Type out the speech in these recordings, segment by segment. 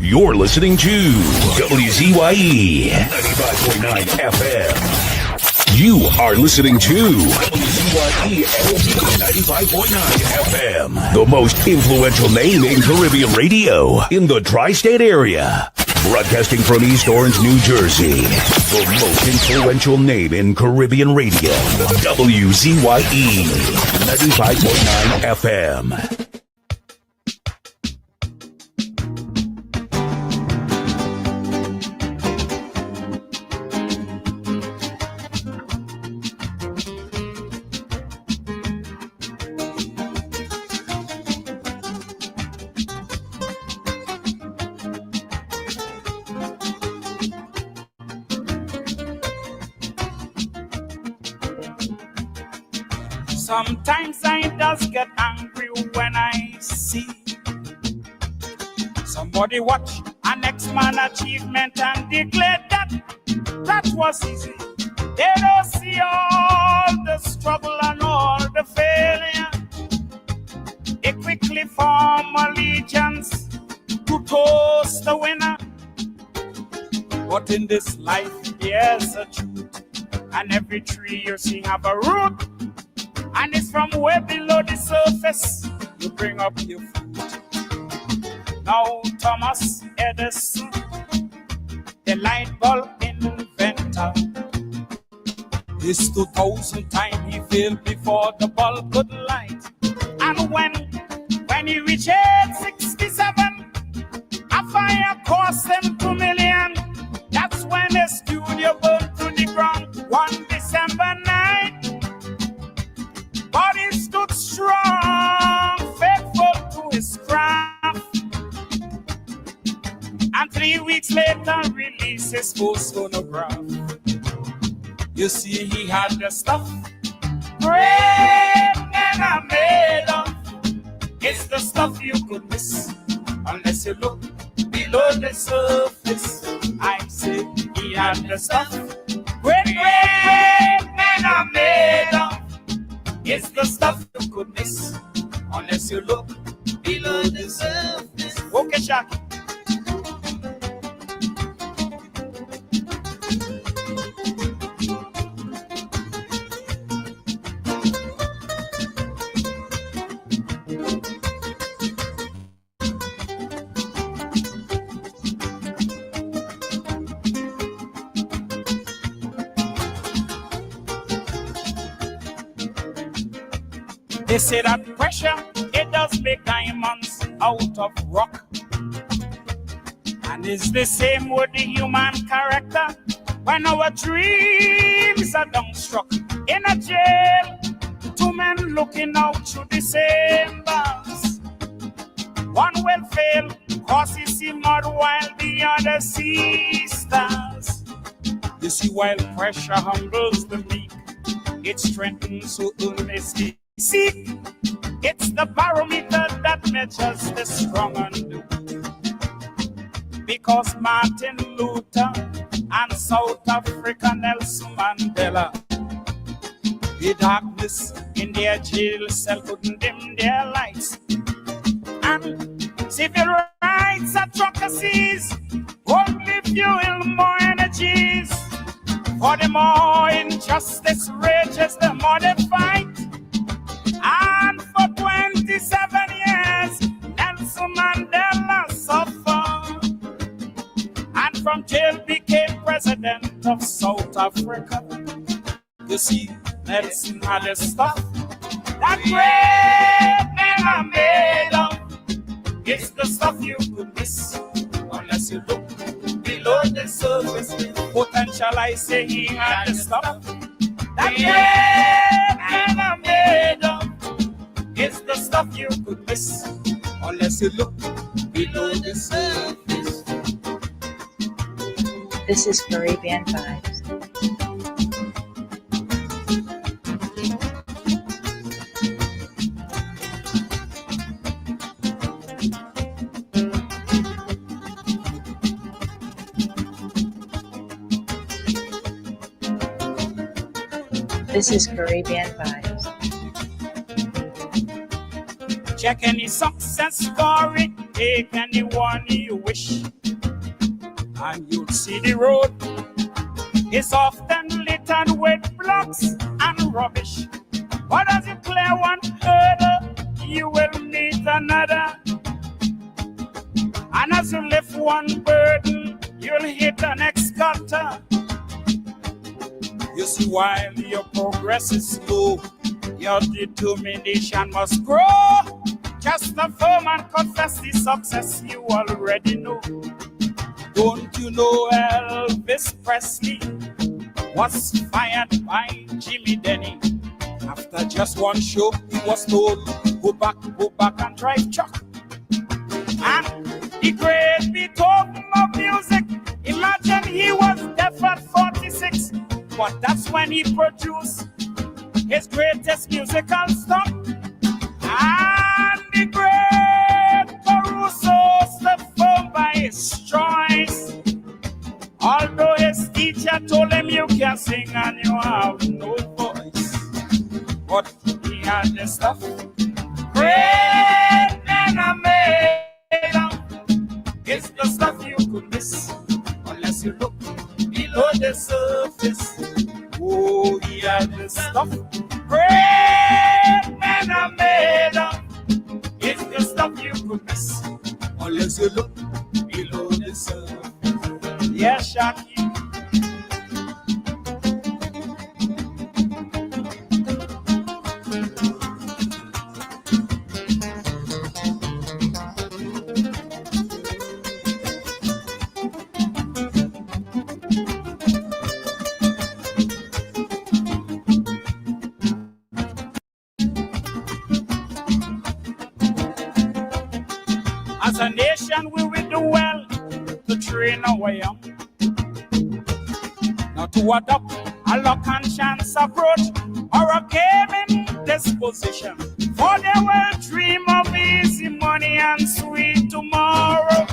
You're listening to WZYE 95.9 FM. You are listening to WZYE 95.9 FM, the most influential name in Caribbean radio in the tri-state area. Broadcasting from East Orange, New Jersey, the most influential name in Caribbean radio, WZYE 95.9 FM. Sometimes I just get angry when I see somebody watch an ex-man achievement and declare that was easy. They don't see all the struggle and all the failure. They quickly form allegiance to toast the winner. But in this life, there's a truth, and every tree you see have a root. And it's from way below the surface you bring up your food. Now Thomas Edison, the light bulb inventor, his 2,000 times he failed before the bulb could light. And when he reached age 67, a fire cost him $2 million. That's when the studio burned to the ground one December night. But he stood strong, faithful to his craft. And 3 weeks later, released his first phonograph. You see, he had the stuff great men are made of. It's the stuff you could miss unless you look below the surface. I say he had the stuff great men are made of. It's the stuff you could miss unless you look below the surface. Okay, Shaki. They say that pressure, it does make diamonds out of rock. And it's the same with the human character. When our dreams are dumbstruck in a jail, two men looking out through the same bars. One will fail, cause he see mud while the other sees stars. You see, while pressure humbles the meek, it strengthens who honesty. See, it's the barometer that measures the strong and the weak. Because Martin Luther and South Africa Nelson Mandela, the darkness in their jail cell couldn't dim their lights. And civil rights advocacies only fuel more energies. For the more injustice rages, the more they fight. And for 27 years, Nelson Mandela suffered. And from jail became president of South Africa. You see, Nelson had the stuff that great men are made of. It's the stuff you could miss unless you look below the surface. Potential, I say he had the stuff that great men are made of. It's the stuff you could miss unless you look below the surface. This is Caribbean Vibes. This is Caribbean Vibes. Check any success story Take anyone you wish, and you'll see the road is often littered with blocks and rubbish. But as you clear one hurdle, you will meet another. And as you lift one burden, you'll hit the next gutter. You see, while your progress is slow, your determination must grow. Just affirm and confess the success you already know. Don't you know Elvis Presley was fired by Jimmy Denny? After just one show, he was told, go back and drive truck. And the great Beethoven of music, imagine he was deaf at 46, but that's when he produced his greatest musical stuff. And the great Caruso stood firm by his choice, although his teacher told him you can sing and you have no voice. But he had the stuff. Great men are made of. It's the stuff you could miss unless you look below the surface. Oh, he had the stuff. Great men are made of. It's the stuff you could miss unless you look below the surface. Yeah, Shaki. As a nation, we will do well to train our young, not to adopt a luck and chance approach or a gaming disposition. For they will dream of easy money and sweet tomorrow.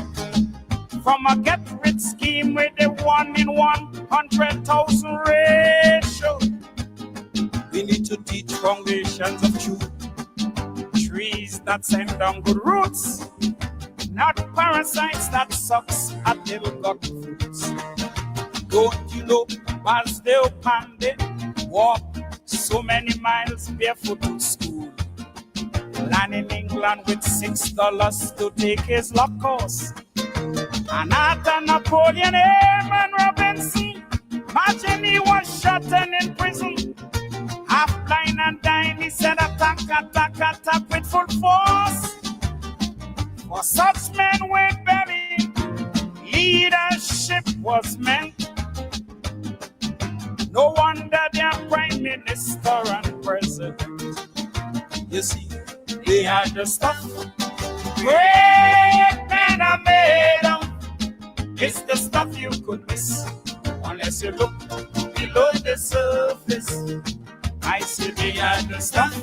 From a get-rich scheme with a 1 in 100,000 ratio. We need to teach foundations of truth, trees that send down good roots, not parasites that sucks at little gut fruits. Don't you know, Basdale Pandey walked so many miles barefoot to school, land in England with $6 to take his law course. And after Napoleon Airman Robinson, imagine he was shot and in prison, half blind and dying. He said attack with full force. For such men with belly, leadership was meant. No wonder they're prime minister and president. You see, they had the stuff. Great men are made of. It's the stuff you could miss unless you look below the surface. I say they had the stuff.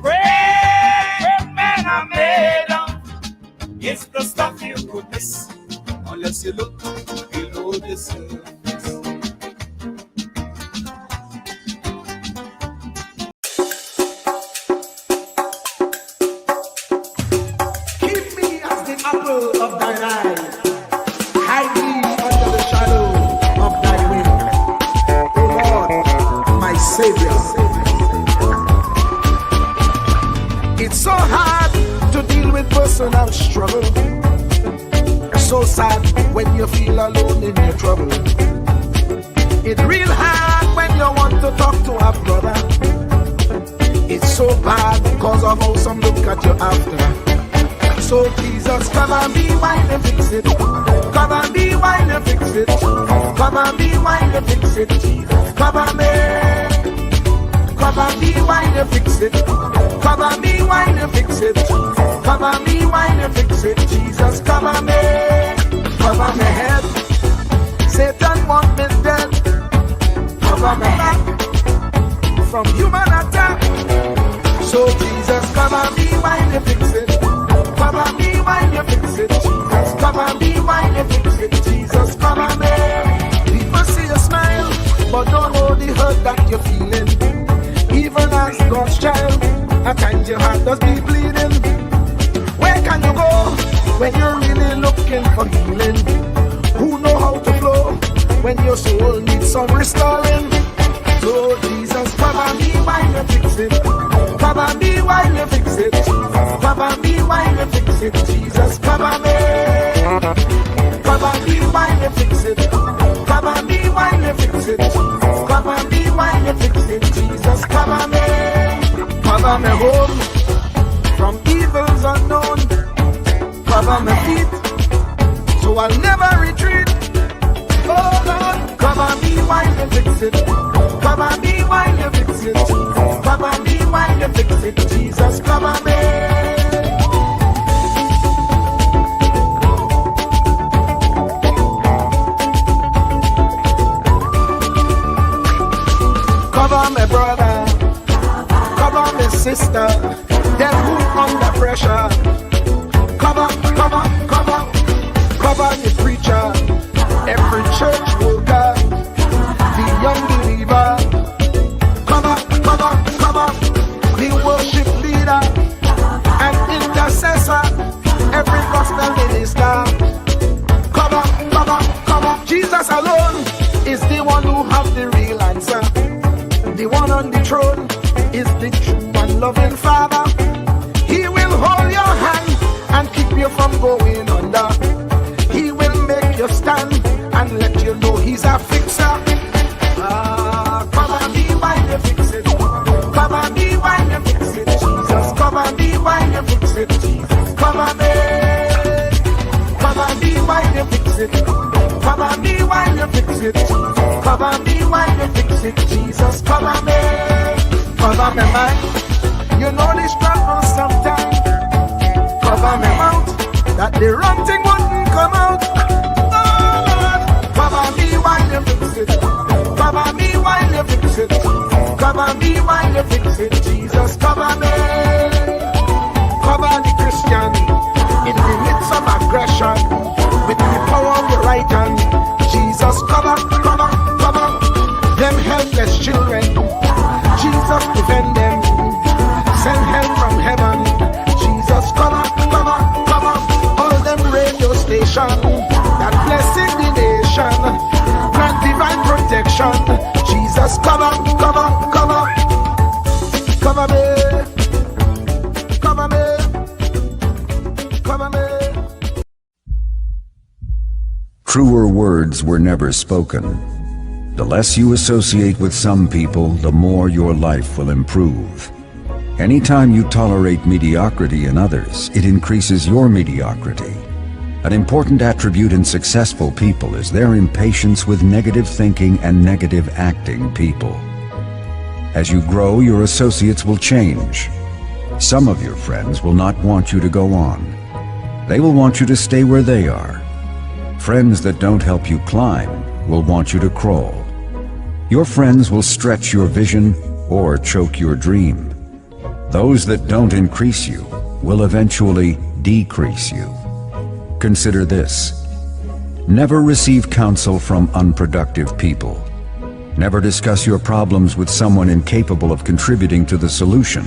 Great men are made of. It's the stuff you could miss unless you look below the surface. Keep me as the apple of thine eye. Hide me under the shadow of thy wing. O Lord, my Savior. It's so hard to deal with personal struggle. So sad when you feel alone in your trouble. It's real hard when you want to talk to a brother. It's so bad because of how some look at you after. So Jesus, come and be while you fix it. Come and be while you fix it. Come and be while you fix it. Jesus, come and me. Come and be while you fix it. Come and be while you fix it. Come and be while you fix it. Jesus, come and me. Cover my head. Satan want me dead. Cover my back from human attack. So Jesus, come and be while you fix it. Come and be while you fix it. Jesus, come and be while you fix it. Jesus, come and me. People see you smile, but don't hold the hurt that you're feeling. Even as God's child, at times your heart does be bleeding. Where can you go when you're really looking for healing. Who know how to flow when your soul needs some restoring? So Jesus, cover me while you fix it. Cover me while you fix it. Cover me while you fix it. Jesus, cover me. Cover me while you fix it. Cover me while you fix it. Cover me while you fix it. Jesus, cover me. Cover me home from evils unknown. Cover my feet so I'll never retreat. Oh Lord, cover me while you fix it. Cover me while you fix it. Cover me while you fix it. Jesus, cover me. Cover my brother, cover my sister, them who under pressure. Cover the preacher, every church worker, the young believer. Cover the worship leader and intercessor, every gospel minister. Cover. Jesus alone is the one who has the real answer. The one on the throne is the true and loving Father. He will hold your hand and keep you from going under. He will make you stand and let you know he's a fixer. Cover me while you fix it. Cover me while you fix it. Jesus, cover me while you fix it. Jesus, cover me. Cover me while you fix it. Cover me while you fix it. Cover me while you fix it. Jesus, cover me. Cover me mind. You know the struggle sometimes. Cover me mouth, that the wrong thing wouldn't come out. Oh Lord, cover me while you fix it. Cover me while you fix it. Cover me while you fix it. Jesus, cover me. Cover the Christian in the midst of aggression with the power of your right hand. Jesus, cover them helpless children. Jesus, defend them. Send help from heaven. Jesus, cover all them radio station that blessing the nation. Grant divine protection. Jesus, cover me. Truer words were never spoken. The less you associate with some people, the more your life will improve. Anytime you tolerate mediocrity in others, it increases your mediocrity. An important attribute in successful people is their impatience with negative thinking and negative acting people. As you grow, your associates will change. Some of your friends will not want you to go on. They will want you to stay where they are. Friends that don't help you climb will want you to crawl. Your friends will stretch your vision or choke your dream. Those that don't increase you will eventually decrease you. Consider this. Never receive counsel from unproductive people. Never discuss your problems with someone incapable of contributing to the solution,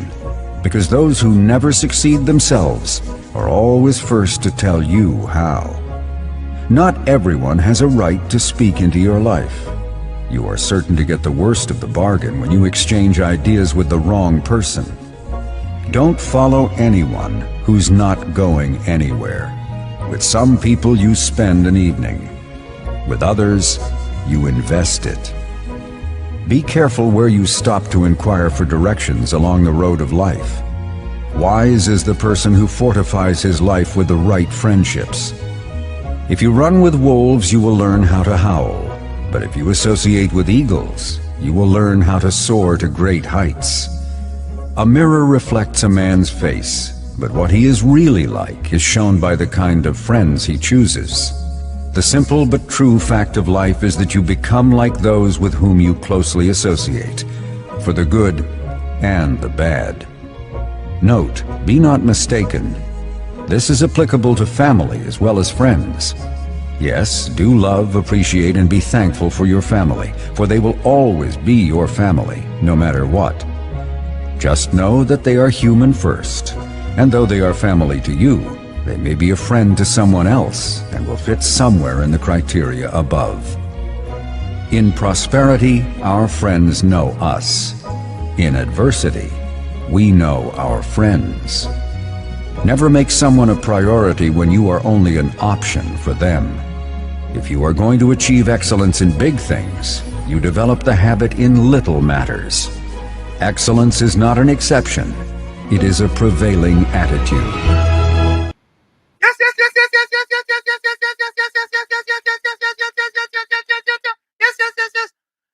because those who never succeed themselves are always first to tell you how. Not everyone has a right to speak into your life. You are certain to get the worst of the bargain when you exchange ideas with the wrong person. Don't follow anyone who's not going anywhere. With some people you spend an evening. With others, you invest it. Be careful where you stop to inquire for directions along the road of life. Wise is the person who fortifies his life with the right friendships. If you run with wolves, you will learn how to howl. But if you associate with eagles, you will learn how to soar to great heights. A mirror reflects a man's face, but what he is really like is shown by the kind of friends he chooses. The simple but true fact of life is that you become like those with whom you closely associate, for the good and the bad. Note, be not mistaken. This is applicable to family as well as friends. Yes, do love, appreciate, and be thankful for your family, for they will always be your family, no matter what. Just know that they are human first, and though they are family to you, They may be a friend to someone else and will fit somewhere in the criteria above. In prosperity, our friends know us. In adversity, we know our friends. Never make someone a priority when you are only an option for them. If you are going to achieve excellence in big things, you develop the habit in little matters. Excellence is not an exception. It is a prevailing attitude. Yes.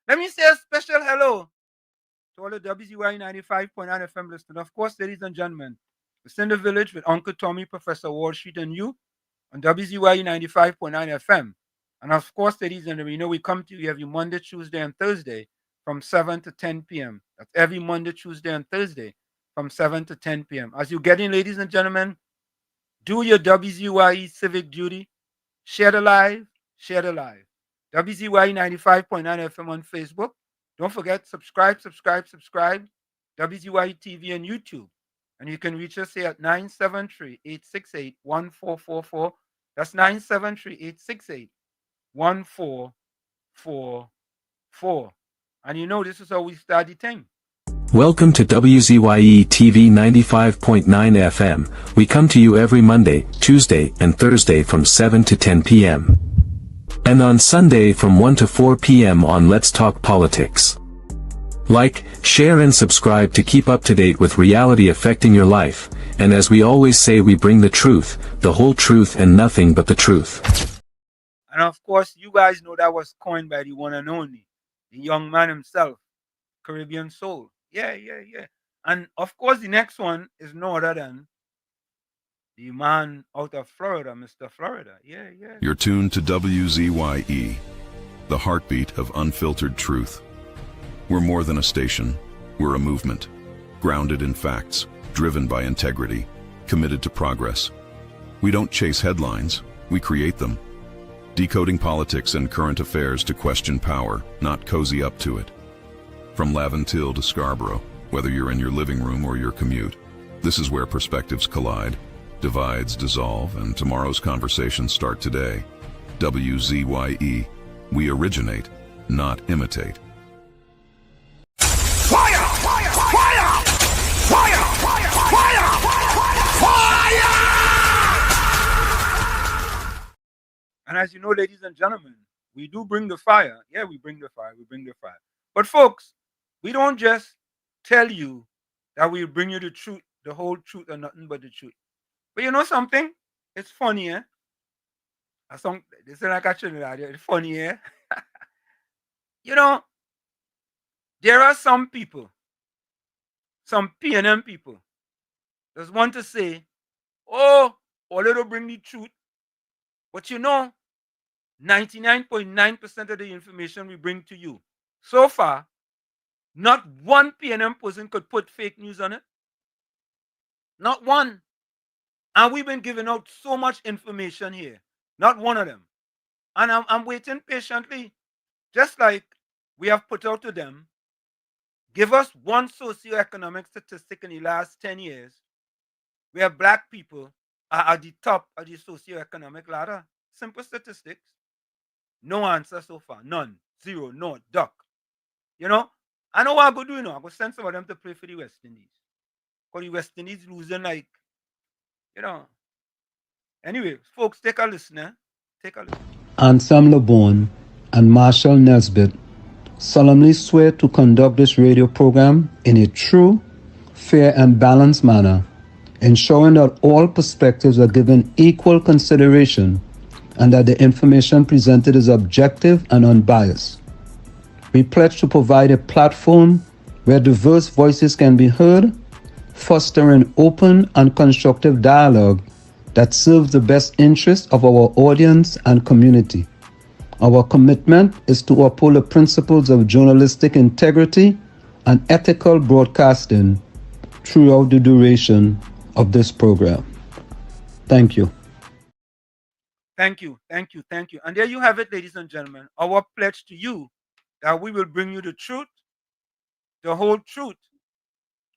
Let me say a special hello to all the WZYE 95.9 FM listeners. Of course, ladies and gentlemen, it's in the village with Uncle Tommy, Professor Wall Street, and you on WZYE 95.9 FM. And of course, ladies and gentlemen, you know we come to you every Monday, Tuesday, and Thursday from 7 to 10 p.m. That's every Monday, Tuesday, and Thursday from 7 to 10 p.m. As you get in, ladies and gentlemen, do your WZYE civic duty. Share the live. WZYE 95.9 FM on Facebook. Don't forget, subscribe. WZYE TV and YouTube. And you can reach us here at 973-868-1444. That's 973-868-1444. And you know this is how we start the thing. Welcome to WZYE TV 95.9 FM. We come to you every Monday, Tuesday, and Thursday from 7 to 10 p.m. And on Sunday from 1 to 4 p.m. on Let's Talk Politics. Like, share and subscribe to keep up to date with reality affecting your life, and as we always say, we bring the truth, the whole truth and nothing but the truth. And of course, you guys know that was coined by the one and only, the young man himself, Caribbean Soul. Yeah. And of course, the next one is no other than the man out of Florida, Mr. Florida. Yeah. You're tuned to WZYE, the heartbeat of unfiltered truth. We're more than a station. We're a movement, grounded in facts, driven by integrity, committed to progress. We don't chase headlines, we create them. Decoding politics and current affairs to question power, not cozy up to it. From Laventille to Scarborough, whether you're in your living room or your commute, this is where perspectives collide, divides dissolve, and tomorrow's conversations start today. WZYE, we originate, not imitate. Fire! And as you know, ladies and gentlemen, we do bring the fire. Yeah, we bring the fire. But folks, we don't just tell you that we bring you the truth, the whole truth, and nothing but the truth. But you know something? It's funny, eh? They say like a Trinidad, it's funny, eh? You know, there are some people, some PNM people, just want to say, oh, all it'll bring the truth. But you know, 99.9% of the information we bring to you, so far, not one PNM person could put fake news on it. Not one. And we've been giving out so much information here. Not one of them. And I'm waiting patiently. Just like we have put out to them, give us one socioeconomic statistic in the last 10 years where black people are at the top of the socioeconomic ladder. Simple statistics. No answer so far. None. Zero. No. Duck. You know? I know what I'm going to do, I'm going to send some of them to play for the West Indies. Because the West Indies losing like, you know. Anyway, folks, take a listen, eh? Take a listen. Ansam LeBon and Marshall Nesbitt solemnly swear to conduct this radio program in a true, fair, and balanced manner, ensuring that all perspectives are given equal consideration and that the information presented is objective and unbiased. We pledge to provide a platform where diverse voices can be heard, fostering open and constructive dialogue that serves the best interests of our audience and community. Our commitment is to uphold the principles of journalistic integrity and ethical broadcasting throughout the duration of this program. Thank you. Thank you. And there you have it, ladies and gentlemen. Our pledge to you that we will bring you the truth, the whole truth,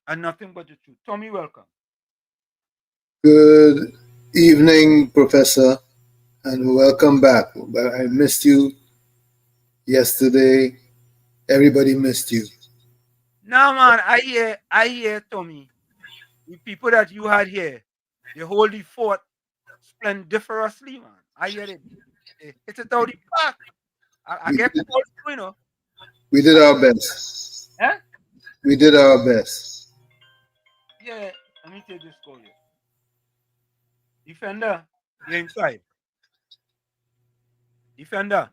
and nothing but the truth. Tommy, welcome. Good Evening, Professor, and welcome back. I missed you yesterday. Everybody missed you. Now, man, I hear, Tommy, the people that you had here, they hold the fort splendiferously, man. I hear it. They hit it out the park. I We get did, called too, you know. we did our best. Eh? We did our best. Yeah, let me take this call here. Defender, you're inside. Defender.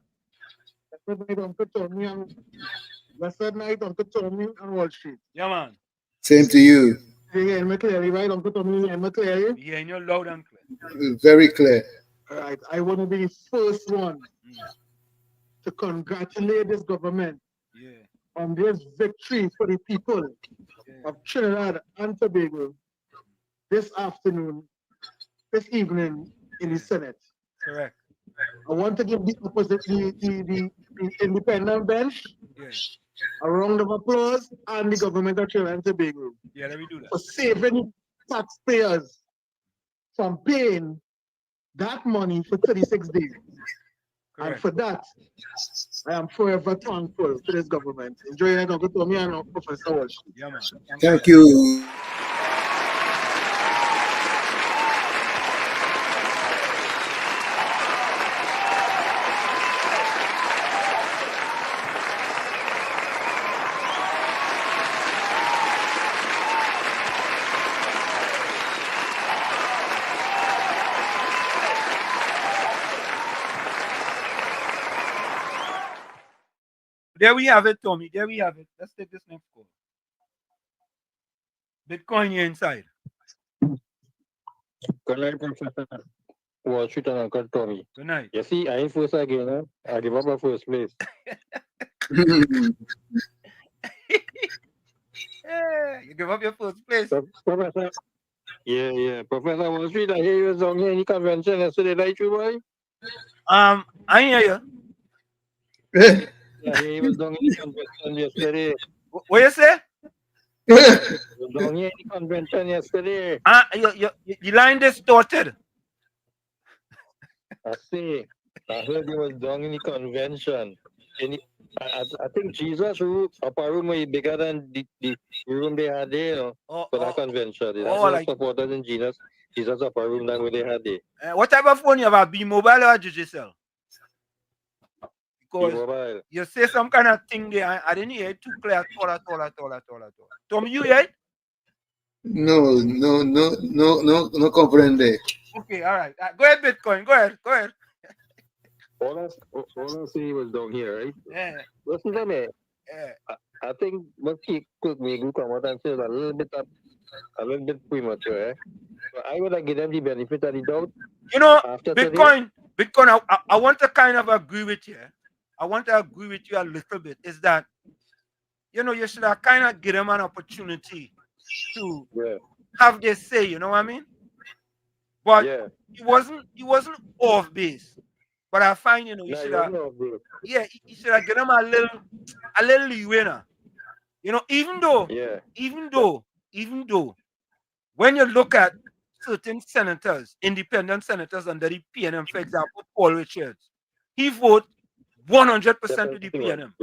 Blessed night, Uncle Tommy, blessed night, Uncle Tommy and Wall Street. Yeah, man. Same to you. You hear me clearly, right, Uncle Tommy? You hear me clearly? We hearing you loud and clear. Very clear. All right, I want to be the first one to congratulate this government Yeah. on this victory for the people of Trinidad and Tobago this afternoon, this evening in the Senate. Correct. I want to give the opposite, the independent bench a round of applause and the government of Trinidad and Tobago Yeah, let me do that. for saving taxpayers from paying that money for 36 days. Correct. And for that, I am forever thankful to this government. Enjoy your night, Uncle Tommy and Professor Walsh. Yeah, man. Thank you. There we have it, Tommy. There we have it. Let's take this next call. Bitcoin, you're inside. Good night, Professor. Wall Street and Uncle Tommy. Good night. You see, I ain't first again, huh? I give up my first place. Yeah, you give up your first place. Professor. Yeah. Professor Wall Street, I hear you was down here in the convention yesterday, right, you boy? I hear you. I hear you was down in the convention yesterday. What you say? You was down here in the convention yesterday. Your line distorted. I see. I heard you was down in the convention. I think Jesus' room, upper room was bigger than the room they had there, you know, for that convention. There's more supporters in Jesus' upper room than what they had there. What type of phone you have? A B-Mobile or a Digicel? Because B-Mobile. you say some kind of thing there. I didn't hear it too clear at all. Tom, you hear it? No comprende. Okay, all right. Go ahead, Bitcoin. Go ahead. All I see was down here, right? Yeah. Listen to me. Yeah. I think what he could make you come out and say is a little bit premature, eh? But I would give them the benefit of the doubt. You know, after Bitcoin, I want to kind of agree with you. I want to agree with you a little bit. Is that, you know, you should have kind of give them an opportunity to have their say, you know what I mean? But he wasn't off base. But I find, you know, you should have, you should have given them a little leeway now. You know, even though, when you look at certain senators, independent senators under the PNM, for example, Paul Richards, he voted 100% to the PNM.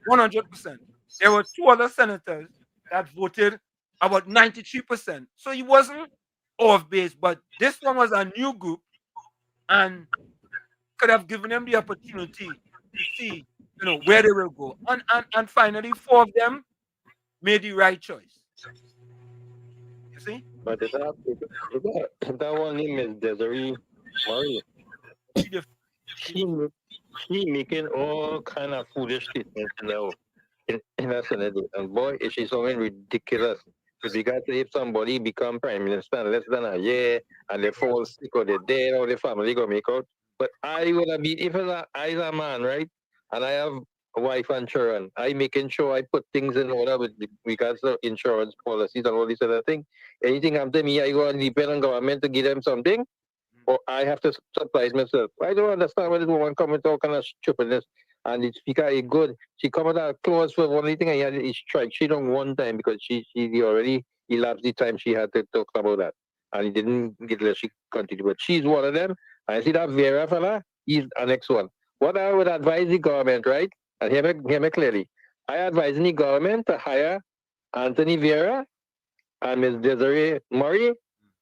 100%. There were two other senators that voted about 93%. So he wasn't off base, but this one was a new group and could have given them the opportunity to see, you know, where they will go. And finally, four of them made the right choice. You see? But that one name is Desiree Murray. She making all kind of foolish statements in her Senate. And boy, is she something ridiculous. With regard to if somebody become prime minister in less than a year and they fall sick or they're dead or the family go make out. But I would have been, if I was a man, right? And I have a wife and children, I making sure I put things in order with regards to insurance policies and all these other things. Anything happen to me, I go and depend on government to give them something, or I have to surprise myself. I don't understand why this woman come with all kind of stupidness. And the speaker is good. She come with a clause for one thing I had is strike. She don't one time because she already elapsed the time she had to talk about that. and he didn't get let she continue. But she's one of them. And I see that Vera fella, he's the next one. What I would advise the government, right? And hear me clearly. I advise the government to hire Anthony Vera and Ms. Desiree Murray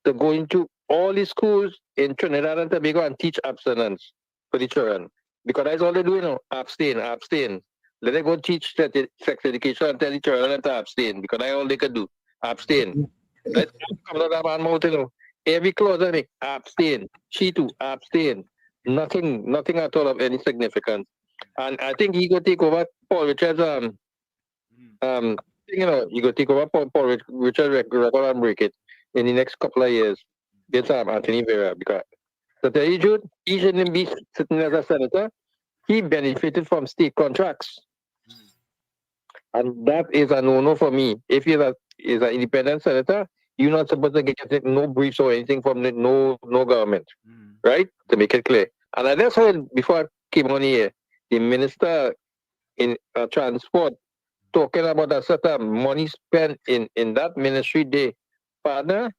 to go into all the schools in Trinidad and Tobago and teach abstinence for the children. Because that's all they do, abstain. Let them go teach sex education and tell the children to abstain, because that's all they can do. Abstain. Let's come to that man mouth, Every clause I make, abstain. She too, abstain. Nothing at all of any significance. And I think he go take over Paul Richards you go take over Paul Richards record and break it in the next couple of years. Get Anthony Vera, because to tell you the truth, he shouldn't be sitting as a senator. He benefited from state contracts. And that is a no-no for me. If you're an independent senator, you're not supposed to get no briefs or anything from no government. Right? To make it clear. And I just heard before I came on here, the minister in transport talking about a certain money spent in that ministry day. Partner,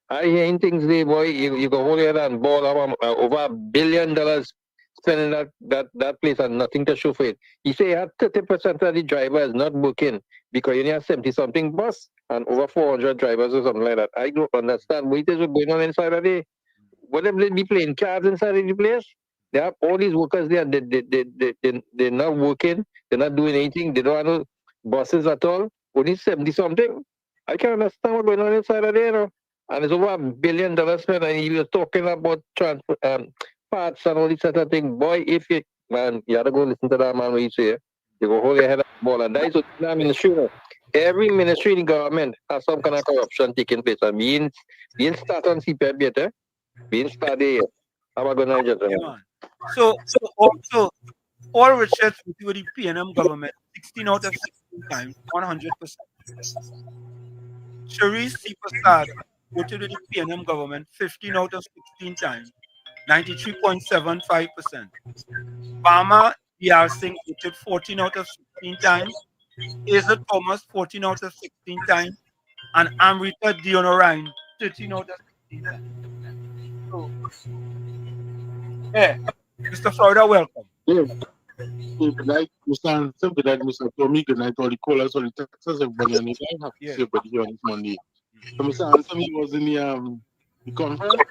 I hearing things there, boy. You go hold your hand and ball over $1 billion spending that place and nothing to show for it. He say he had 30% of the drivers not booking because you only have 70-something bus and over 400 drivers or something like that. I don't understand what is going on inside of there. What if they be playing cards inside of the place? They have all these workers there. They're not working. They're not doing anything. They don't have no buses at all. Only 70-something. I can't understand what's going on inside of there. And it's over $1 billion spent. And you were talking about transport, parts and all this sort of thing. Boy, if you, man, you have to go listen to that man what he say. You go hold your head up ball. And that is what ministry. Every ministry in the government has some kind of corruption taking place. And being start on CPF better. Being started. How about going to So also, Paul Richards with the PNM government 16 out of 16 times, 100%. Sharice C. Prasad voted with the PNM government 15 out of 16 times, 93.75%. Bama D.R. Singh voted 14 out of 16 times, Hazel Thomas 14 out of 16 times, and Amrita Dionarine 13 out of 16 times. So, hey, Mr. Florida, welcome. Yeah. Good night, Mr. Hanson. Good night, Mr. Tommy. Good night, all the callers, all the Texas, everybody on it. I have to say everybody here on this Monday. So, Mr. Hanson, he was in the conference.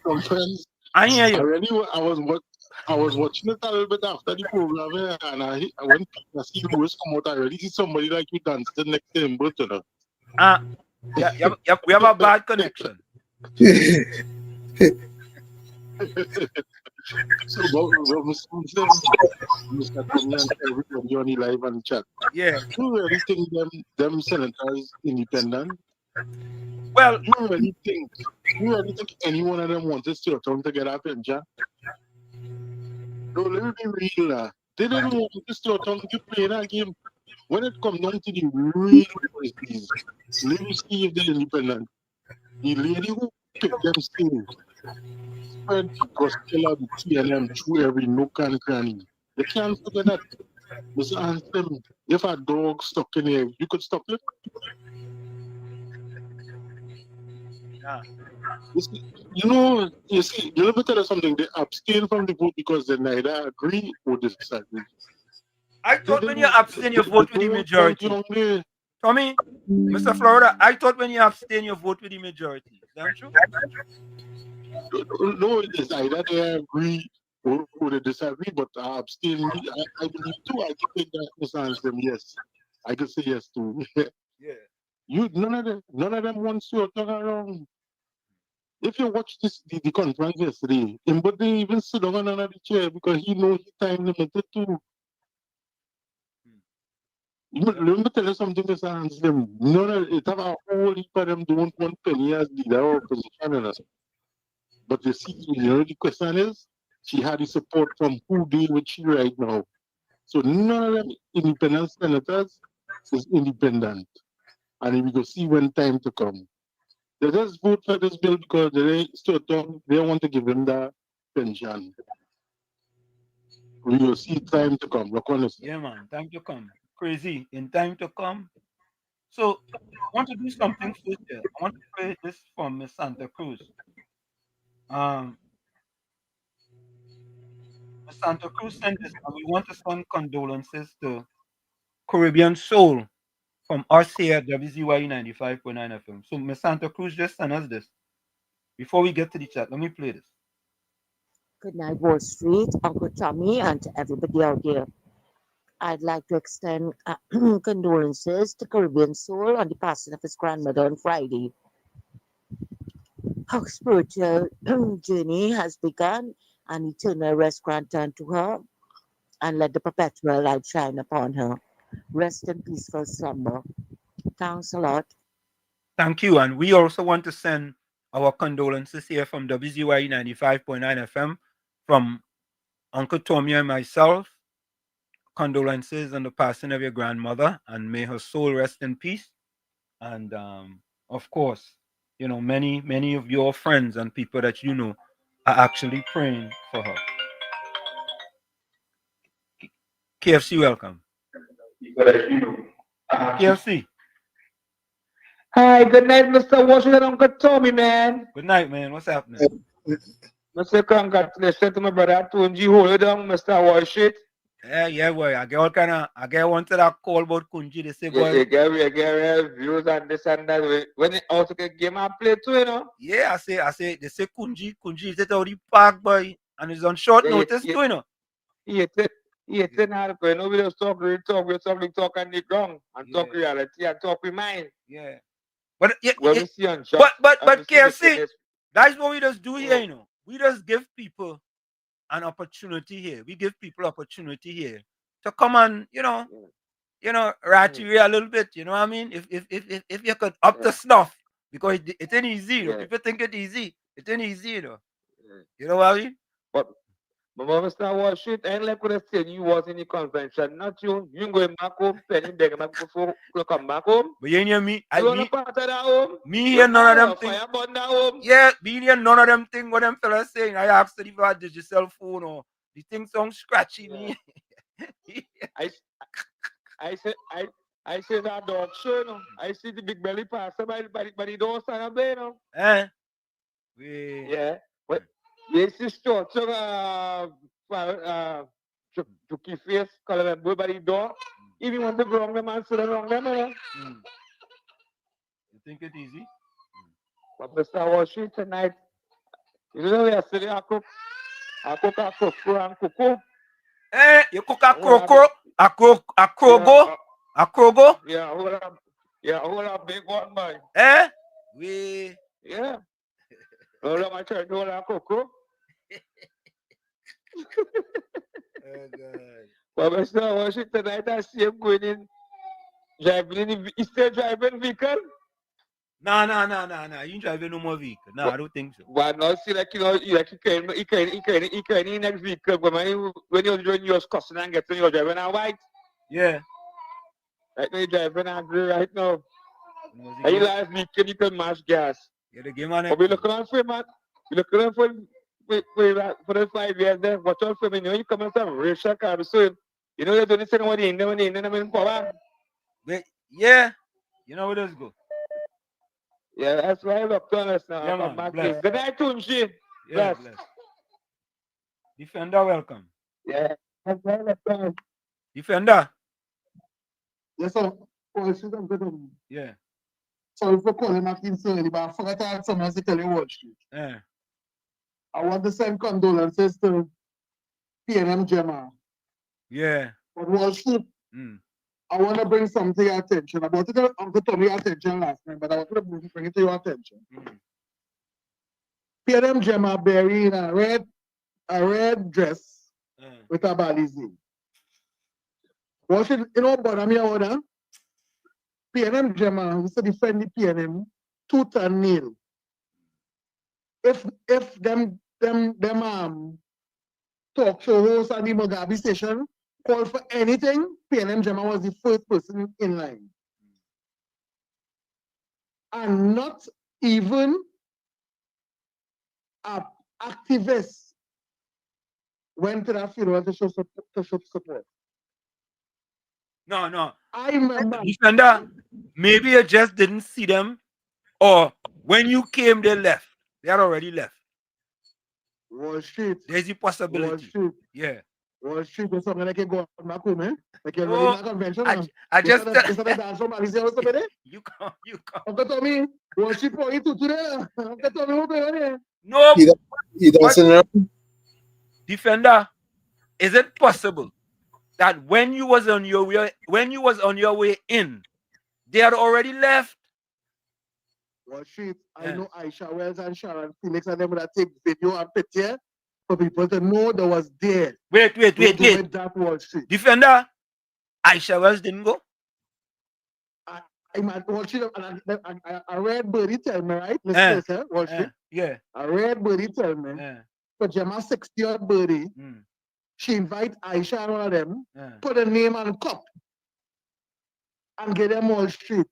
Conference. I hear you. I was watching it a little bit after the program, and I went to see Lewis come out. I already see somebody like you dancing next to him, but we have a bad connection. So, Mr. Tommy and everybody on the live and chat. Yeah. Do you really think them senators independent? Well, do you really think any one of them wants to turn to get a pension? No, let me be real now. They didn't want this to turn to play that game. When it comes down to the real policies, let me see if they're independent. The lady who picked them still spread the gospel of the TLM through every nook and cranny. You can't forget that. Mr. Anthem, if a dog stuck in here, you could stop it? Yeah. You see, let me tell you something. They abstain from the vote because they neither agree or disagree. I thought when you abstain, you vote with the majority. Tommy, Mr. Florida, I thought when you abstain, you vote with the majority. Is that true? No, it's either they agree or they disagree, but abstain. I believe too. I can take that answer. Yes, I could say yes too. Yeah. None of them wants to turn around. If you watch the conference yesterday, but they even sit down on another chair because he knows his time limited too. Let me tell you something, Mr. Hansen. None of it have a whole heap of them don't want Penny as leader or opposition. But you see, the question is, she had the support from who deal with she right now. So none of them independent senators is independent. And we go see when time to come. They just vote for this bill because they want to give them the pension. We will see time to come. Yeah, man, time to come. Crazy. In time to come, So I want to do something first here. I want to play this from Miss Santa Cruz. Miss Santa Cruz sent this, and we want to send condolences to Caribbean Soul from us here at WZYE 95.9 FM. So Miss Santa Cruz just sent us this. Before we get to the chat, let me play this. Good night, Wall Street, Uncle Tommy, and to everybody out there. I'd like to extend condolences to Caribbean Soul on the passing of his grandmother on Friday. Her spiritual journey has begun, and eternal rest grant unto her, and let the perpetual light shine upon her. Rest in peaceful slumber. Thanks a lot. Thank you. And we also want to send our condolences here from WZYE 95.9 FM from Uncle Tommy and myself. Condolences on the passing of your grandmother, and may her soul rest in peace. And of course, many of your friends and people that you know are actually praying for her. KFC, welcome. KFC. Hi, good night, Mr. Washington, Uncle Tommy, man. Good night, man. What's happening? Mr. Congratulations to my brother Tunji. Hold it down, Mr. Washington. Yeah, boy. I get one to that call about Kunji. They say, boy. You get views and this and that. When it also get game I play too, you know. Yeah, I say, they say Kunji is at the park, boy, and it's on short notice too, you know. It's hard, you know, we just talk on the ground and talk reality and talk with mind. Yeah. But but KFC, that's what we just do here, you know. We just give people an opportunity here. We give people opportunity here to come and, rat you a little bit, you know what I mean? If you could up the snuff, because it ain't easy, you know. People think it's easy. It ain't easy, you know. You know what I mean? But Mr. Washington, I ain't like what I said, you was in the convention, not you. You going back home, penny begging back before you come back home. But you hear me? You want to part of that home? Me hear none of them things. Home? Yeah, me hear none of them things what them fellas saying. I asked them if I did your cell phone or the thing sound scratchy me. I say that dog show, no. I see the big belly pass by the door stand up there, no. Yeah. What? Yes, it's short. So, to keep face, color them boy by the door. Even when the wrong them and sit wrong them, You think it's easy? But Mr. Washington tonight, you know, yesterday I cook a croco and cocoa. You cook a croco? A crogo? A crogo? Yeah, hold up, big one, boy. Yeah. Hold up, I try to hold up cocoa. But Mr. Washington tonight, I see him going in, he's still driving vehicle. No. You ain't driving no more vehicle. No, I don't think so. But now see, like, you know, he can in next vehicle. But when you're doing your cussing and getting your driving a white. Yeah. Right now, you're driving a gray right now. And you last vehicle, you can mash gas. Yeah, the game on it. But we look around for him, man. We look around for the 5 years there. Watch out for him. You know, you come and some racial car soon. You know, they're doing this when the Indian in power. Yeah. You know where those go. Yeah, that's why I'm up to us now. Yeah, man. Bless. Good night, Tunji. Yeah, bless. Defender, welcome. Yeah. Defender. Yes, sir. Yeah. Sorry for calling back in so early, but I forgot I had something to tell you, Wall Street. Yeah. I want to send condolences to PNM Gemma. Yeah. But Wall Street, I want to bring something to your attention. I brought it to Uncle Tommy attention last night, but I want to bring it to your attention. PNM Gemma burying a red dress with a balizi. Wall Street, you know what I'm here, PNM Gemma used to defend the PNM tooth and nail. If them talk show hosts on the Mugabe station call for anything, PNM Gemma was the first person in line. And not even an activist went to that funeral to show support. No. I remember. Defender, maybe you just didn't see them, or when you came, they left. They had already left. Wall Street. There's a possibility. Wall Street. Yeah. Wall Street is something like you go back home, eh? Like you're No, ready for convention. I just Is that a dance from Alicia or something? You come. Uncle Tommy, Wall Street for you today. Uncle Tommy, what's going on? No. He doesn't know. Defender, is it possible that when you was on your way in, they had already left? Wall Street, I know Aisha Wells and Sharon Felix and them would take video and picture for people to know that was there. Wait. That Wall Street. Defender, Aisha Wells didn't go? I'm at Wall Street, and I read Birdie tell me, right? Listen, Wall Street. Yeah. I read Birdie tell me. For Gemma's 60th birthday, she invite Aisha and one of them, put a name on cup, and get them Wall Street.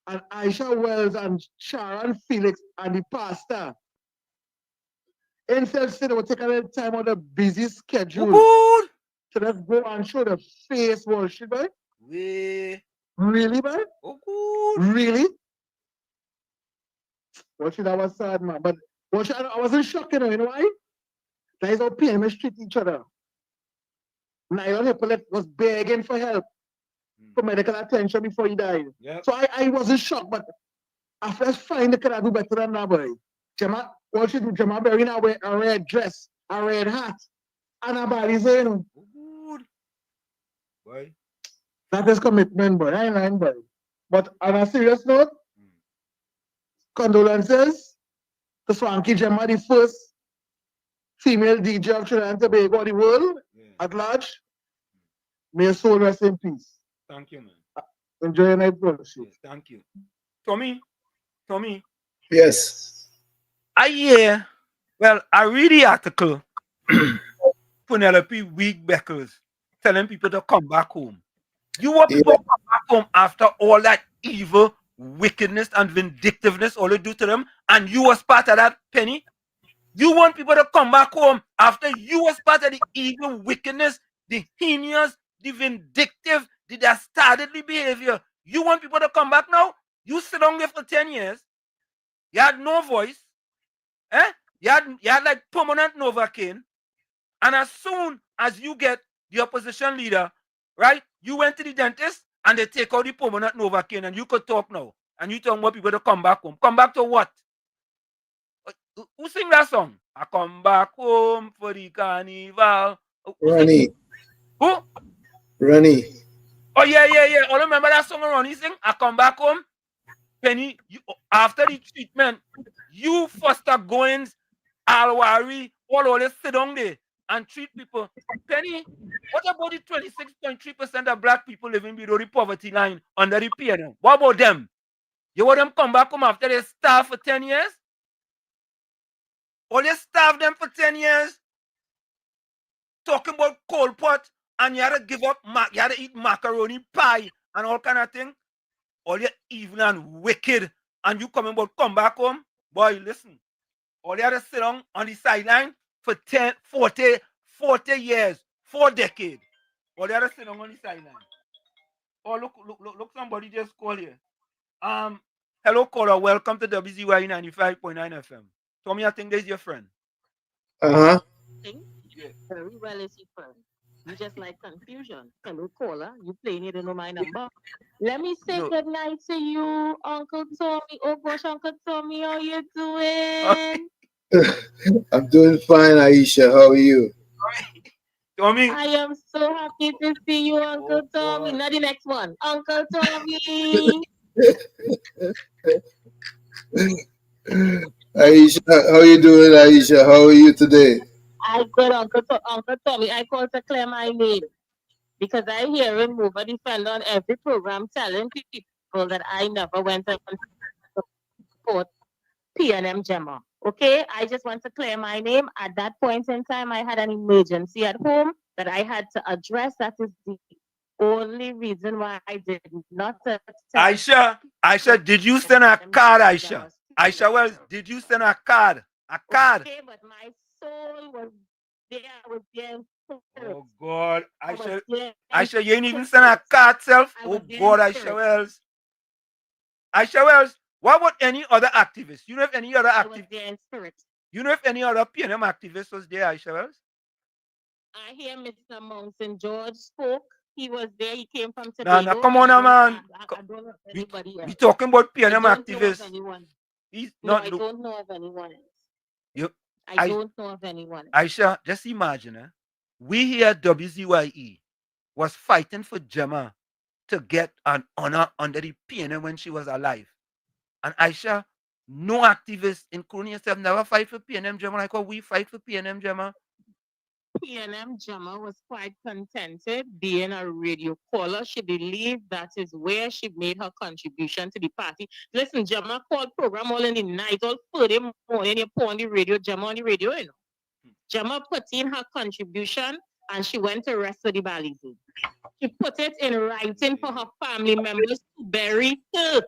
And Aisha Wells and Sharon Felix and the pastor. Instead, they were taking the time of the busy schedule. Good. So let's go and show the face Wall Street, boy. Really, boy? Really? Wall Street, that was sad, man. But Wall Street, I wasn't shocked, you know why? That is how PMS treat each other. Nylon Hippolyte was begging for help, for medical attention before he died. Yep. So I wasn't shocked, but after I find the kid, I do better than that, boy. Wall Street, Gemma wearing a red dress, a red hat, and a body saying, boy. That is commitment, boy. I ain't lying, boy. But on a serious note, condolences to Swanky Gemma, the first female DJ of Trinidad and Tobago, the world at large. May your soul rest in peace. Thank you, man. Enjoy your night, brother. Yes, thank you. Tommy. Yes. I read the article. Penelope Week Beckles telling people to come back home. You want people to come back home after all that evil, wickedness, and vindictiveness all they do to them, and you was part of that, Penny? You want people to come back home after you was part of the evil, wickedness, the heinous, the vindictive, the dastardly behavior. You want people to come back now? You sit down there for 10 years. You had no voice. You had like permanent Novocaine. And as soon as you get the opposition leader, right, you went to the dentist and they take out the permanent Novocaine and you could talk now. And you tell more people to come back home. Come back to what? Who sing that song? I come back home for the carnival. Ronnie. Who? Ronnie. Oh, yeah. I remember that song Ronnie sing? I come back home. Penny, after the treatment, you Foster Goins, Alwari, all this sit down there and treat people. Penny, what about the 26.3% of black people living below the poverty line under the PNM? What about them? You want them come back home after they starve for 10 years? Or you starve them for 10 years? Talking about cold pot and you had to give up, you had to eat macaroni pie and all kind of thing? All you evil and wicked and you come back home? Boy, listen. All you had to sit down on the sideline for 40 years, 4 decades. All you had to sit down on the sideline. Oh, look, somebody just called here. Hello, caller. Welcome to WZYE 95.9 FM. Tommy, I think there's your friend. Uh-huh. Yeah. Very well is your friend. You just like confusion. Hello, caller. You playing it in my number. Let me say good night to you, Uncle Tommy. Oh gosh, Uncle Tommy, how you doing? I'm doing fine, Aisha. How are you? Tommy. I am so happy to see you, Uncle Tommy. Not the next one. Uncle Tommy. Aisha, how are you doing, Aisha? How are you today? I good, Uncle Tommy. I called to clear my name because I hear him over the fella on every program telling people that I never went to support PNM Gemma. Okay, I just want to clear my name. At that point in time, I had an emergency at home that I had to address. That is the only reason why I did not. Aisha, did you send a card, Aisha? Aisha Wells, did you send a card? A card? Okay, but my soul was there. I was there in Oh God, I was Aisha, you ain't even send a card self. Oh God, Aisha Wells. Aisha Wells, what about any other activists? You know if any other activist? You know if any other PNM activist was there, Aisha Wells? I hear Mr. Mountain George spoke. He was there. He came from Nah, Tobago. come on, man. I don't know of anybody else. We talking about I PNM don't know of activists. anyone. He's No, not. I don't know of anyone else. I I don't know of anyone else. Aisha, just imagine, we here at WZYE was fighting for Gemma to get an honor under the PNM when she was alive. And Aisha, no activists, including yourself, never fight for PNM Gemma like what we fight for PNM Gemma. PNM Gemma was quite contented being a radio caller. She believed that is where she made her contribution to the party. Listen, Gemma called program all in the night, all 30 morning, you put on the radio, Gemma on the radio, you know. Gemma put in her contribution and she went to rest for the Balizi. She put it in writing for her family members to bury her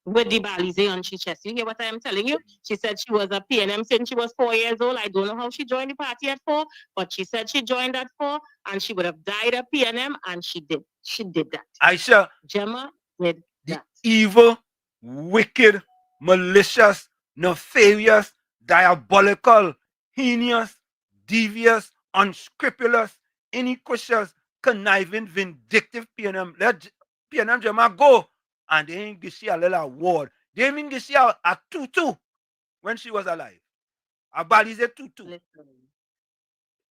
with the Balize on her chest. You hear what I am telling you? She said she was a PNM since she was 4 years old. I don't know how she joined the party at 4, but she said she joined at 4 and she would have died a PNM, and she did. She did that. Aisha, Gemma did that. Evil, wicked, malicious, nefarious, diabolical, heinous, devious, unscrupulous, iniquitous, conniving, vindictive PNM. Let PNM Gemma go. And they ain't give she a little award. They even give she a tutu when she was alive. A Balize tutu. Listen,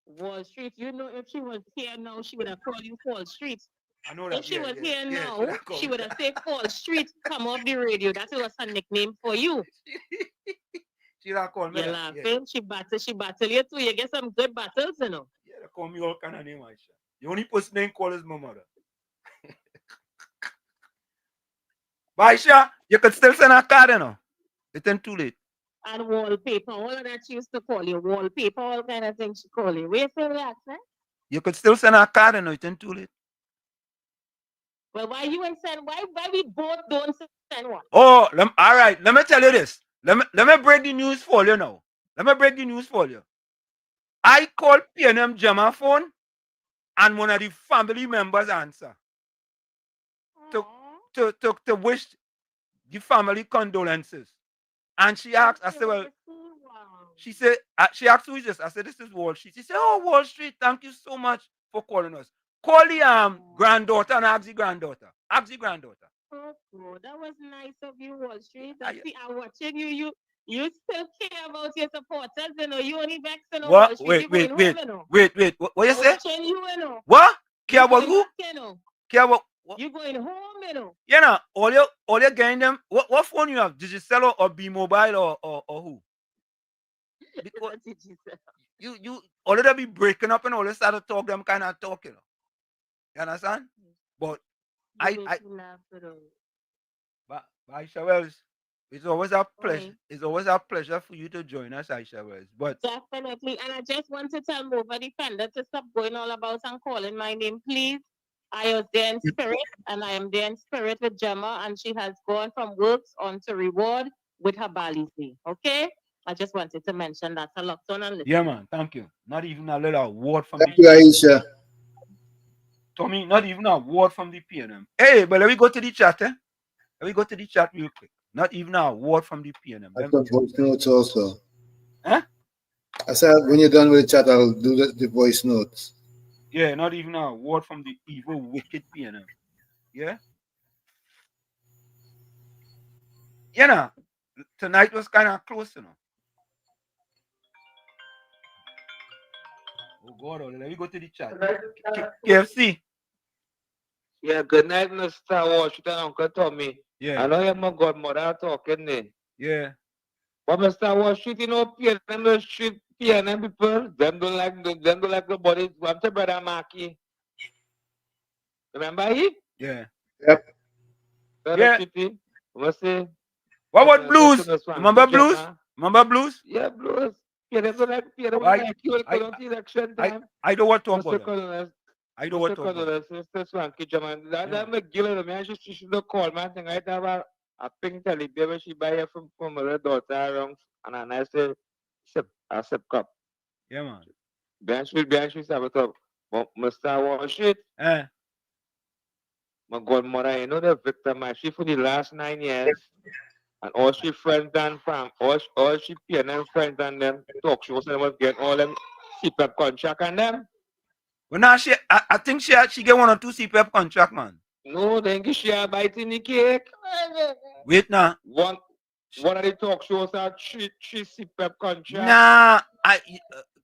Wall Street, you know, if she was here now, she would have called you Wall Street. I know that. If she was here now, she would have said Wall Street, come off the radio. That was her nickname for you. She would call me. You're laughing. She battle you too. You get some good battles, you know. Yeah, they call me all kind of name, Aisha. The only person they call is my mother. But Aisha, you could still send a card, you know. It's ain't too late. And wallpaper, all of that she used to call you. Wallpaper, all kind of things she call you. Wait for that, man. You could still send a card, you know. It's ain't too late. Well, why you ain't send? Why we both don't send one? Oh, all right. Let me tell you this. Let me break the news for you now. Let me break the news for you. I called PNM Gemma phone, and one of the family members answer to wish the family condolences. And she asked, I said, well, she said, she asked who is this? I said, this is Wall Street. She said, oh, Wall Street, thank you so much for calling us. Call the granddaughter and ask the granddaughter. Ask the granddaughter. Oh, that was nice of you, Wall Street. I'm watching you. You still care about your supporters, you know. You only vex, you know. What? Wait. Wait. What you say? Watching you, you know. What? Care about who? Care about what? You going home, you know. You know, all you getting them. What phone you have? Digicel or B Mobile or who? Because you all of them be breaking up and all they start to talk them kind of talk, you know. You understand? But but Aisha Wells, it's always a pleasure. It's always a pleasure for you to join us, Aisha Wells. But definitely, and I just want to tell Mova Defender to stop going all about and calling my name, please. I was there in spirit, and I am there in spirit with Gemma, and she has gone from works on to reward with her Balizi. Okay? I just wanted to mention that. So lockdown and listen. Yeah, man. Thank you. Not even a little award from Thank you, Aisha. Tommy, not even a word from the PNM. Hey, but let me go to the chat, Let me go to the chat real quick. Not even a word from the PNM. I got voice notes also. Huh? I said when you're done with the chat, I'll do the voice notes. Yeah, not even a word from the evil, wicked PNM. Yeah? You know, tonight was kind of close, you know. Oh, God, let me go to the chat. KFC. Yeah, good night, Mr. Washington, Uncle Tommy. Yeah. I know you're my godmother talking there. Yeah. But Mr. Washington, you know, PNM street, PNM people, them don't like the bodies. What's the brother Marky? Remember he? Yeah. Yep. Brother Chippy. What's it? What about Blues? Remember Blues? Remember Blues? Yeah, Blues. PNM don't like election time. I don't want to talk about that. I don't want to talk about that. Mr. Swanky German. That McGill, man, she should have called, man. I have a pink telly baby she buy her from her daughter around and a nice sip cup. Yeah, man. Bench with have it up. Mr. Washit, my godmother, you know the victim, she for the last 9 years, and all she friends and all she peer and friends and them talk shows and was getting all them CPAP contract and them. Well, now I think she get 1 or 2 CPAP contract, man. No, then she are biting the cake. Wait now. One of the talk shows are three CPAP contract. Nah,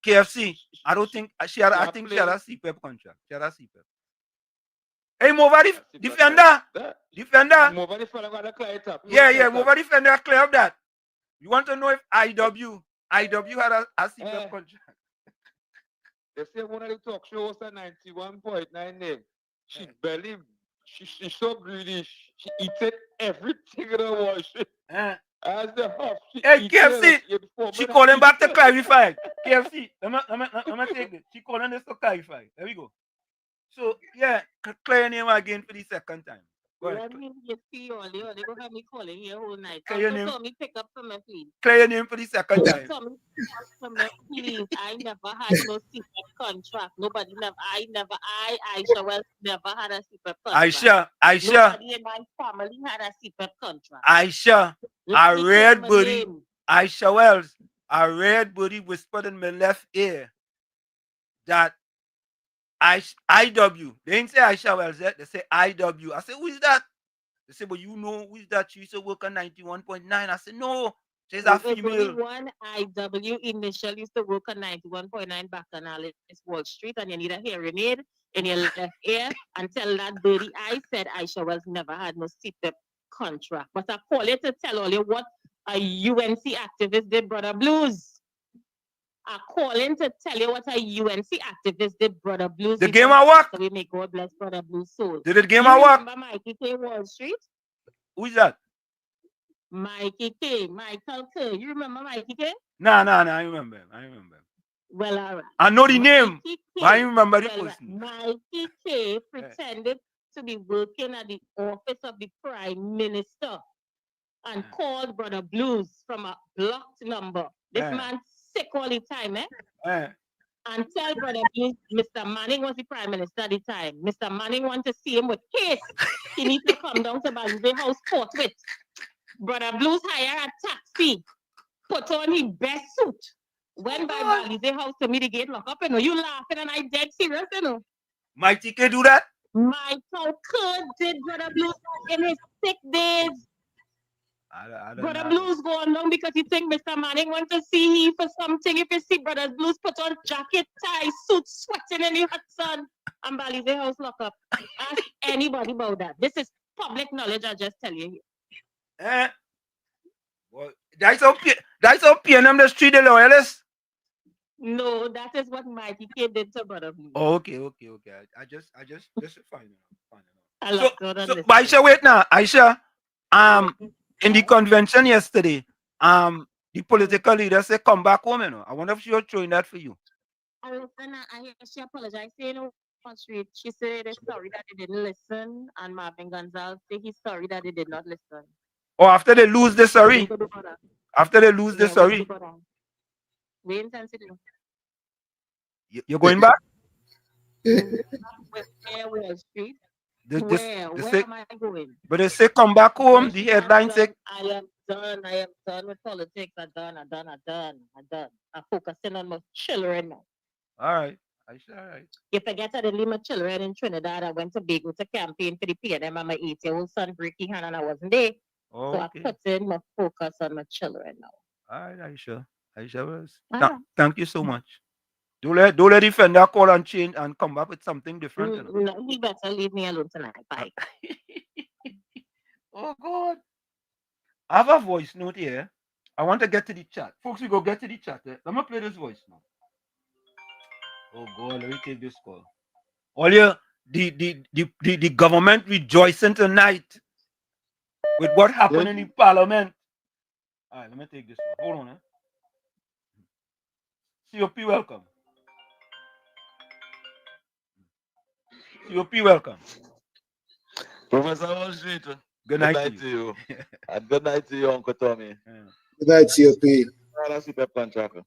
KFC. I don't think she had. I think she had a CPAP contract. She had a CPAP. Hey, move over the defender. Defender. Move over the fella got to clear it up. Yeah, move over the defender. Clear up that. You want to know if IW had a CPAP contract? They say one of the talk shows at 91.9 name. She barely, she's so greedy. She eats everything in the wash. As the huff. Hey, KFC. She calling back to clarify. KFC. Let me take it. She calling this to clarify. There we go. So, yeah, clear your name again for the second time. Go ahead. They go have me calling here all night. Clear your name. Me pick up from me, please. Clear your name for the second time. Please. I never had no CPAP contract. Nobody never. Aisha Wells never had a CPAP contract. Aisha. Nobody in my family had a CPAP contract. Aisha, a red buddy. Aisha Wells, a red buddy whispered in my left ear that IW. They didn't say Aisha Wells yet. They say IW. I said, who is that? They said, but you know who is that? She used to work on 91.9. I said, no, she's a female. One IW initially used to work on 91.9 back on Alice Wall Street, and you need a hearing aid in your left ear and tell that dirty I said Aisha Wells never had no CPAP contract. But I call it to tell all you what a UNC activist did, Brother Blues. I call in to tell you what a UNC activist did, Brother Blues. The game I work. So we make God bless Brother Blues soul. Did the game I work? Remember Mikey K. Wall Street? Who is that? Mikey K. Michael K. You remember Mikey K? No, I remember him. Well, all right. I know the name, but I remember the person. Mikey K. pretended to be working at the office of the Prime Minister and called Brother Blues from a blocked number. This man sick all the time, and tell Brother Blues, Mr. Manning was the Prime Minister at the time. Mr. Manning want to see him with case. He needs to come down to Bally's house forthwith. Brother Blues hire a taxi, put on his best suit, went by Bally's house to meet the gate lock up. You know, you laughing and I dead serious, you know. Mighty K do that? Michael Kerr did Brother Blues in his sick days. Brother Blues go along because you think Mr. Manning want to see him for something. If you see Brother Blues put on jacket, tie, suit, sweating in the hot sun, and Bally's house lock up. Ask anybody about that. This is public knowledge, I just tell you here. Well, that's how PNM the street the loyalists. No, that is what Mikey K did to Brother Blues. Oh, okay. I just find out. So Aisha, wait now. Aisha, in the convention yesterday, the political leader said come back home, you know. I wonder if she was throwing that for you. I hear she apologized. You know, on street, she said they're sorry that they didn't listen, and Marvin Gonzalez said he's sorry that they did not listen. Oh, after they lose the sorry? After they lose the sorry? We intend to do. You're going back? Where Street? Where am I going? But they say come back home. The headline say I am done with politics. I'm done. I'm focusing on my children now. All right. You forget I didn't leave my children in Trinidad. I went to Bago to campaign for the PNM, and my 8-year-old son breaky hand, and I wasn't there. Oh, so I put in my focus on my children now. All right, Aisha was. Thank you so much. Don't let the defender call and change and come back with something different. You know? No, he better leave me alone tonight. Bye. Oh God. I have a voice note here. I want to get to the chat. Folks, we go get to the chat. Let me play this voice now. Oh God, let me take this call. All you the government rejoicing tonight with what happened in the parliament. All right, let me take this one. Hold on. COP, welcome. COP, welcome. Professor Wall Street. Good night to you. And good night to you, Uncle Tommy. Good night, COP. CPAP contract.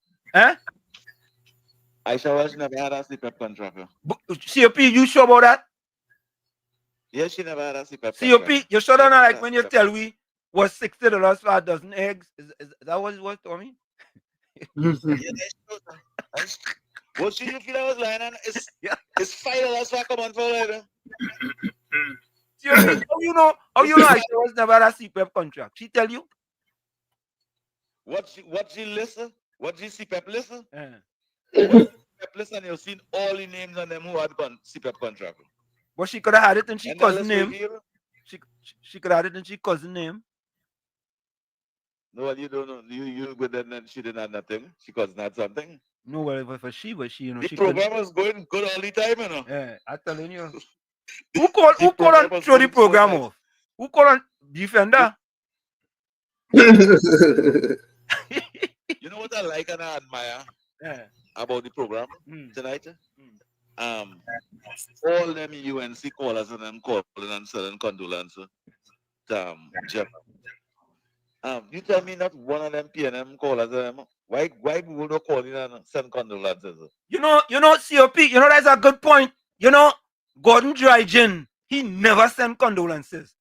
Aisha was never had a CPAP contract. COP, you sure about that? Yes, she never had a CPAP COP, contract. you sure not like when you tell we was $60 for a dozen eggs? Is that what it was, Tommy? What should you feel I was lying on? It's $5 for a common for later. COP, how you know Aisha was never had a CPAP contract? She tell you? What she listen? What she CPAP listen? Yeah. What CPAP listen? You've seen all the names on them who had CPAP contract. But she could have had it in she cousin list name. She could have had it in she cousin name. No, you don't know. You with them and she didn't have nothing. She cousin had something. No, well, for she, but she, The she program was going good all the time, Yeah, I'm telling you. Who called on throw the program off? Who called on Defender? You know what I like and I admire about the program tonight? All them UNC callers and them calling and selling condolences. Jeff. You tell me not one of them PNM callers. Why we will not call in and send condolences? You know, COP, that's a good point. Gordon Dryden, he never sent condolences.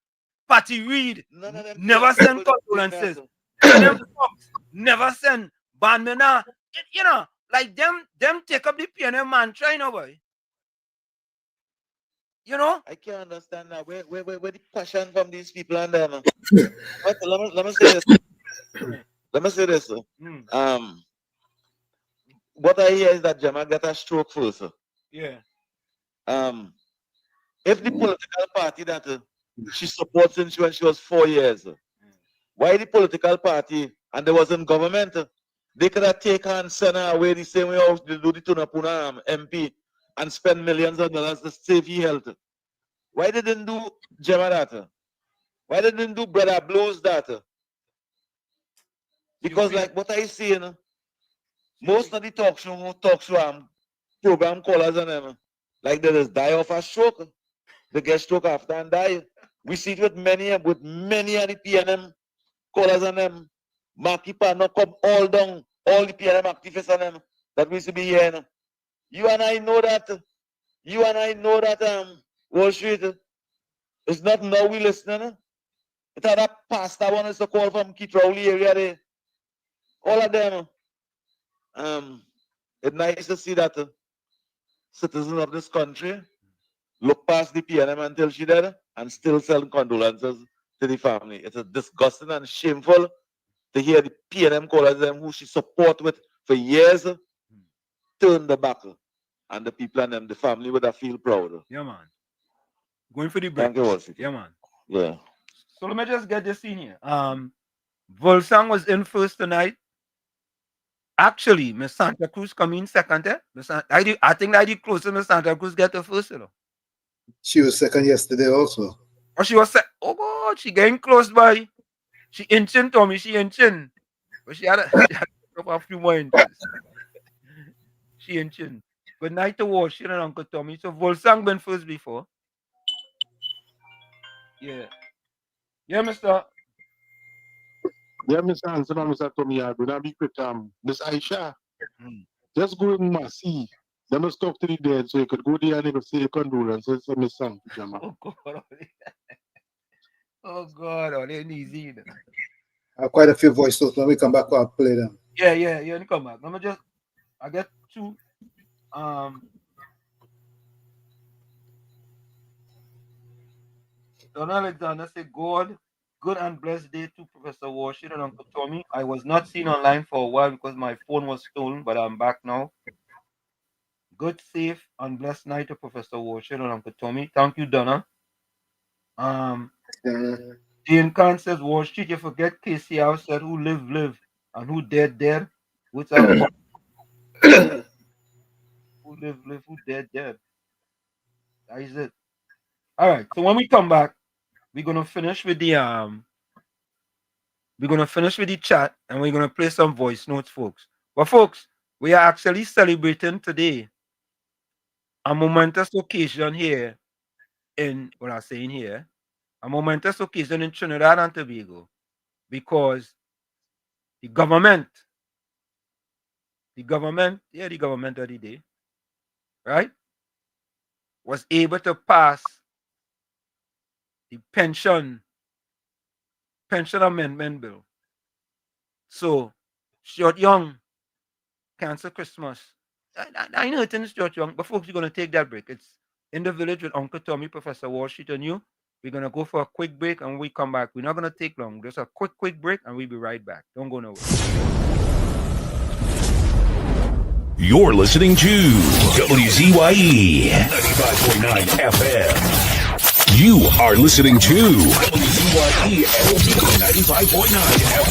Patty Reed never sent condolences. Them folks never send Bandmana. Like them take up the PNM mantra, boy. I can't understand that. Where the passion from these people and them? Let me say this. Let me say this. What I hear is that Jama got a stroke first. Yeah. If the political party that she supports since when she was 4 years, why the political party and there was in government, they could have taken and sent her away the same way they do the Tunapuna MP and spend millions of dollars to save your health. Why they didn't do Jama that? Why they didn't do Brother Blows that? Because like what I see, most of the talk show program callers and them, like they just die of a stroke. They get stroke after and die. We see it with many of the PNM callers and them. Marky Pan come all down, all the PNM activists and them that we used to be here. You and I know that. You and I know that Wall Street. It's not now we listening. It had a pastor one is to call from Kitrowley area there. All of them. It's nice to see that citizens of this country look past the PNM until she dead and still sell condolences to the family. It's a disgusting and shameful to hear the PNM callers them who she support with for years turn the back. And the people and them, the family would have feel proud. Yeah, man. Going for the break. Thank you, Walsh. Yeah, man. Yeah. So let me just get this in here. Volsang was in first tonight. Actually, Miss Santa Cruz come in second. I think that the closest Miss Santa Cruz get the first. She was second yesterday also. Oh, she was second. Oh, God, she getting close by. She inching, Tommy. She inching. But she had a few more inches. She inching. Good night to Walsh and Uncle Tommy. So Volsang been first before. Yeah. Yeah, Mr. Yeah, Mr. Hanson and Mr. Tommy, I will be quick. Miss Aisha, just go in my see. They must talk to the dead so you could go there and you could say condolences to Miss Sang. Oh, God. Oh, God. Oh, they're easy. Quite a few voice notes. When we come back, I'll play them. Yeah, you come back. Let me I get two. Don Alexander say, God, good and blessed day to Professor Washington and Uncle Tommy. I was not seen online for a while because my phone was stolen, but I'm back now. Good, safe, and blessed night to Professor Washington and Uncle Tommy. Thank you, Donna. Jane Khan says, Wall Street, you forget KCR said, who live, and who dead. What's up? Who live, who dead. That is it. All right. So when we come back, we're gonna finish with the chat and we're gonna play some voice notes, folks. But folks, we are actually celebrating today a momentous occasion here in what I'm saying here, a momentous occasion in Trinidad and Tobago, because the government the government of the day, right, was able to pass the pension amendment bill. So, Stuart Young cancel Christmas. I know it's in Stuart Young, but folks, we're going to take that break. It's In the Village with Uncle Tommy, Professor Wall Street, and you. We're going to go for a quick break, and when we come back, we're not going to take long. Just a quick break, and we'll be right back. Don't go nowhere. You're listening to WZYE 95.9 FM. You are listening to WZYE 95.9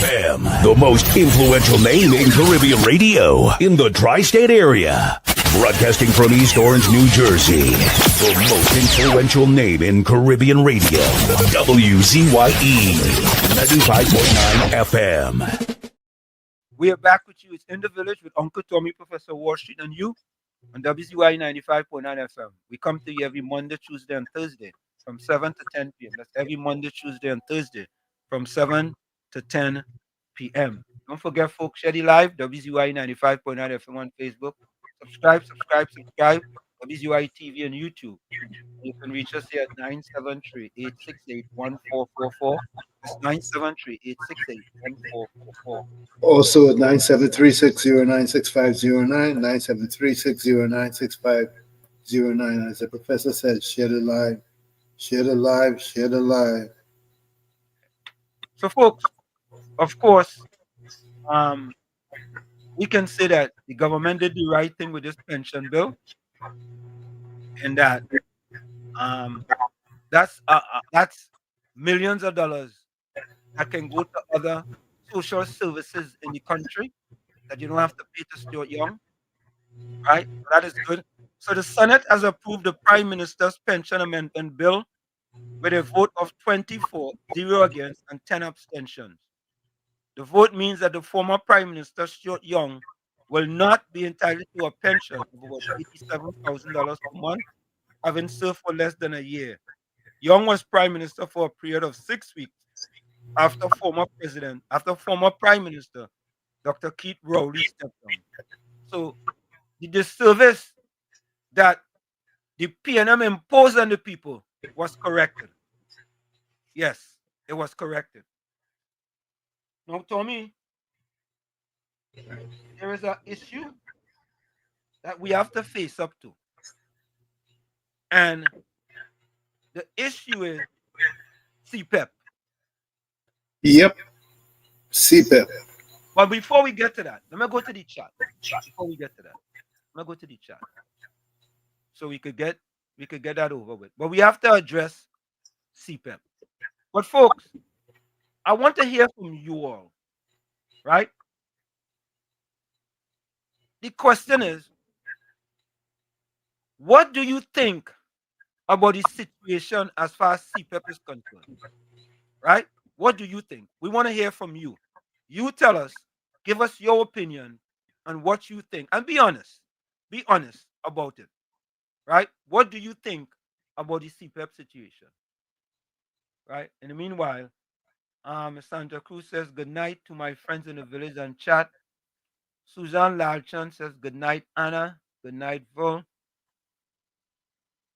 FM, the most influential name in Caribbean radio in the tri-state area. Broadcasting from East Orange, New Jersey, the most influential name in Caribbean radio, WZYE 95.9 FM. We are back with you. It's In the Village with Uncle Tommy, Professor Wall Street, and you on WZYE 95.9 FM. We come to you every Monday, Tuesday, and Thursday from 7 to 10 p.m. That's every Monday, Tuesday, and Thursday from 7 to 10 p.m. Don't forget, folks, share the live, WZYE 95.9 FM on Facebook. Subscribe, WZYE TV and YouTube. You can reach us here at 973-868-1444. That's 973-868-1444. Also at 973-609-6509, 973-609-6509. As the professor said, share the live, share the live, share the live. So, folks, of course, we can say that the government did the right thing with this pension bill, and that that's millions of dollars that can go to other social services in the country that you don't have to pay to Stuart Young, right? That is good. So the Senate has approved the Prime Minister's pension amendment bill with a vote of 24, 0 against, and 10 abstentions. The vote means that the former Prime Minister, Stuart Young, will not be entitled to a pension of about $87,000 per month, having served for less than a year. Young was Prime Minister for a period of 6 weeks after former Prime Minister, Dr. Keith Rowley, stepped down. So the disservice that the PNM imposed on the people was corrected. Yes, it was corrected. Now, Tommy, there is an issue that we have to face up to. And the issue is CPEP. Yep, CPEP. But before we get to that, let me go to the chat. Before we get to that, let me go to the chat. So we could get that over with. But we have to address CPEP. But folks, I want to hear from you all, right? The question is, what do you think about the situation as far as CPEP is concerned? Right? What do you think? We want to hear from you. You tell us, give us your opinion on what you think, and be honest. Be honest about it. Right? What do you think about the CPEP situation? Right? In the meanwhile, Santa Cruz says good night to my friends in the village and chat. Suzanne Lalchan says good night, Anna. Good night, Vol.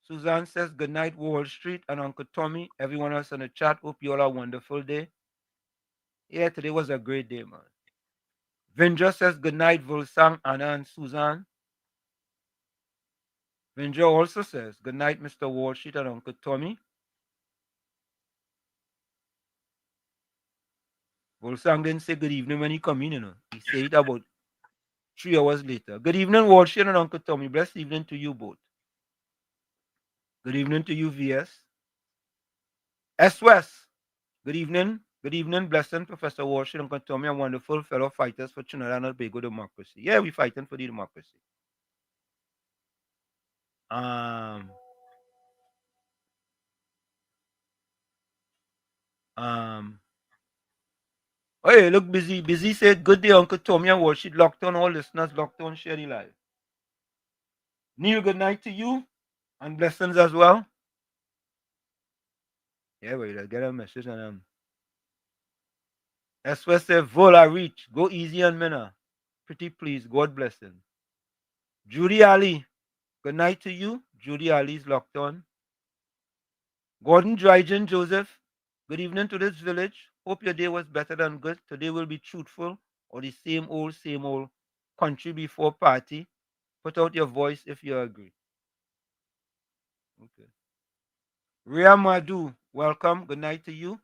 Suzanne says good night, Wall Street and Uncle Tommy. Everyone else in the chat, hope you all have a wonderful day. Yeah, today was a great day, man. Vindra says good night, Volsang, Anna, and Suzanne. Vindra also says good night, Mr. Wall Street and Uncle Tommy. Volsang didn't say good evening when he come in, you know. He said it about 3 hours later. Good evening, Wall Street and Uncle Tommy. Blessed evening to you both. Good evening to you, VS. S. West. Good evening. Good evening, blessing, Professor Wall Street and Uncle Tommy, and wonderful fellow fighters for Trinidad and Tobago democracy. Yeah, we're fighting for the democracy. Hey, look, busy. Busy said, good day, Uncle Tommy and Wall Street. Locked on, all listeners, locked on, share the live. Neil, good night to you, and blessings as well. Yeah, wait, I'll get a message on S. West said, Vola reach. Go easy on Minna. Pretty please. God bless him. Judy Ali, good night to you. Judy Ali's locked on. Gordon Dryden Joseph, good evening to this village. Hope your day was better than good. Today will be truthful or the same old country before party. Put out your voice if you agree. Okay. Ria Madu, welcome. Good night to you.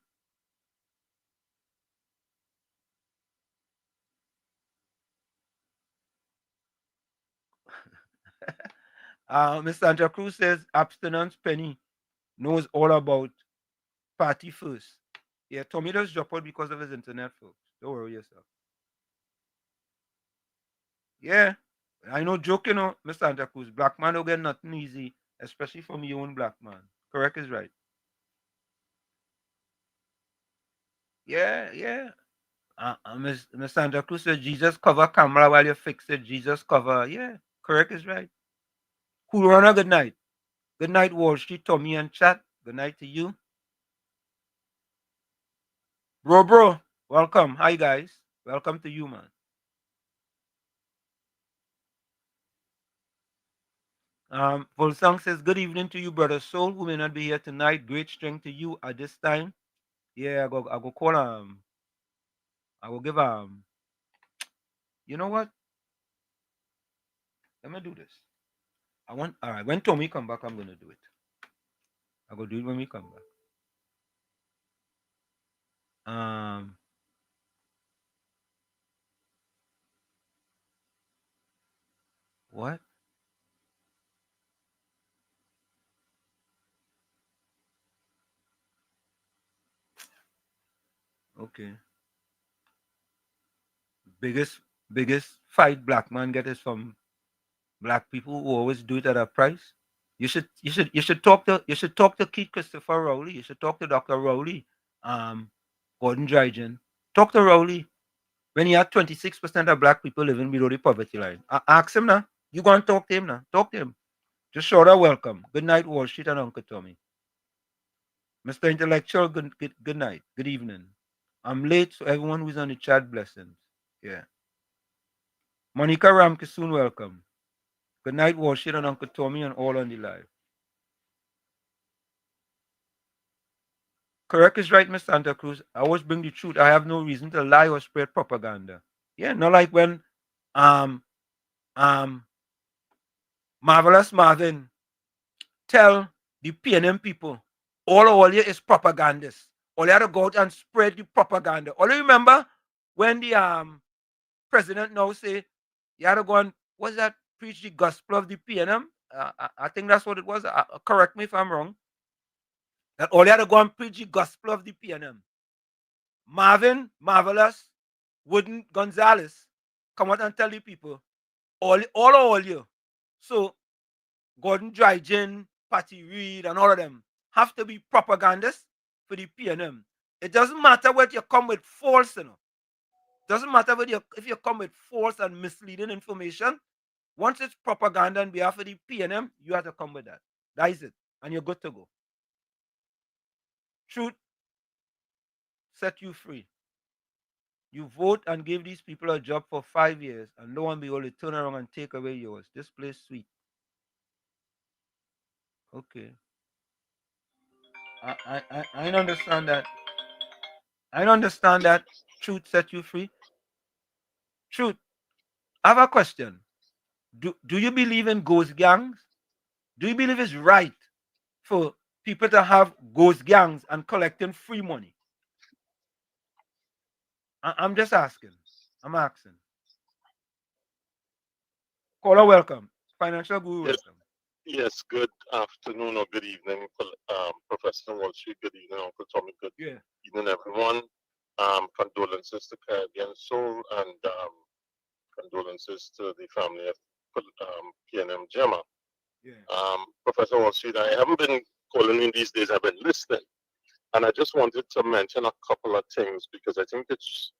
Miss Santa Cruz says abstinence Penny knows all about party first. Yeah, Tommy does drop out because of his internet, folks. Don't worry yourself. Yeah, I know joke, Miss Santa Cruz. Black man don't get nothing easy, especially from your own black man. Correct is right. Yeah, yeah. Miss Santa Cruz says Jesus cover camera while you fix it. Jesus cover. Yeah, correct is right. Cool runner, good night. Good night, Wall Street, Tommy and chat. Good night to you. Bro, welcome. Hi, guys. Welcome to you, man. Volsang says, good evening to you, brother Soul, who may not be here tonight. Great strength to you at this time. Yeah, I go call I will give you know what? Let me do this. All right, when Tommy come back, I'm gonna do it. I go do it when we come back. What? Okay. Biggest fight black man get is from black people who always do it at a price. You should talk to Keith Christopher Rowley. You should talk to Dr. Rowley, Gordon Dryden. Talk to Rowley when he had 26% of black people living below the poverty line. Ask him now. You go and talk to him now. Talk to him. Just shout out welcome. Good night, Wall Street and Uncle Tommy. Mr. Intellectual, good night. Good evening. I'm late, so everyone who's on the chat, blessings. Yeah. Monica Ramkisoon, welcome. Good night, Wall Street and Uncle Tommy and all on the live. Correct is right, Miss Santa Cruz. I always bring the truth. I have no reason to lie or spread propaganda. Yeah, not like when um Marvelous Marvin tell the PNM people all you is propagandists. All you have to go out and spread the propaganda. All you remember when the president now say you had to go and what's that preach the gospel of the PNM? I think that's what it was. Correct me if I'm wrong. That all you had to go and preach the gospel of the PNM. Marvin, Marvelous, Wooden, Gonzalez come out and tell the people all you. So Gordon Dryden, Patty Reed, and all of them have to be propagandists for the PNM. It doesn't matter what you come with false, Doesn't matter if you come with false and misleading information. Once it's propaganda on behalf of the PNM, you have to come with that. That is it. And you're good to go. Truth set you free. You vote and give these people a job for 5 years, and no one be able to turn around and take away yours. This place sweet. Okay. I understand that. I understand that truth set you free. Truth. I have a question. Do you believe in ghost gangs? Do you believe it's right for people to have ghost gangs and collecting free money? I'm just asking. I'm asking. Caller, welcome. Financial Guru, Yes, welcome. yes. Good afternoon or good evening, Professor Wall Street. Good evening, Uncle Tommy. Good evening, everyone. Condolences to Caribbean Soul and condolences to the family of PNM Gemma. Professor Wall Street, I haven't been calling in these days. I've been listening, and I just wanted to mention a couple of things because I think it's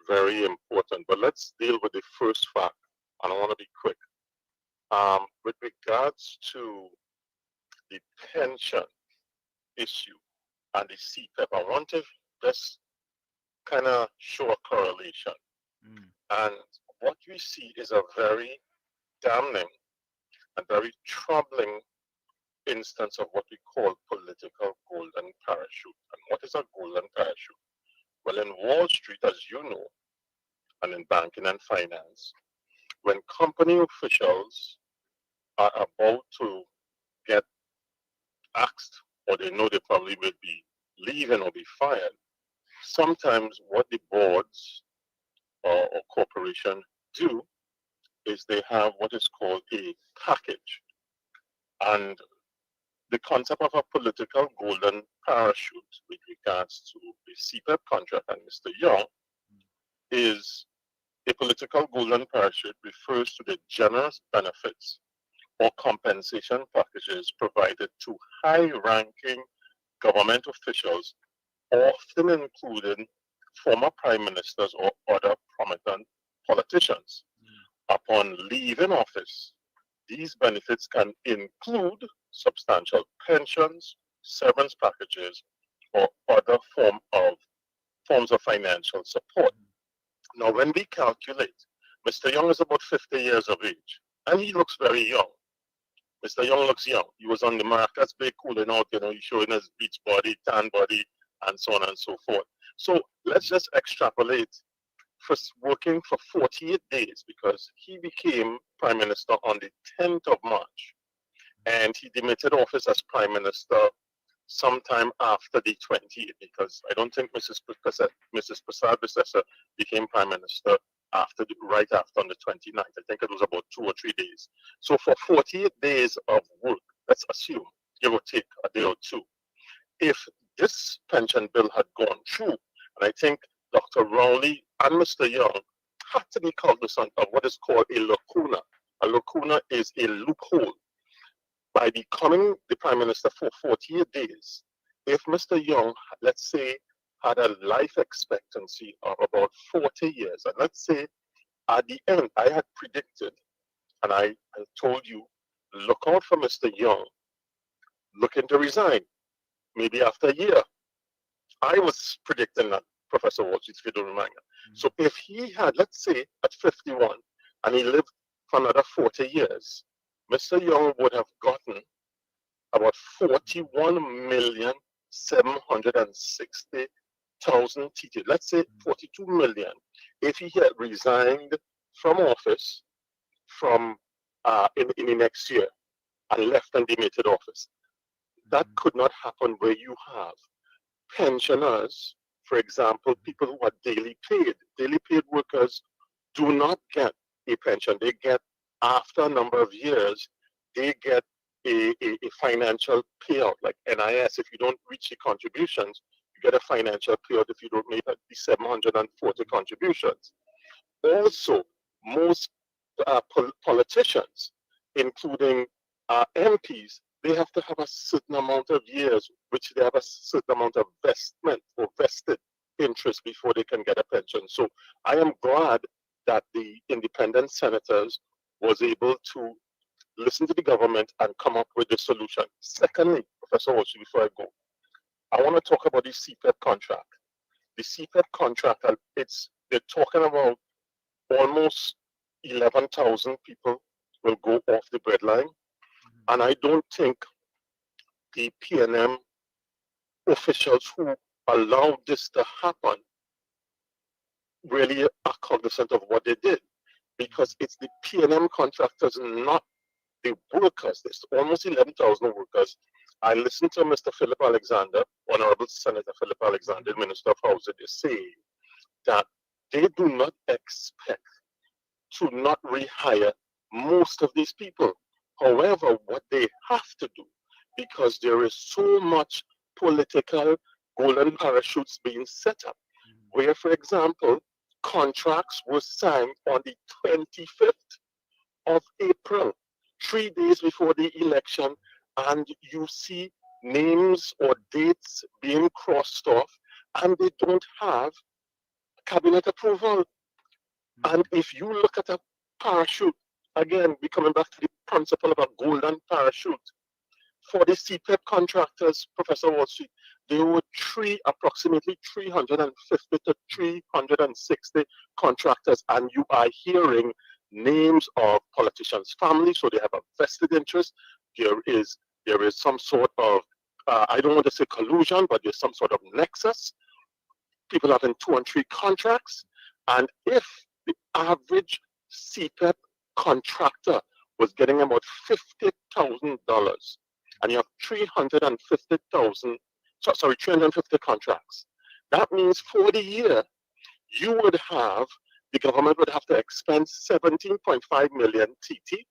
very important. But let's deal with the first fact, and I want to be quick. With regards to the pension issue and the CPEP, I want to just kind of show a correlation. And what we see is a very damning and very troubling instance of what we call political golden parachute. And what is a golden parachute? Well, in Wall Street, as you know, and in banking and finance, when company officials are about to get axed, or they know they probably will be leaving or be fired, sometimes what the boards or corporation do is they have what is called a package. And the concept of a political golden parachute with regards to the CPEP contract and Mr. Young is a political golden parachute refers to the generous benefits or compensation packages provided to high-ranking government officials, often including former prime ministers or other prominent politicians. Upon leaving office, these benefits can include substantial pensions, severance packages, or other forms of financial support. Now, when we calculate, Mr. Young is about 50 years of age, and he looks very young. Mr. Young looks young. He was on the Marcus Bay cooling out, he's showing his beach body, tan body, and so on and so forth. So let's just extrapolate for working for 48 days, because he became Prime Minister on the 10th of March, and he demitted office as Prime Minister sometime after the 28th, because I don't think Mrs. Prasad Bissessar became Prime Minister right after on the 29th. I think it was about 2 or 3 days. So for 48 days of work, let's assume, give or take a day or two, if this pension bill had gone through, and I think Dr. Rowley and Mr. Young had to be cognizant of what is called a lacuna. A lacuna is a loophole. By becoming the Prime Minister for 48 days, if Mr. Young, let's say, had a life expectancy of about 40 years, and let's say at the end, I had predicted, and I told you, look out for Mr. Young looking to resign, maybe after a year. I was predicting that, Professor Walsh, if you don't remember. So if he had, let's say, at 51, and he lived for another 40 years, Mr. Young would have gotten about 41,760,000 TT. Let's say 42 million. If he had resigned from office in the next year and left and demitted office, that could not happen where you have pensioners, for example, people who are daily paid. Daily paid workers do not get a pension. They get, after a number of years, they get a financial payout, like NIS. If you don't reach the contributions, you get a financial payout if you don't make the 740 contributions. Also, most politicians, including MPs, they have to have a certain amount of years, which they have a certain amount of vestment or vested interest before they can get a pension. So I am glad that the independent senators was able to listen to the government and come up with a solution. Secondly, Professor Walsh, before I go, I want to talk about the CPEP contract. The CPEP contract, they're talking about almost 11,000 people will go off the breadline. And I don't think the PNM officials who allowed this to happen really are cognizant of what they did, because it's the PNM contractors, not the workers. There's almost 11,000 workers. I listened to Mr. Philip Alexander, Honorable Senator Philip Alexander, Minister of Housing, say that they do not expect to not rehire most of these people. However, what they have to do, because there is so much political golden parachutes being set up, where, for example, contracts were signed on the 25th of April, 3 days before the election, and you see names or dates being crossed off, and they don't have cabinet approval. And if you look at a parachute, again, we're coming back to the principle of a golden parachute. for the CPEP contractors, Professor Wall Street, there were approximately 350 to 360 contractors, and you are hearing names of politicians' families, so they have a vested interest. There is some sort of I don't want to say collusion, but there's some sort of nexus. People having 2 and 3 contracts, and if the average CPEP contractor was getting about $50,000, and you have 350 contracts, that means for the year, the government would have to expend 17.5 million TT,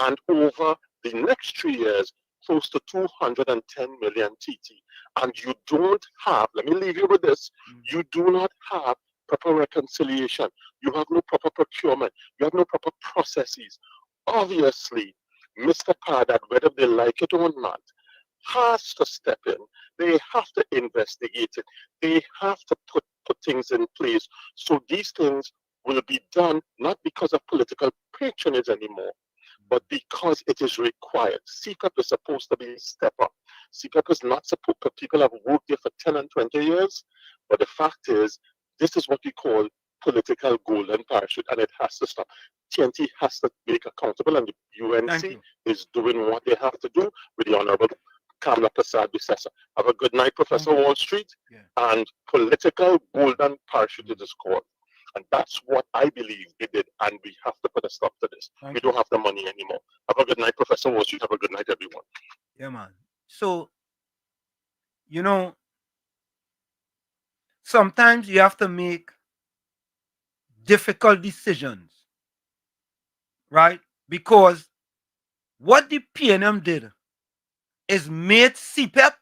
and over the next 3 years, close to 210 million TT. And you don't have, let me leave you with this, you do not have proper reconciliation. You have no proper procurement. You have no proper processes. Obviously, Mr. Cardat, whether they like it or not, has to step in. They have to investigate it. They have to put things in place. So these things will be done not because of political patronage anymore, but because it is required. CPEP is supposed to be step up. CPEP is not supposed to, people have worked there for 10 and 20 years, but the fact is, this is what we call political golden parachute, and it has to stop. TNT has to make accountable, and the UNC is doing what they have to do with the Honorable Kamla Prasad Bissessa. Have a good night, Professor Wall Street, and political golden parachute it is called. And that's what I believe they did, and we have to put a stop to this. We don't have the money anymore. Have a good night, Professor Wall Street. Have a good night, everyone. Yeah, man. So, you know, sometimes you have to make difficult decisions, right? Because what the PNM did is made CPEP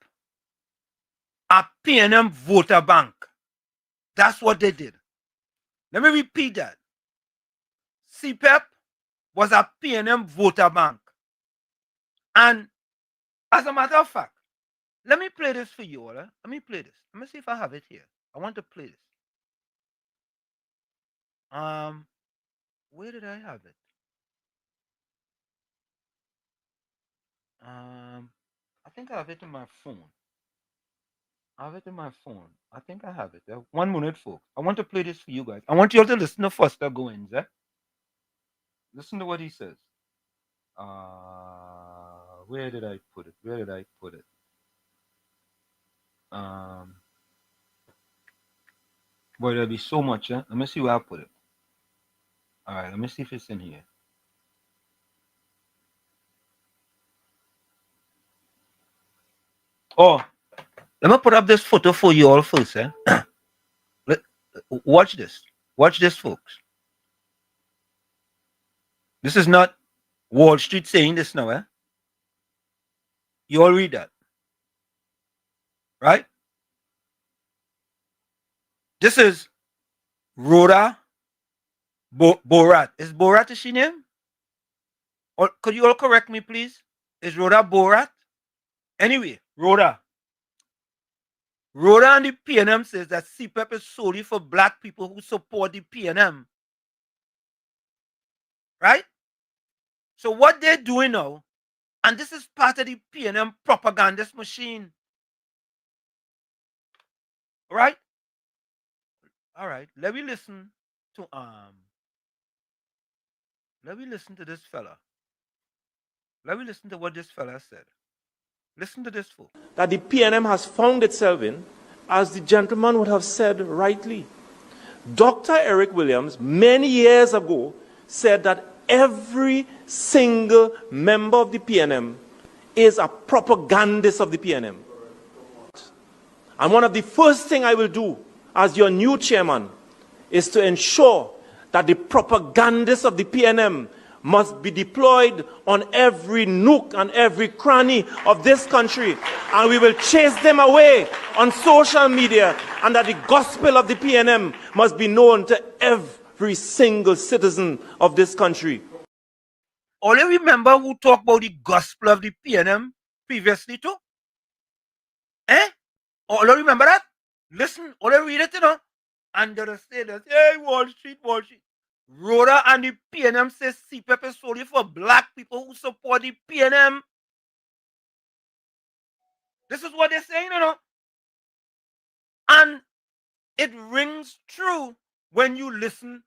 a PNM voter bank. That's what they did. Let me repeat that. CPEP was a PNM voter bank. And as a matter of fact, let me play this for you all. Let me play this. Let me see if I have it here. I want to play this. Where did I have it? I think I have it in my phone. I have it in my phone. I think I have it. 1 minute, folks. I want to play this for you guys. I want you all to listen to Foster Goins. Listen to what he says. Where did I put it? Where did I put it? Boy, there'll be so much. Let me see where I put it. All right, let me see if it's in here. Oh, let me put up this photo for you all first. Watch this. Watch this, folks. This is not Wall Street saying this now. You all read that. Right? This is Rhoda Borat. Is Borat is she name? Or could you all correct me, please? Is Rhoda Borat? Anyway, Rhoda and the PNM says that CPEP is solely for black people who support the PNM. Right? So what they're doing now, and this is part of the PNM propagandist machine. Right? All right. Let me listen to this fella. Let me listen to what this fella said. Listen to this, folks. That the PNM has found itself in, as the gentleman would have said rightly. Dr. Eric Williams, many years ago, said that every single member of the PNM is a propagandist of the PNM. And one of the first things I will do as your new chairman is to ensure that the propagandists of the PNM must be deployed on every nook and every cranny of this country, and we will chase them away on social media, and that the gospel of the PNM must be known to every single citizen of this country. All you remember who talked about the gospel of the PNM previously too? All you remember that? Listen, all you read it, and they'll say that, hey, Wall Street. Rhoda and the PNM says CPEP is solely for black people who support the PNM. This is what they're saying, you know. And it rings true when you listen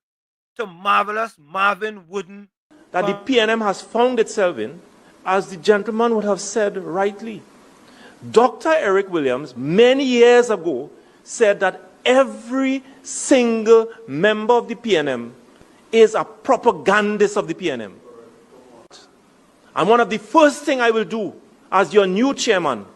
to marvelous Marvin Wooden. That the PNM has found itself in, as the gentleman would have said rightly. Dr. Eric Williams, many years ago, said that every single member of the PNM is a propagandist of the PNM. And one of the first things I will do as your new chairman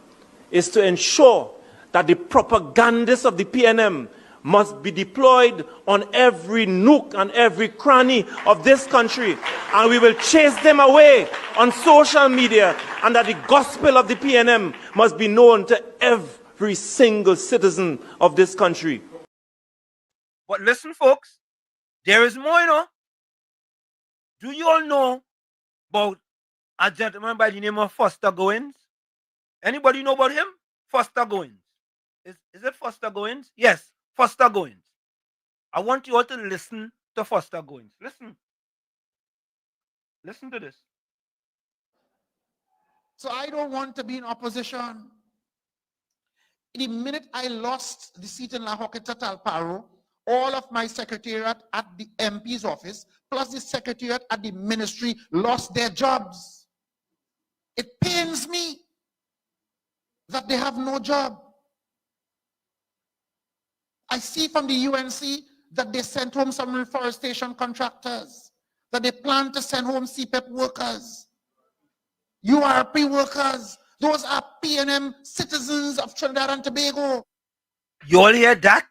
is to ensure that the propagandists of the PNM must be deployed on every nook and every cranny of this country, and we will chase them away on social media, and that the gospel of the PNM must be known to every single citizen of this country. But listen, folks, there is more, you know. Do you all know about a gentleman by the name of Foster Goins? Anybody know about him? Foster Goins. Is it Foster Goins? Yes, Foster Goins. I want you all to listen to Foster Goins. Listen. Listen to this. So I don't want to be in opposition. The minute I lost the seat in La Hoqueta Talparo, all of my secretariat at the MP's office, plus the secretariat at the ministry, lost their jobs. It pains me that they have no job. I see from the UNC that they sent home some reforestation contractors, that they plan to send home CPEP workers, URP workers. Those are PNM citizens of Trinidad and Tobago. You all hear that?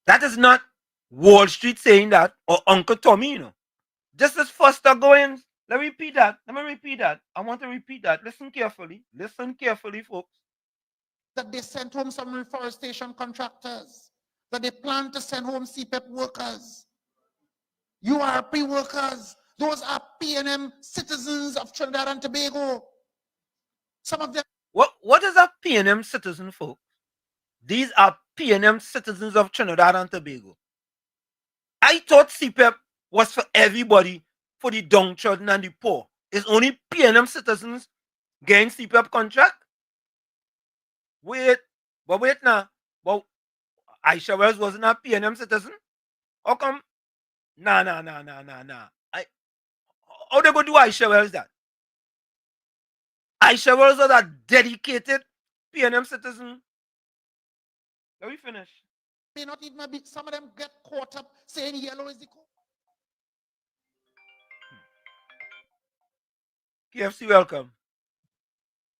That is not Wall Street saying that or Uncle Tommy, you know. This is Foster Goins. Let me repeat that. Let me repeat that. I want to repeat that. Listen carefully. Listen carefully, folks. That they sent home some reforestation contractors, that they plan to send home CPEP workers, URP workers. Those are PNM citizens of Trinidad and Tobago. Some of them. What is a PNM citizen, folks? These are PNM citizens of Trinidad and Tobago. I thought CPEP was for everybody, for the downtrodden and the poor. It's only PNM citizens getting CPEP contract? Wait now. But Aisha Wells wasn't a PNM citizen? How come? Nah. How they go do Aisha Wells that? Aisha Wells was a dedicated PNM citizen. Let me finish. May not even be, some of them get caught up saying yellow is the color. KFC, welcome.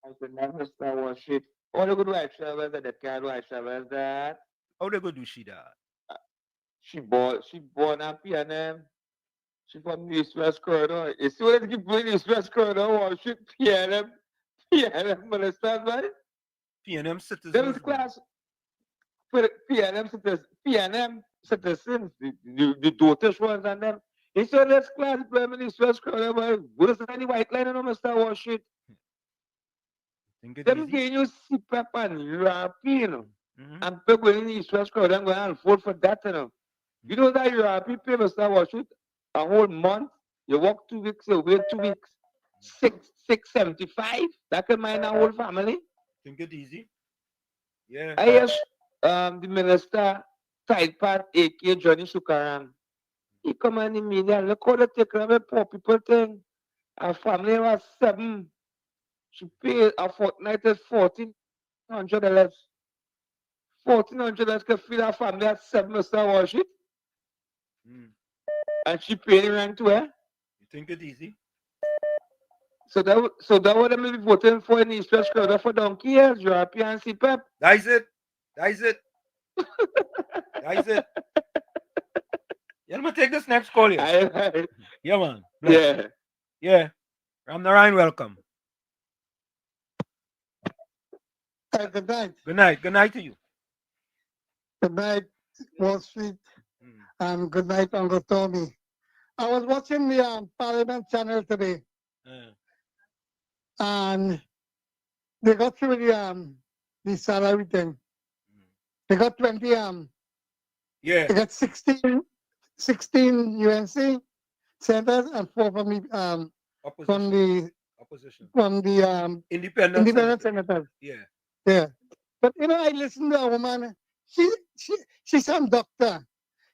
I could never start worship. All they go do Aisha Wells that can't do Aisha Wells that. How they go do she that? She born a PNM. She from the East West Corridor. You see what they keep doing East West Corridor worship PNM, understand, right? PNM citizens. There is class for PNM citizens, the dotish ones and them. He said this class employment East West Corridor. What is any white line and Mr. Worship? Them getting you CPEP and URP, you know. And people going in East West Corridor, I'm going to vote for that, you know. You know that URP pay Mr. Worship a whole month. You work 2 weeks, you wait 2 weeks. 675. That can mind a whole family. Think it easy. Yeah. I asked the minister, Tide Pat, A.K. Johnny Sukaran. He come in the media, look how they take care of the poor people thing. Our family was 7. She paid a fortnight is $1,400. $1,400 can feed our family at 7, Mr. Worship. And she paid rent to her. You think it easy? So that what I'm be voting for in the East West Corridor for donkey years, European CPEP. That is it. That is it. Yeah, let me take this next call here. Yeah, man. Bless. Yeah. Ram Narayan, welcome. Good night. Good night. Good night to you. Good night, Wall Street. And good night, Uncle Tommy. I was watching the Parliament channel today. And they got through the salary thing. They got 20 yeah. They got 16 UNC senators and 4 from the opposition. independent senators. Yeah. Yeah. But I listened to a woman. She's some doctor.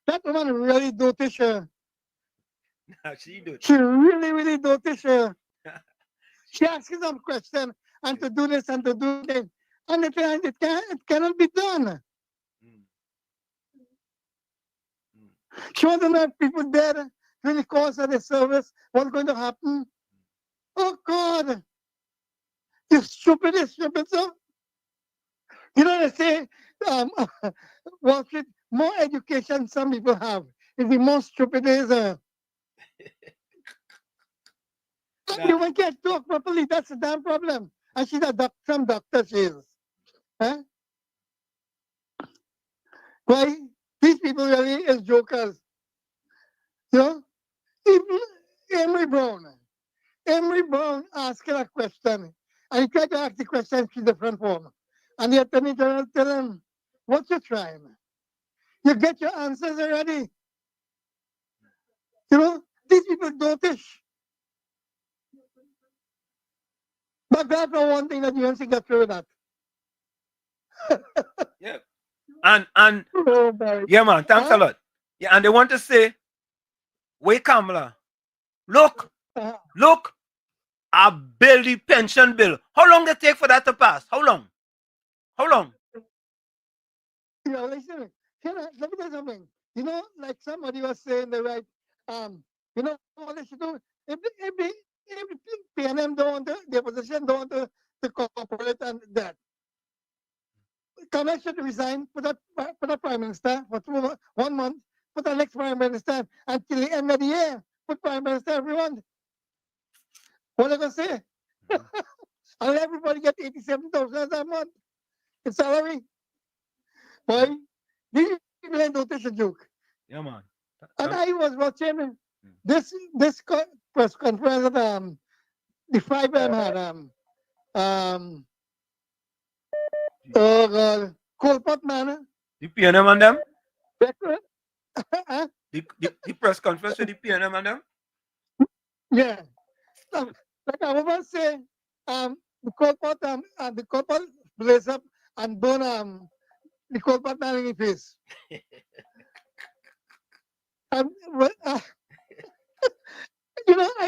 That woman really noticed her. She do. She really, really noticed her. She asked you some question and to do this and to do that. And it cannot be done. She want to know if people there during the course of the service, what's going to happen. Oh God, you stupid, so. They say, Wall Street, more education some people have is the more stupid it is. You can't talk properly. That's the damn problem. And she's some doctor, she is. Huh? Why? These people really is jokers. Even Emory Brown asking a question. And he tried to ask the question in the front form. And the attorney general tell him, what's your crime? You get your answers already. These people dotish. But that's the one thing that UNC got through that. Yeah. And yeah, man, thanks a lot. Yeah, and they want to say, wait, Kamala, look, I bill the pension bill. How long it take for that to pass? How long? Listen, let me tell you something. Like somebody was saying, the right, what they should do, if PNM don't want the opposition don't want to cooperate and that, Congress should resign, put a prime minister for 1 month, put the next prime minister until the end of the year, put prime minister everyone. What are they going to say? And everybody get 87,000 a month in salary. Why? These people ain't notice a joke. Yeah, man. And I was watching this press conference that the 5M had oh God, Colport man. The PNM and them? Huh? The press conference with the PNM and them? Yeah. Like I was say, the Colport blaze up and burn the Colport man in the face. I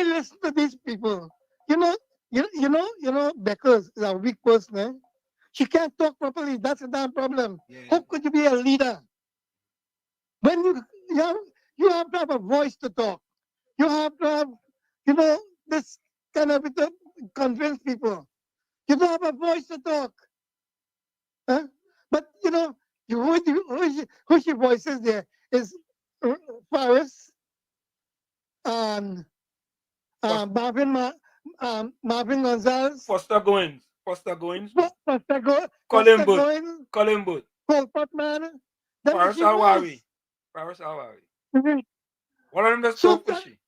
listen to these people. Beckers is a weak person. Eh? She can't talk properly. That's a damn problem. Yeah. How could you be a leader? When you have to have a voice to talk. You have to have, this kind of to convince people. You don't have a voice to talk. Huh? But who's your voices there is Faris and Marvin Gonzalez. Foster Goins. Colin Booth. Colport man. Faris Alwari. What of them just talk fishy?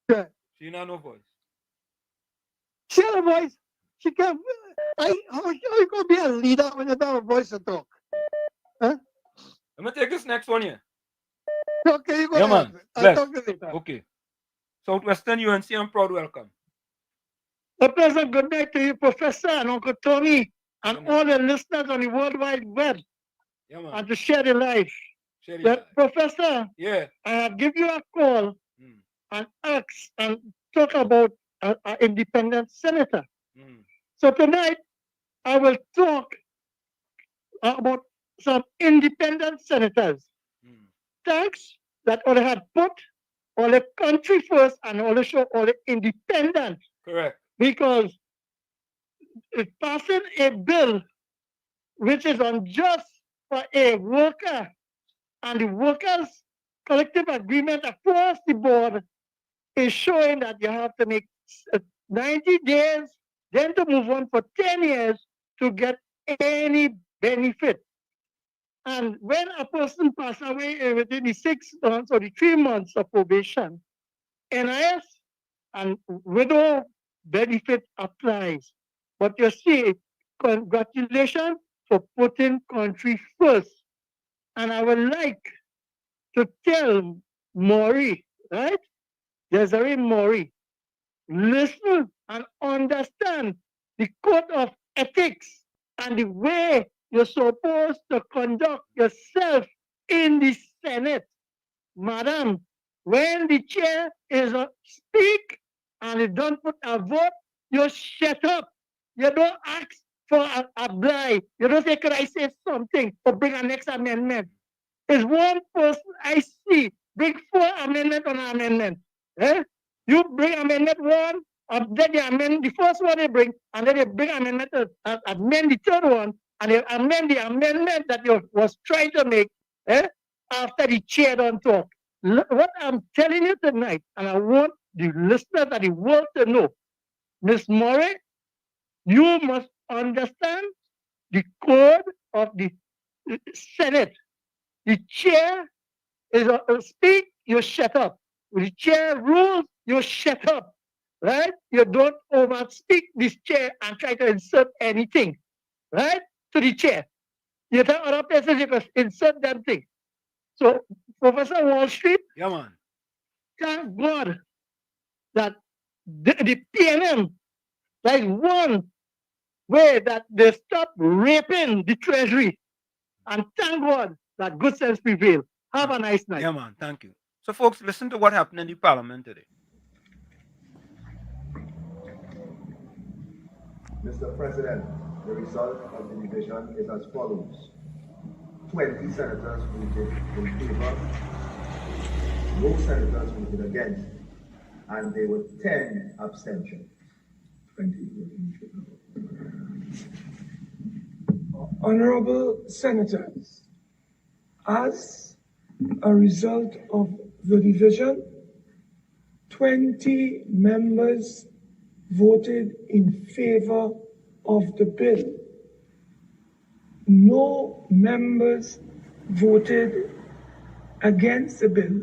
Yeah. She not no voice. She has a voice. She can't. How you gonna be a leader when you don't have a voice to talk? Huh? I'm gonna take this next one here. Okay, you go yeah, ahead. Man. I'll talk to you later. Okay. Southwestern UNC and proud welcome. A pleasant good night to you, Professor and Uncle Tony, and all the listeners on the World Wide Web. Yeah, man. And to share the life. Professor, yeah, I give you a call and ask and talk about an independent senator. So tonight, I will talk about some independent senators. Thanks that all had put all the country first and also all the independent. Correct. Because it's passing a bill which is unjust for a worker, and the workers' collective agreement across the board is showing that you have to make 90 days, then to move on for 10 years to get any benefit. And when a person passes away within the 6 months or the 3 months of probation, NIS and widow benefit applies. But you see, congratulations for putting country first. And I would like to tell Maury, right? Desiree Maury, listen and understand the Court of ethics and the way you're supposed to conduct yourself in the Senate. Madam, when the chair is speak and you don't put a vote, you shut up. You don't ask for a blind. You don't say, could I say something or bring a next amendment? There's one person I see bring 4 amendments on an amendment. Eh? You bring amendment 1, and then they amend the first one they bring, and then they bring amendment to amend the third one, and they amend the amendment that you was trying to make after the chair don't talk. What I'm telling you tonight, and I want the listeners of the world to know, Ms. Murray, you must understand the code of the Senate. The chair is speak, you shut up. The chair rules, you shut up. Right? You don't overspeak this chair and try to insert anything. Right? To the chair. You tell other places you can insert them things. So, Professor Wall Street, yeah, man. Thank God that the PNM, like one way that they stop raping the treasury. And thank God that good sense prevail. Have a nice night. Yeah, man. Thank you. So, folks, listen to what happened in the Parliament today. Mr. President, the result of the division is as follows. 20 senators voted in favor, no senators voted against, and there were 10 abstentions. 20 Honorable Senators, as a result of the division, 20 members voted in favor of the bill. No members voted against the bill,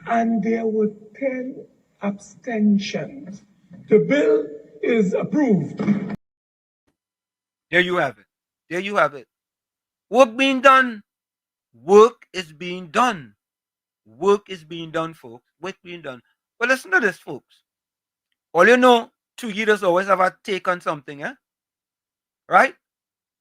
and there were 10 abstentions. The bill is approved. There you have it. There you have it. Work being done. Work is being done. Work is being done, folks. Work being done. But listen to this, folks. All you know, Twiggy does always have a take on something, eh? Right?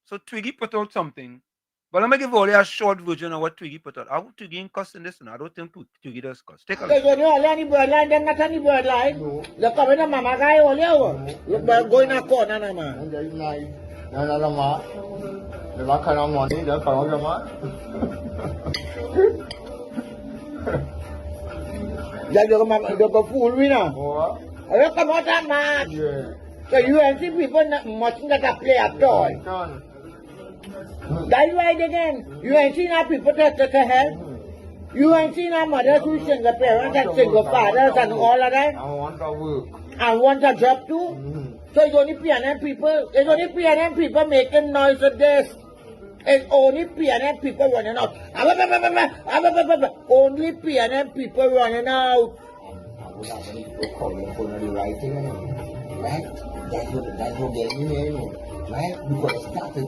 So Twiggy put out something. But let me give all you a short version of what Twiggy put out. I hope Twiggy ain't cussing this, and I don't think Twiggy does cuss. Take a look. They don't any birdline, them not any birdline. They come in a mama guy all over. Look, go in a corner, man. No, ma. The man can't money, the power, man. They're a fool, we know. I come out that man. So you and see people mustn't not play at all. That's right again. You ain't seen our people that help. You ain't seen our mothers who single parents and single fathers and all of that. I want to work. And want a job too. So it's only PNM people. It's only PNM people making noise of this. It's only PNM people running out. Only PNM people running out. Right? That's what they mean, right? Because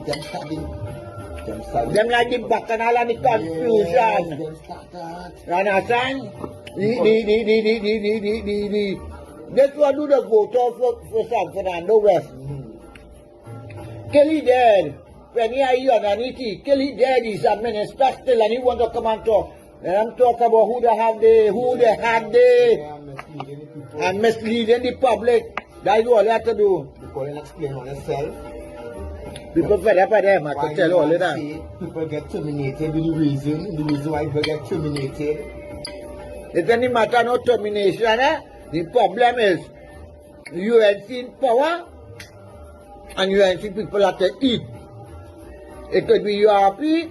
them starting. Them like the bacchanal and the confusion. You understand? This one do the vote for San Fernando West. Kelly dead. When he are underneath, Kelly dead is a minister still and he want to come and talk. And I'm talking about who they had and misleading the public. That's all they have to do. Because they explain on themselves. People fed up at them, I can tell all of that. People get terminated with the reason why people get terminated. It doesn't matter no termination, eh? The problem is UNC in power and UNC people have to eat. It could be URP,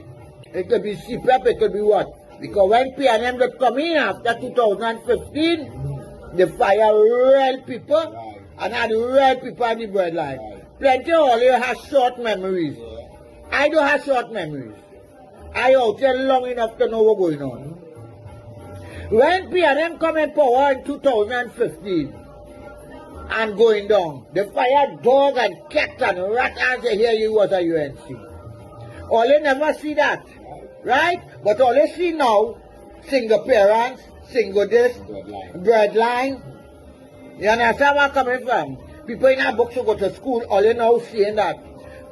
it could be CPAP, it could be what? Because when PNM would come in after 2015, they fire real people and had real people on the bloodline. Plenty of all you have short memories. I don't have short memories. I out here long enough to know what's going on. When PNM come in power in 2015 and going down, they fired dog and cat and rat and say here you was a UNC. All you never see that, right? But all you see now, single parents, single this, breadline. You understand where I'm coming from? People in our books who go to school, all you know saying that.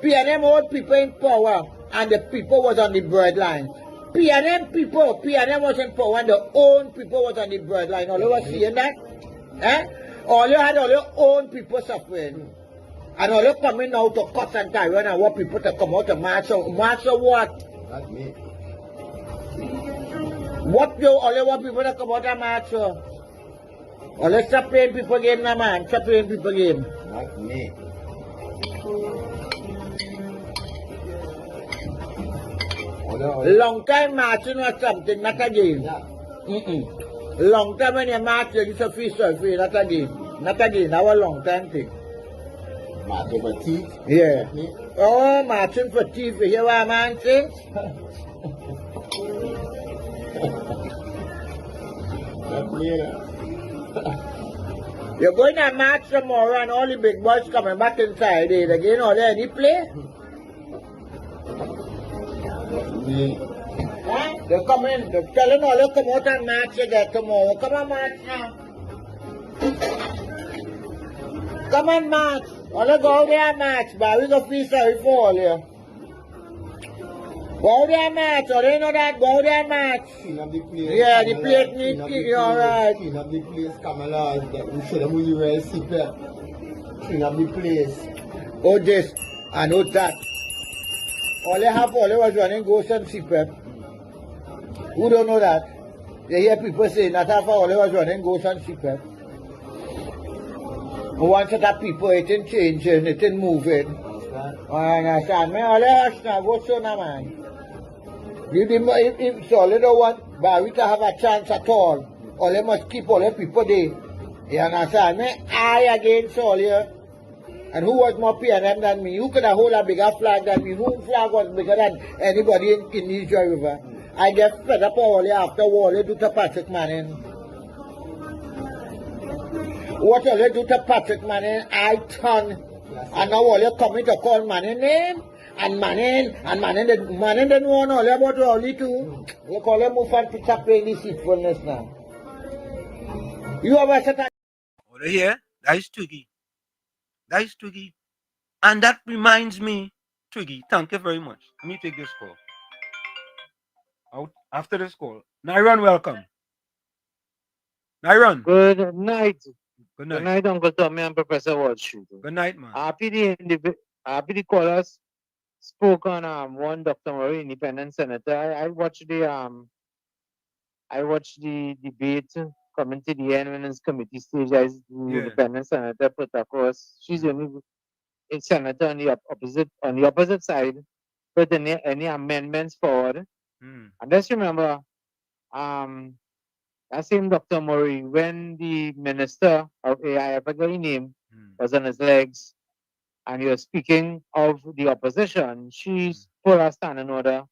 PNM old people in power and the people was on the breadline. PNM people, PNM was in power and the own people was on the breadline. All you were seeing that? All you had all your own people suffering. And all you coming out to cut and carry on and want people to come out to march. March or what? Not me. What you all you want people to come out and march for? All you stop playing people game now, man. Stop playing people game. Not me. Long time marching was something, not a game. Long time when you march, you just free, not a game. Not a game, that was a long time thing. Marching for teeth? Yeah. Oh, marching for teeth, you hear what a man say? You're going to march tomorrow and all the big boys coming back inside it again, or there any play? They're coming, they're telling all you come out and march again tomorrow. Come on, march now. Come on, march. All you go out there and march, but we go feel sorry for all you. Go out there and march, or they know that, go out there and march. Clean up the place. Yeah, the place needs clean, alright. Clean up the place, Kamala. We should have moved you right, CPR. Clean up the place. Oh, this, and oh, that. All you was running ghosts and CPR. Who don't know that? You hear people saying that half all was running ghosts and CPR. One set of people, it ain't changing, it ain't moving. I understand. Man, all you have to go so now, man. If so, you don't want Barry to have a chance at all. All you must keep all the people there. You understand me? I against all you. And who was more PNM than me? Who could have hold a bigger flag than me? Whose flag was bigger than anybody in the Joy River? I get fed up all you after all you do to Patrick Manning. What all you do to Patrick Manning, I turn. And now all you coming to call Manning name? And Manning didn't want all about all you too. You call him move and pick up playing deceitfulness now. You ever said that? Over here, that is Twiggy. That is Twiggy. And that reminds me, Twiggy, thank you very much. Let me take this call. Out after this call. Nyron, welcome. Nyron. Good night. Good night. Good night, Uncle Tommy and Professor Wall Street. Good night, man. Happy the callers spoke on one Dr. Murray, independent senator. I watched the debate coming to the end when it's committee stage as the independent senator put across. She's the only senator on the opposite side, put any amendments forward. And just remember, that same Dr. Murray, when the minister of AI, I forget his name, was on his legs, and he was speaking of the opposition, she put her stand in order,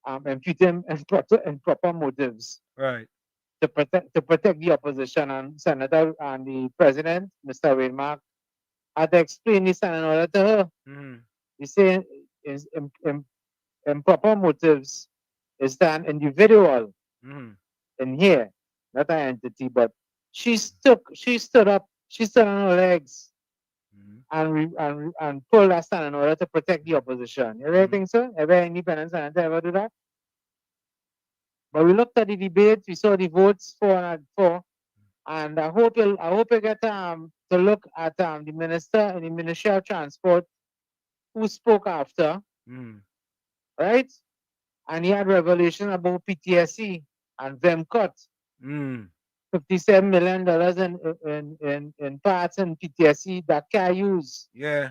and put him in proper motives. Right. To protect the opposition, and Senator and the President, Mr. Waymark, had to explain this stand in order to her. He said in proper motives is an individual in here, not an entity, but she stood up, she stood on her legs and pulled that stand in order to protect the opposition. You ever think so? Ever independent senator ever do that? But we looked at the debate, we saw the votes 404, and I hope you get to look at the minister in the Ministry of Transport who spoke after, right? And he had revelation about PTSE and VEMCOT. $57 million in parts in PTSE that can use. Yeah.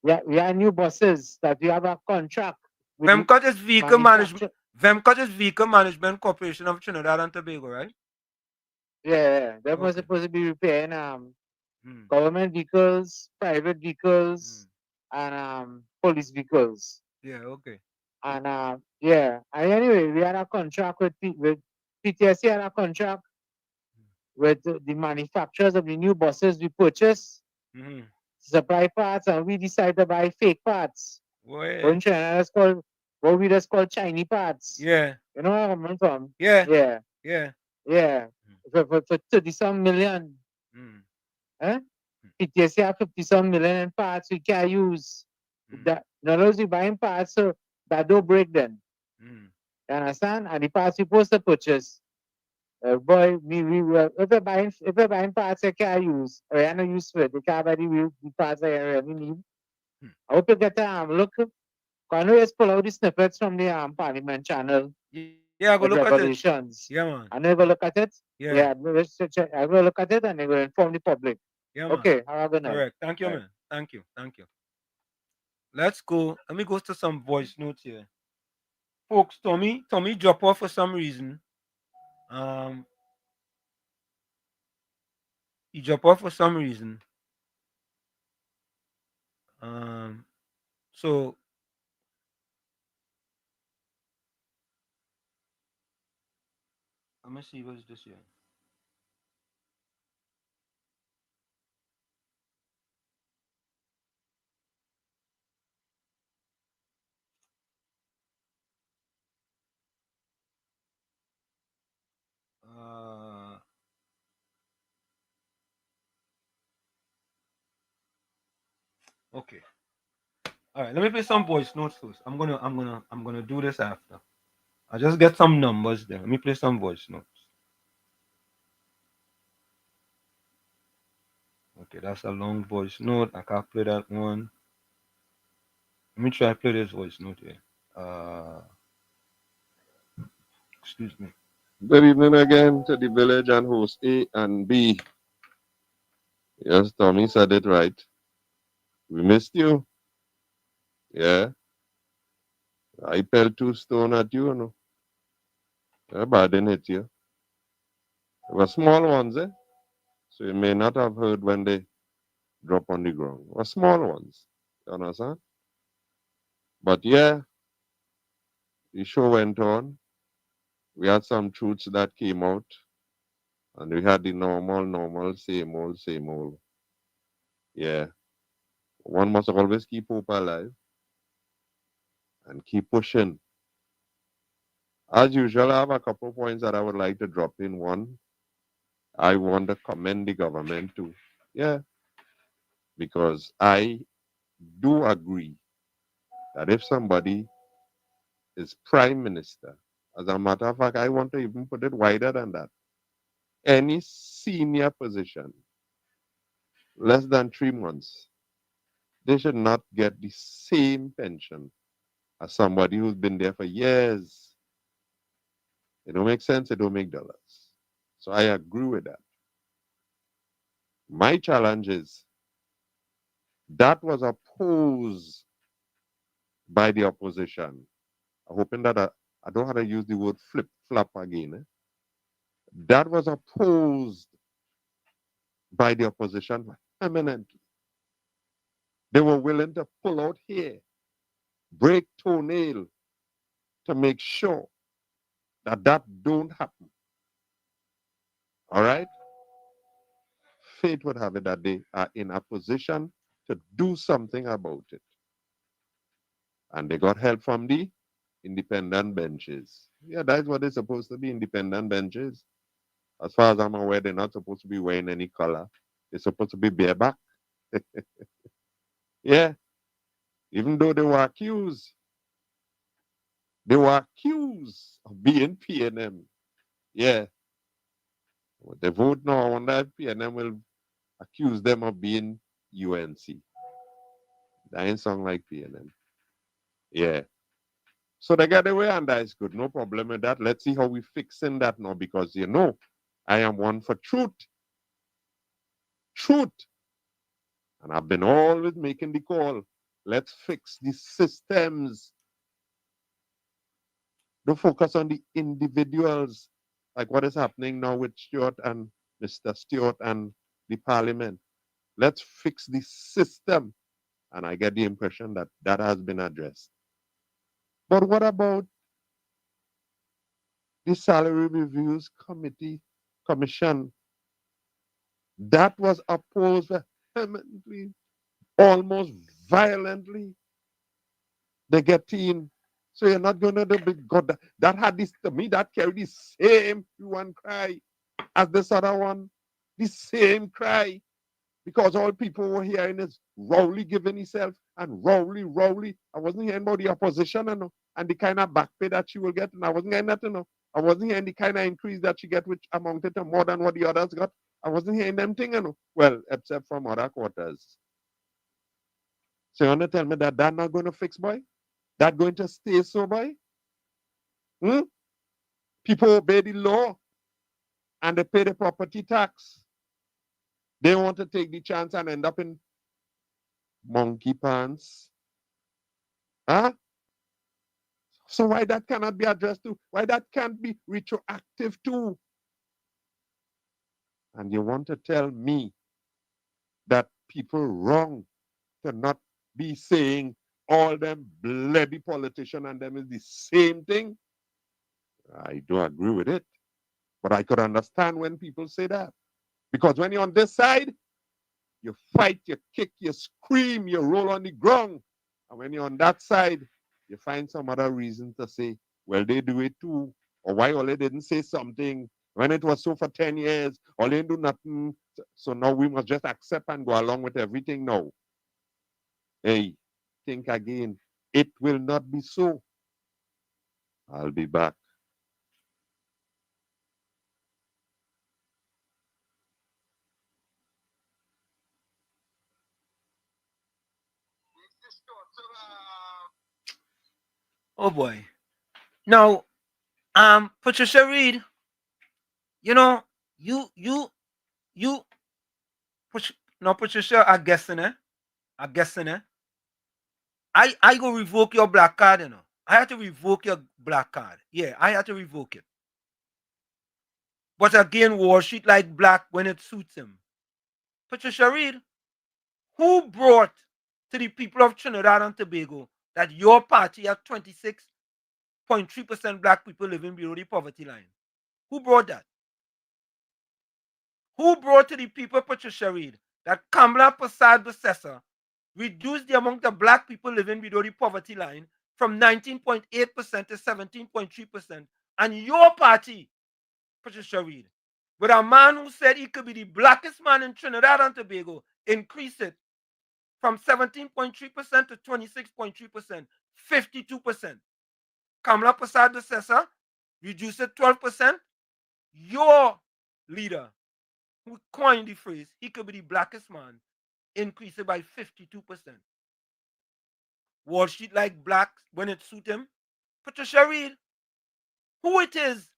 We have new buses that we have a contract. VEMCOT is Vehicle Management. VEMCOT is Vehicle Management Corporation of Trinidad and Tobago, right? Yeah. They were supposed to be repairing government vehicles, private vehicles, and police vehicles. Yeah, okay. And and anyway, we had a contract with PTSC, had a contract with the manufacturers of the new buses we purchased, supply parts, and we decided to buy fake parts. In China, that's called what we just call Chinese parts. Yeah. You know where I'm coming from? Yeah. For 30-some million. PTSD have 50-some million in parts we can't use. That in other words, we buying parts so that don't break then. You understand? And the parts we supposed to purchase. Boy, if we're buying parts I can't use, or I no use for it, they can't buy the parts I really need. I hope you get the look. Can you just pull out the snippets from the Parliament channel? Yeah, go with look at it. revelations. Yeah, man. And they go look at it. Yeah. I go look at it and they will inform the public. Yeah, man. Okay, have a good night. Correct. Thank you, Right. man. Thank you. Thank you. Let's go. Let me go to some voice notes here. Folks, Tommy drop off for some reason. He drop off for some reason. So let me see what's this here. Okay. All right. Let me play some voice notes first. I'm gonna do this after. I'll just get some numbers there. Let me play some voice notes. Okay, that's a long voice note. I can't play that one. Let me try to play this voice note here. Excuse me. Good evening again to the village and host A and B. Yes, Tommy said it right. We missed you. Yeah. I fell 2 stone at you, know. Yeah, but I didn't hit you. They were small ones, eh? So you may not have heard when they drop on the ground. They were small ones. You understand? But yeah, the show went on. We had some truths that came out. And we had the normal, same old. Yeah. One must always keep hope alive and keep pushing. As usual, I have a couple of points that I would like to drop in. One, I want to commend the government too. Yeah. Because I do agree that if somebody is prime minister, as a matter of fact, I want to even put it wider than that. Any senior position, less than 3 months, they should not get the same pension as somebody who's been there for years. It don't make sense, it don't make dollars. So I agree with that. My challenge is that was opposed by the opposition. I'm hoping that I don't have to use the word flip-flop again. Eh? That was opposed by the opposition eminently. They were willing to pull out hair, break toenail to make sure that that don't happen. All right? Fate would have it that they are in a position to do something about it. And they got help from the independent benches. Yeah, that's what they're supposed to be, independent benches. As far as I'm aware, they're not supposed to be wearing any color. They're supposed to be bareback. Yeah. Even though they were accused of being PNM. Yeah. When they vote now, I wonder if PNM will accuse them of being UNC. That ain't sound like PNM. Yeah. So they get away and that is good. No problem with that. Let's see how we fixing that now because you know, I am one for truth. Truth. And I've been always making the call. Let's fix the systems. Don't focus on the individuals, like what is happening now with Stewart and Mr. Stewart and the Parliament. Let's fix the system. And I get the impression that that has been addressed. But what about the Salary Reviews Commission? That was opposed vehemently, almost violently. They get in. So you're not going to be God. That had this to me, that carried the same hue and cry as this other one. The same cry. Because all people were hearing is Rowley giving himself and Rowley. I wasn't hearing about the opposition and the kind of back pay that she will get. And I wasn't hearing that, I wasn't hearing the kind of increase that she get, which amounted to more than what the others got. I wasn't hearing them thing, Well, except from other quarters. So you want to tell me that not going to fix, boy? That going to stay so, boy? People obey the law and they pay the property tax. They want to take the chance and end up in monkey pants. Huh? So why that cannot be addressed too? Why that can't be retroactive too? And you want to tell me that people wrong to not be saying all them bloody politicians and them is the same thing? I don't agree with it. But I could understand when people say that. Because when you're on this side, you fight, you kick, you scream, you roll on the ground. And when you're on that side, you find some other reason to say, well, they do it too. Or why Ole didn't say something when it was so for 10 years. Ole didn't do nothing. So now we must just accept and go along with everything now. Hey, think again. It will not be so. I'll be back. Oh boy. Now, Patricia Reed, you, now Patricia, I guessing it. I go revoke your black card, I had to revoke your black card. Yeah, I had to revoke it. But again, Wall Street like black when it suits him. Patricia Reed, who brought to the people of Trinidad and Tobago that your party had 26.3% black people living below the poverty line? Who brought that? Who brought to the people, Patricia Reed, that Kamala Prasad Bessessa reduced the amount of black people living below the poverty line from 19.8% to 17.3%? And your party, Patricia Reed, with a man who said he could be the blackest man in Trinidad and Tobago, increase it from 17.3% to 26.3%, 52%. Kamala Prasad Bessessa reduced it 12%. Your leader, who coined the phrase, he could be the blackest man, increase it by 52%. Wall Street like black when it suit him. Patricia Reed, who it is,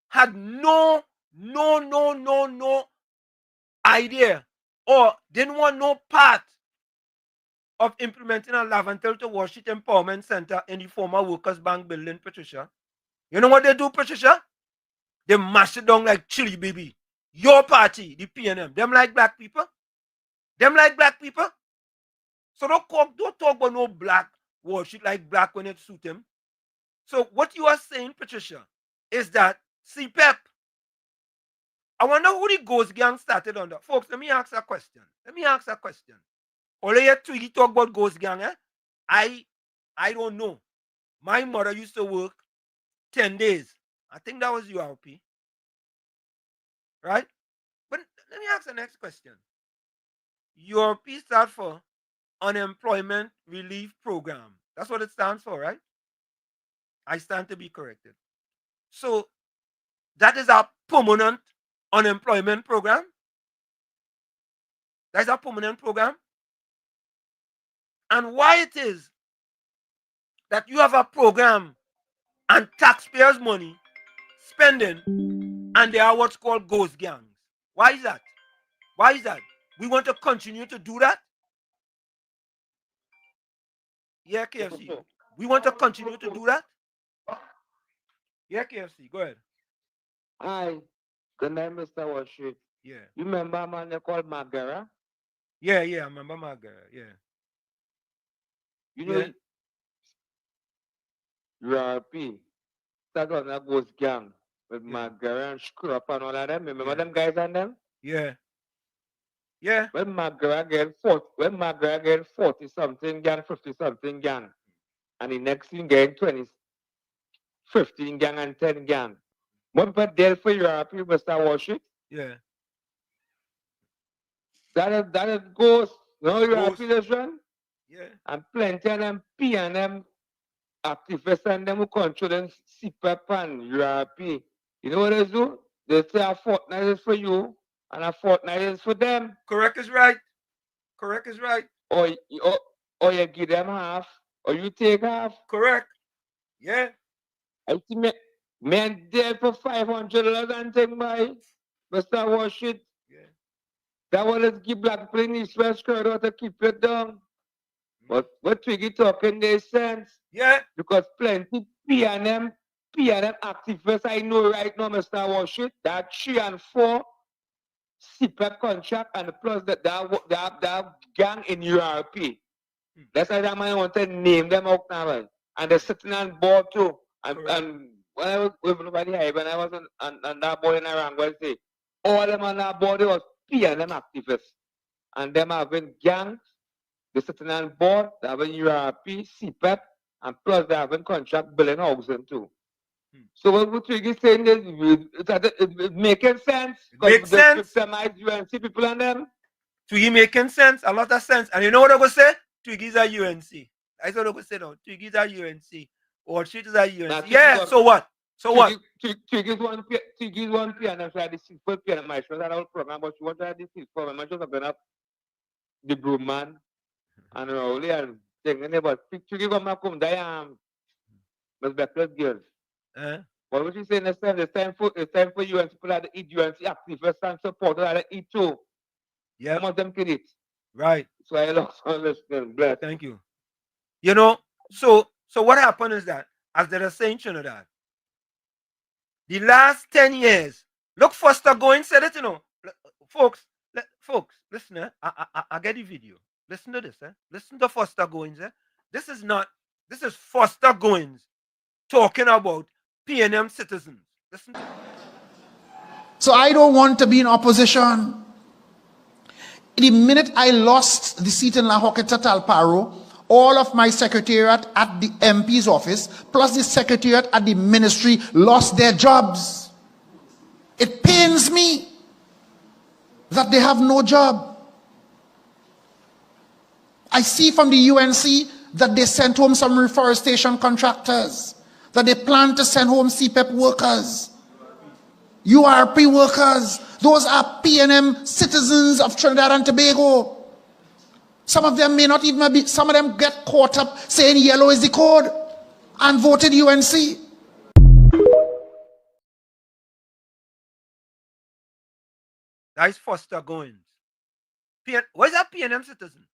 had no idea or didn't want no part of implementing a Laventel to Wall Street Empowerment Center in the former Workers' Bank building, Patricia. You know what they do, Patricia? They mash it down like chili, baby. Your party, the PNM, them like black people. So don't talk about no black Wall Street like black when it suit them. So what you are saying, Patricia, is that CPEP. I wonder who the Ghost Gang started under. Folks, let me ask a question. Only you Twiggy talk about Ghost Gang, eh? I don't know. My mother used to work 10 days. I think that was URP. Right? But let me ask the next question. URP stands for Unemployment Relief Program. That's what it stands for, right? I stand to be corrected. So that is a permanent unemployment program. That's a permanent program. And why it is that you have a program and taxpayers' money spending and they are what's called ghost gangs. Why is that? We want to continue to do that? Yeah, KFC. We want to continue to do that? Yeah, KFC. Go ahead. Hi, the name is Mr. Wall Street. Yeah. You remember a man they called Margera? Yeah, I remember Margera. Yeah. You know, URP started on a ghost gang with Margera and Scrap and all of them. Remember them guys and them? Yeah. When Margera get 40 something gang, 50 something gang, and the next thing get 15 gang and 10 gang. What but there for URP, Mr. Wall Street? Yeah. That is ghost. No, you are Ghost. position. Yeah. And plenty of them P and them activists and them who control CPAP and URP. You know what they do? They say a fortnight is for you and a fortnight is for them. Correct is right. Correct is right. Or you give them half, or you take half. Correct. Yeah. I think man there for $500 and take my Mr. Wash it. Yeah. That one is give black people in East West Corridor to keep it down. But what Twiggy talking there's sense. Yeah. Because plenty PNM activists I know right now, Mr. Wash it, that 3 and 4 CPAP contract and plus that gang in URP. That's why I want to name them out now. And they're sitting on board too. And when I was with nobody here, when I was on that board in Iran, say, all them on that board was PNM activists. And them having gangs, they're sitting on board, they having URP, CPAP, and plus they having contract billing housing too. So what Twiggy saying is it's making sense. Makes sense. Victimize UNC people and them. Twiggy making sense, a lot of sense. And you know what I go say? Twiggy's a UNC. That's what I go say now. Twiggy's a UNC. Or shit is a UNC. Yeah, so what? So what? Twiggy's one PNM, so I had the first PNM, my show that whole program, but she wanted to have this program. I just been up the broom man and Rowley and thing, but Twiggy come back home, Miss Becker's girls. What was she saying this time? It's time for UNC people that eat UNC activists and supporters that eat too. Yeah. Some of them can eat. Right. So I lost on listening. Bless. Thank you. You know, so what happened is that, as they are saying, Trinidad, the last 10 years, look, Foster Goins said it, you know. Folks, listen, I get the video. Listen to this, Listen to Foster Goins, This is Foster Goins talking about PNM citizens. Listen to it. So I don't want to be in opposition. The minute I lost the seat in La Hoqueta Talparo, all of my secretariat at the MP's office, plus the secretariat at the ministry, lost their jobs. It pains me that they have no job. I see from the UNC that they sent home some reforestation contractors, that they plan to send home CPEP workers, URP workers. Those are PNM citizens of Trinidad and Tobago. Some of them may not even be, some of them get caught up saying yellow is the code and voted UNC. That is Foster Goins. What is that PNM citizen?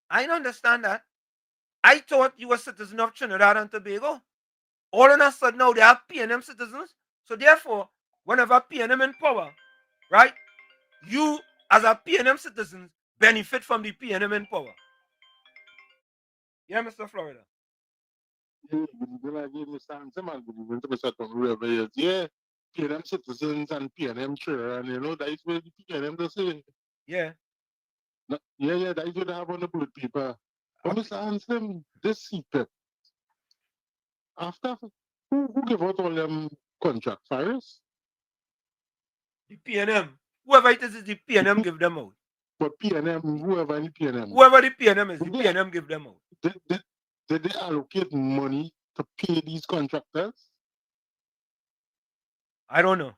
I don't understand that. I thought you were a citizen of Trinidad and Tobago. All of a sudden now they are PNM citizens. So therefore, whenever PNM in power, right, you as a PNM citizen benefit from the PNM in power. Yeah, Mr. Florida. Yeah, PNM citizens and PNM chair, and you know that is where the PNM does it. Yeah. Yeah, that is what they have on the bullet paper. But Mr. Anselm, this CPEP, after who give out all them contract fires? The PNM. Whoever it is the PNM give them out. But PNM, whoever the PNM. Whoever the PNM is, the PNM give them out. Did they allocate money to pay these contractors? I don't know.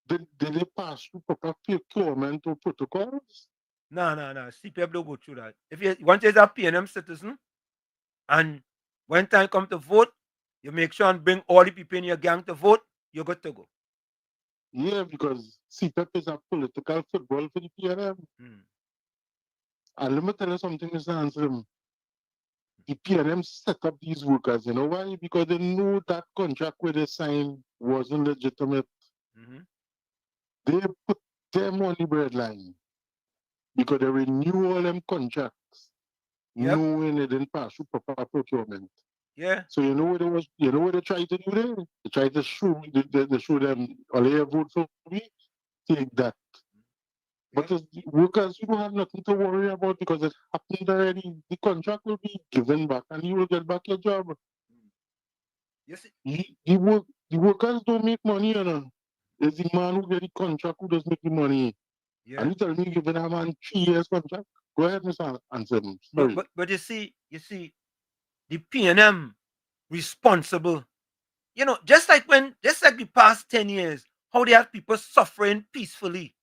Did they pass through proper procurement or protocols? No. CPF don't go through that. If you want to be a PNM citizen, and when time comes to vote, you make sure and bring all the people in your gang to vote, you're good to go. Yeah, because CPEP is a political football for the PNM. And let me tell you something, Mr. Anselm. The PNM set up these workers, you know why? Because they knew that contract where they signed wasn't legitimate. They put them on the breadline because they renew all them contracts, knowing they didn't pass through proper procurement. Yeah. So you know what they tried to do there? They tried to show them, all you vote for me, take that. But as workers, you don't have nothing to worry about because it happened already. The contract will be given back and you will get back your job. Yes. The workers don't make money, you know. It's the man who get the contract who does make the money. And you tell me you're giving a man 3 years contract? Go ahead, Mr. Anselm. Sorry. But you see, the PNM responsible. You know, just like the past 10 years, how they have people suffering peacefully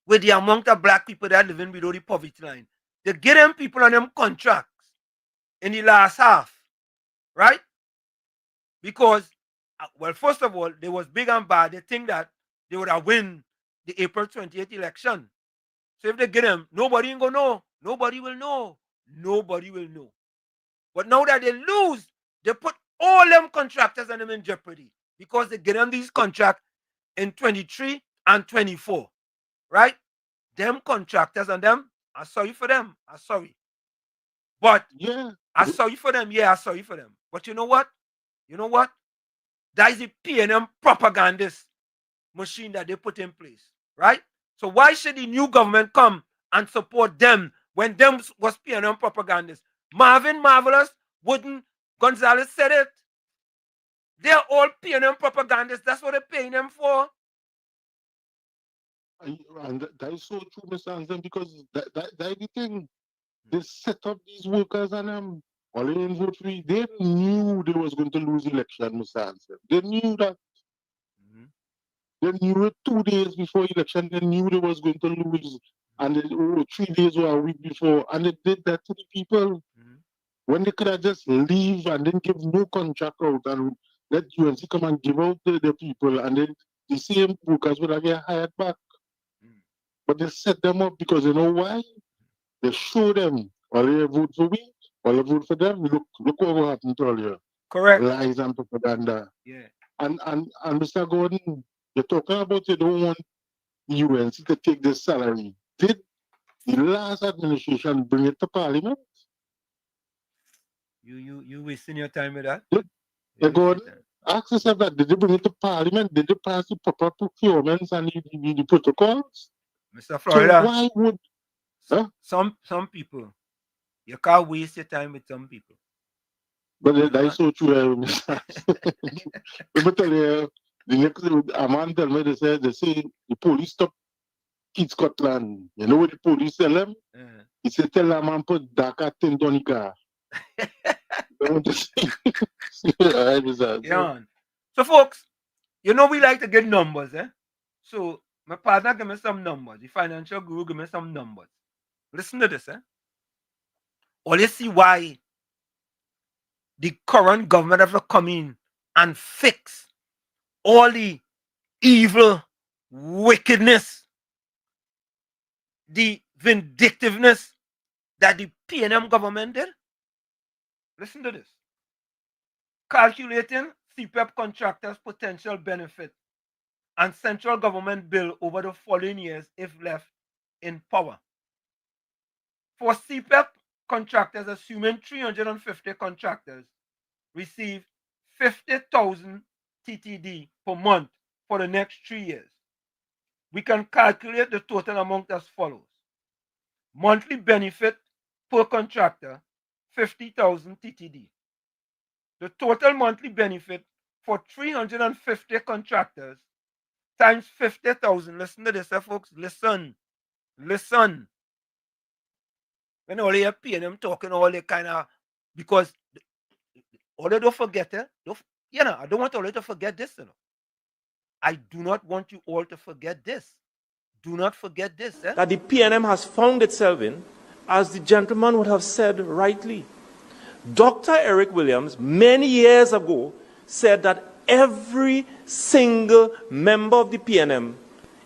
with the amount of black people that are living below the poverty line. They get them people on them contracts in the last half, right? Because, well, first of all, they was big and bad. They think that they would have win the April 28th election. So if they get them, nobody ain't gonna know. Nobody will know. Nobody will know. But now that they lose, they put all them contractors and them in jeopardy because they get them these contracts in 23 and 24, right? Them contractors and them, I'm sorry for them. I'm sorry. But yeah, I'm sorry for them. Yeah, I'm sorry for them. But you know what? You know what? That is the PNM propagandist machine that they put in place, right? So why should the new government come and support them when them was PNM propagandists? Marvin Marvelous, Wooden, Gonzalez said it. They're all PNM propagandists. That's what they're paying them for. And that is so true, Mr. Anselm, because that is the thing. They set up these workers and all in vote free. They knew they was going to lose election, Mr. Anselm. They knew that. They knew it 2 days before election. They knew they was going to lose. And 3 days or a week before. And they did that to the people. When they could have just leave and then give no contract out and let UNC come and give out the people. And then the same workers would have get hired back. But they set them up because you know why? They show them, all they vote for me, all they vote for them. Look what will happen to all you. Correct. Lies and propaganda. Yeah. And Mr. Gordon, you're talking about you don't want UNC to take this salary. Did the last administration bring it to Parliament? You wasting your time with that? Gordon, ask yourself that. Did they bring it to Parliament? Did they pass the proper procurements and the protocols? Mr. Florida. So why would some people, you can't waste your time with some people. But that is so true. Let me tell you, the next a man tell me they say the police stop Kid Scotland. You know what the police tell them? He said tell a man put Dakar 10 on the car. Yeah. So folks, you know we like to get numbers, eh? So my partner give me some numbers. The financial guru give me some numbers. Listen to this, eh? Or you see why the current government have to come in and fix all the evil, wickedness, the vindictiveness that the PNM government did. Listen to this. Calculating CPEP contractors' potential benefit and central government bill over the following years if left in power. For CPEP contractors, assuming 350 contractors receive 50,000 TTD per month for the next 3 years, we can calculate the total amount as follows. Monthly benefit per contractor, 50,000 TTD. The total monthly benefit for 350 contractors times 50,000. Listen to this, folks. Listen. When all you paying them talking all the kind of, because all they don't forget, I don't want all you to forget this, I do not want you all to forget this. Do not forget this. That the PNM has found itself in, as the gentleman would have said rightly. Dr. Eric Williams, many years ago, said that every single member of the PNM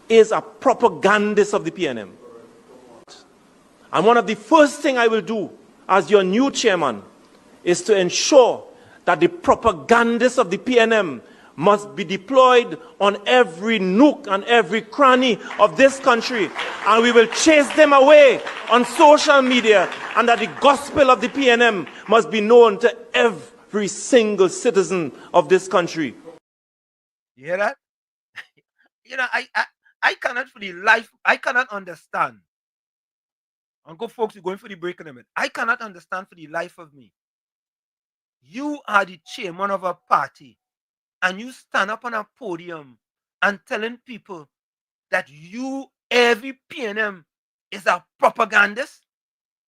is a propagandist of the PNM. And one of the first things I will do as your new chairman is to ensure that the propagandists of the PNM must be deployed on every nook and every cranny of this country. And we will chase them away on social media, and that the gospel of the PNM must be known to every single citizen of this country. You hear that? I cannot for the life, I cannot understand. And go folks, you're going for the break in a minute. I cannot understand for the life of me. You are the chairman of a party, and you stand up on a podium and telling people that you every PNM is a propagandist.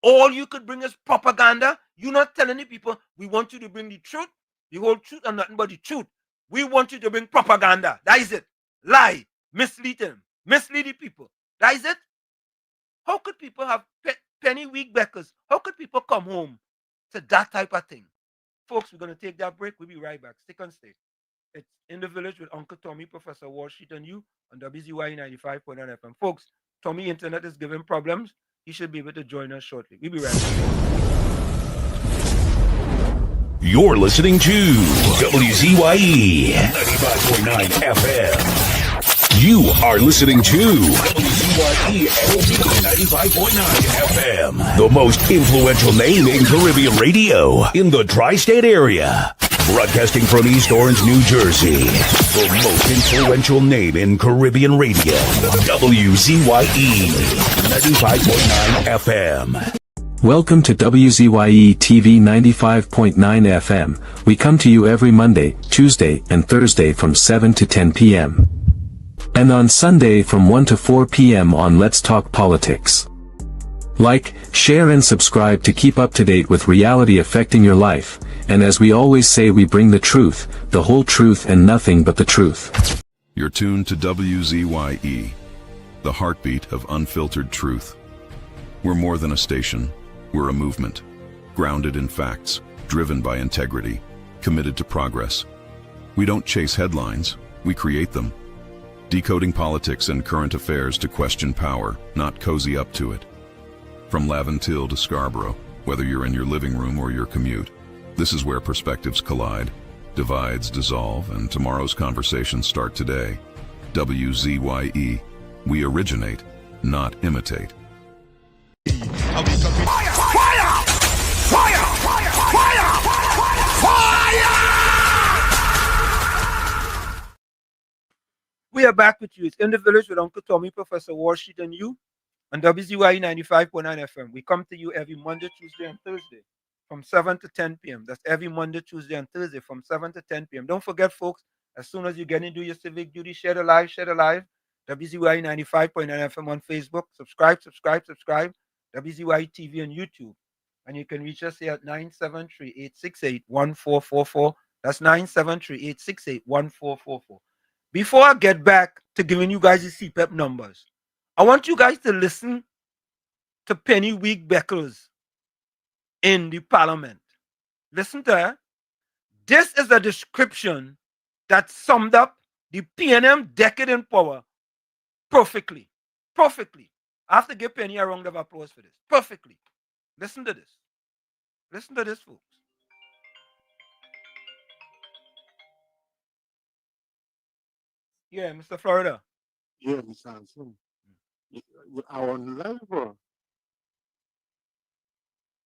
All you could bring is propaganda. You're not telling the people, we want you to bring the truth, the whole truth, and nothing but the truth. We want you to bring propaganda. That is it. Lie, mislead them, mislead the people. That is it. How could people have penny week backers? How could people come home to that type of thing? Folks, we're going to take that break. We'll be right back. Stick on stage. It's In the Village with Uncle Tommy, Professor Wall Street, and you on WZYE 95.9 FM. Folks, Tommy internet is giving problems. He should be able to join us shortly. We'll be right back. You're listening to WZYE 95.9 FM. You are listening to WZYE 95.9 FM, the most influential name in Caribbean radio in the tri-state area. Broadcasting from East Orange, New Jersey, the most influential name in Caribbean radio, WZYE 95.9 FM. Welcome to WZYE TV 95.9 FM. We come to you every Monday, Tuesday, and Thursday from 7 to 10 p.m. And on Sunday from 1 to 4 p.m. on Let's Talk Politics. Like, share and subscribe to keep up to date with reality affecting your life. And as we always say, we bring the truth, the whole truth, and nothing but the truth. You're tuned to WZYE, the heartbeat of unfiltered truth. We're more than a station. We're a movement, grounded in facts, driven by integrity, committed to progress. We don't chase headlines, we create them. Decoding politics and current affairs to question power, not cozy up to it. From Laventille to Scarborough, whether you're in your living room or your commute, this is where perspectives collide, divides dissolve, and tomorrow's conversations start today. WZYE, we originate, not imitate. We are back with you. It's In the Village with Uncle Tommy, Professor Wall Street, and you on WZYE 95.9 FM. We come to you every Monday, Tuesday, and Thursday from 7 to 10 p.m. That's every Monday, Tuesday, and Thursday from 7 to 10 p.m. Don't forget, folks, as soon as you get into your civic duty, share the live, WZYE 95.9 FM on Facebook. Subscribe. WZYE TV on YouTube. And you can reach us here at 973-868-1444. That's 973-868-1444. Before I get back to giving you guys the CPEP numbers, I want you guys to listen to Penny Week Beckles in the Parliament. Listen to her. This is a description that summed up the PNM decade in power perfectly. Perfectly. I have to give Penny a round of applause for this. Perfectly. Listen to this. Listen to this, folks. Yeah, Mr. Florida. Yeah, Mr. Hanson. I on live, bro.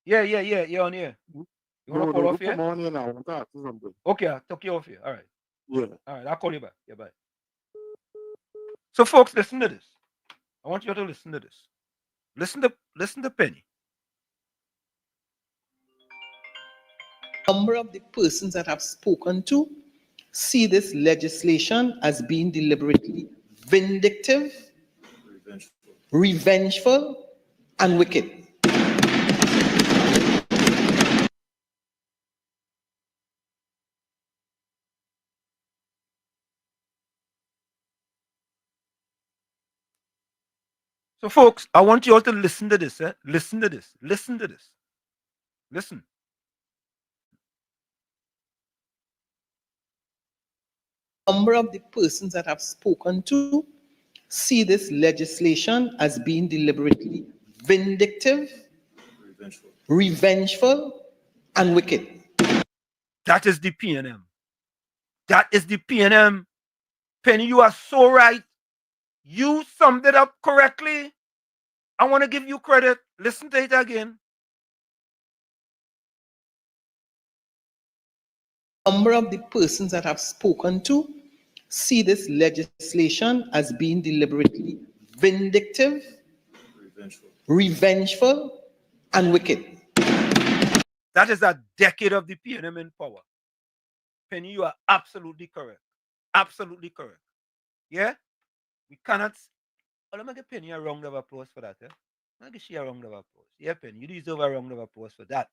Yeah, you're on here. You want to call off here? Come on here now. I want to ask you something. Okay, I'll talk you off here. All right. Yeah. All right, I'll call you back. Yeah, bye. So, folks, listen to this. I want you to listen to this. Listen to Penny. Number of the persons that I've spoken to see this legislation as being deliberately vindictive, revengeful, and wicked. So, folks, I want you all to listen to this. Listen to this. Listen to this. Listen. Number of the persons that I've spoken to see this legislation as being deliberately vindictive, revengeful, and wicked. That is the PNM. That is the PNM. Penny, you are so right. You summed it up correctly. I want to give you credit. Listen to it again. Number of the persons that I've spoken to see this legislation as being deliberately vindictive, revengeful, and wicked. That is a decade of the PNM in power. Penny, you are absolutely correct. Absolutely correct. Yeah? We cannot Oh, let me give Penny a round of applause for that. Let me give she a round of applause. Yeah, Penny, you deserve a round of applause for that.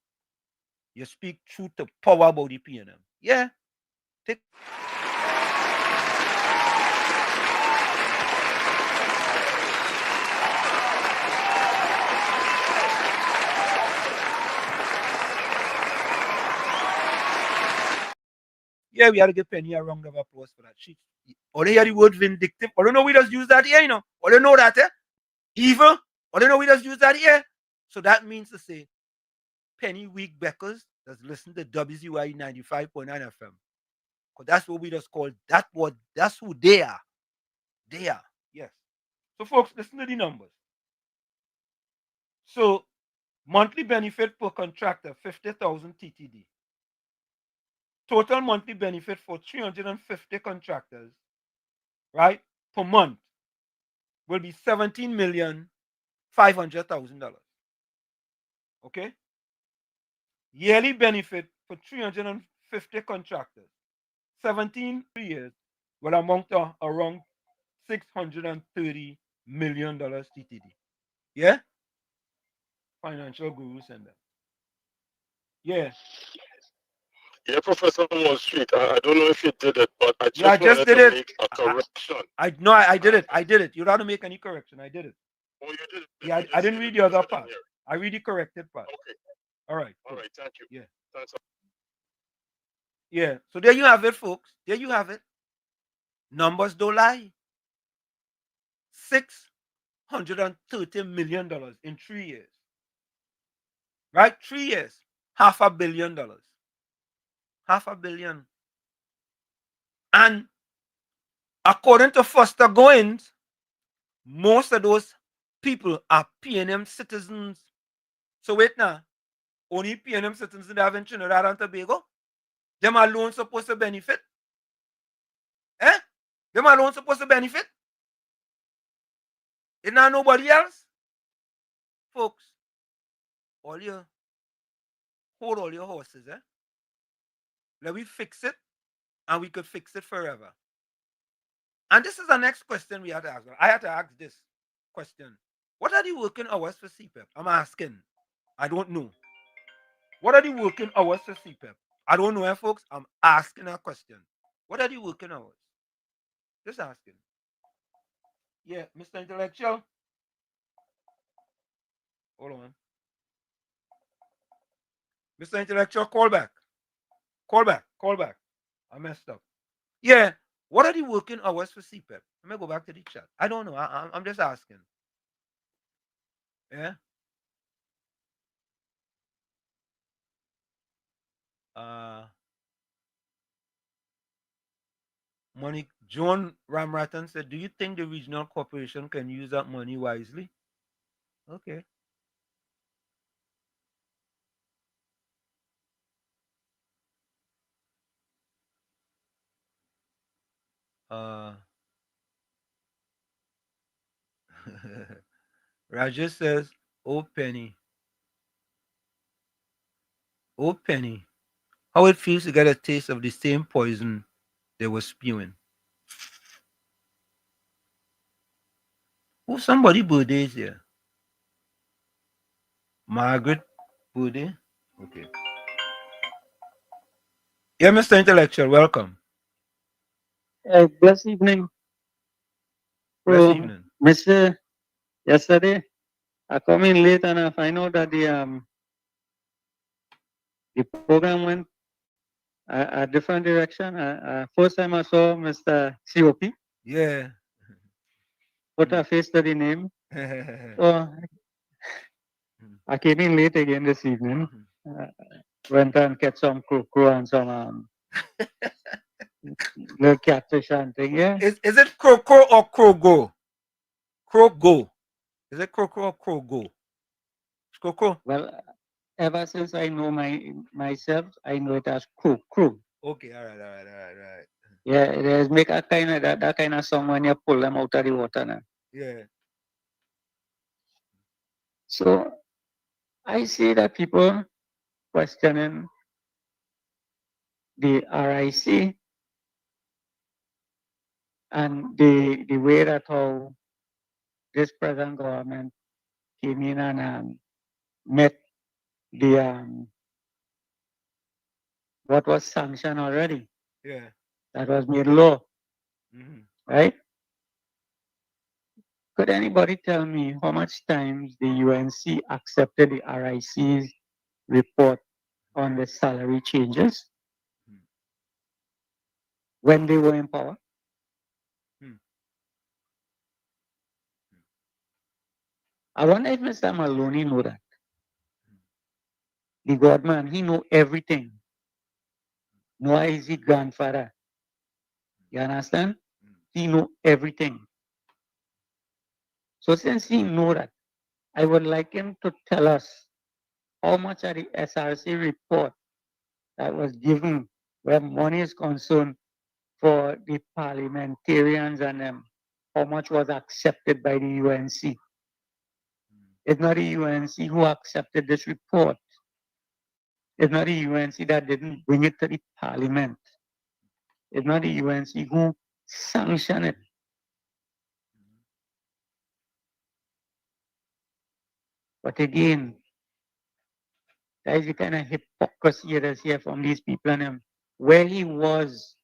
You speak truth to power about the PNM. Yeah. Take. Yeah, we had to give Penny a round of applause for that. She, all they hear the word vindictive. I don't know we just use that here, you know. All they know that, evil. All they know we just use that here. So that means to say, Penny Week Beckers does listen to WZYE 95.9 FM. Because that's what we just call that word. That's who they are. They are. Yes. So folks, listen to the numbers. So monthly benefit per contractor, 50,000 TTD. Total monthly benefit for 350 contractors, right, per month will be $17,500,000. Okay? Yearly benefit for 350 contractors, 17 years, will amount to around $630 million TTD. Yeah? Financial Guru Center. Yeah. Yeah, Professor Wall Street. I don't know if you did it, but I Yeah, I just just wanted did to it. make a correction. I did it. I did it. You don't have to make any correction. I did it. Oh, you did it. Yeah, I didn't read the other part. I read the corrected part. Okay. All right. All right. Thank you. Yeah. Thanks. Yeah. So there you have it, folks. There you have it. Numbers don't lie. $630 million in 3 years. Right? 3 years. $500 million. $500 million. And according to Foster Goins, most of those people are PNM citizens. So wait now. Only PNM citizens that have in Trinidad and Tobago? Them alone supposed to benefit? Them alone supposed to benefit? It's not nobody else? Folks, hold all your horses, Let me fix it, and we could fix it forever. And this is the next question we had to ask. I had to ask this question. What are the working hours for CPEP? I'm asking. I don't know. What are the working hours for CPEP? I don't know, folks. I'm asking a question. What are the working hours? Just asking. Yeah, Mr. Intellectual. Hold on. Mr. Intellectual, call back. Call back. Call back. I messed up. Yeah. What are the working hours for CPEP? Let me go back to the chat. I don't know. I'm just asking. Yeah. Money. John Ramratan said, do you think the regional corporation can use that money wisely? Okay. Rajesh says, oh Penny. Oh Penny. How it feels to get a taste of the same poison they were spewing. Oh, somebody birthday is here. Margaret birthday. Okay. Yeah, Mr. Intellectual, welcome. Blessed evening. Blessed evening. Mr. Yesterday, I come in late and I find out that the program went a different direction. First time I saw Mr. COP. Yeah. Put a face to the name. So I came in late again this evening. Went and catch some crow and some little catfish and thing. Yeah. Is it crow or crow go? Crow go. Is it crow or crow go? Crow. Well, ever since I know myself, I know it as crow. Okay, all right. Yeah, it is make a kind of that kind of song when you pull them out of the water now. Yeah. So I see that people questioning the RIC and the way that how this present government came in and met the what was sanctioned already. Yeah. That was made law, Mhm. right? Could anybody tell me how much times the UNC accepted the RIC's report on the salary changes when they were in power? I wonder if Mr. Maloney know that. The Godman, he know everything. Why is he grandfather? You understand? He know everything. So since he know that, I would like him to tell us how much of the SRC report that was given where money is concerned for the parliamentarians and how much was accepted by the UNC. It's not the UNC who accepted this report. It's not the UNC that didn't bring it to the parliament. It's not the UNC who sanctioned it. But again, that is the kind of hypocrisy that's here from these people and where he was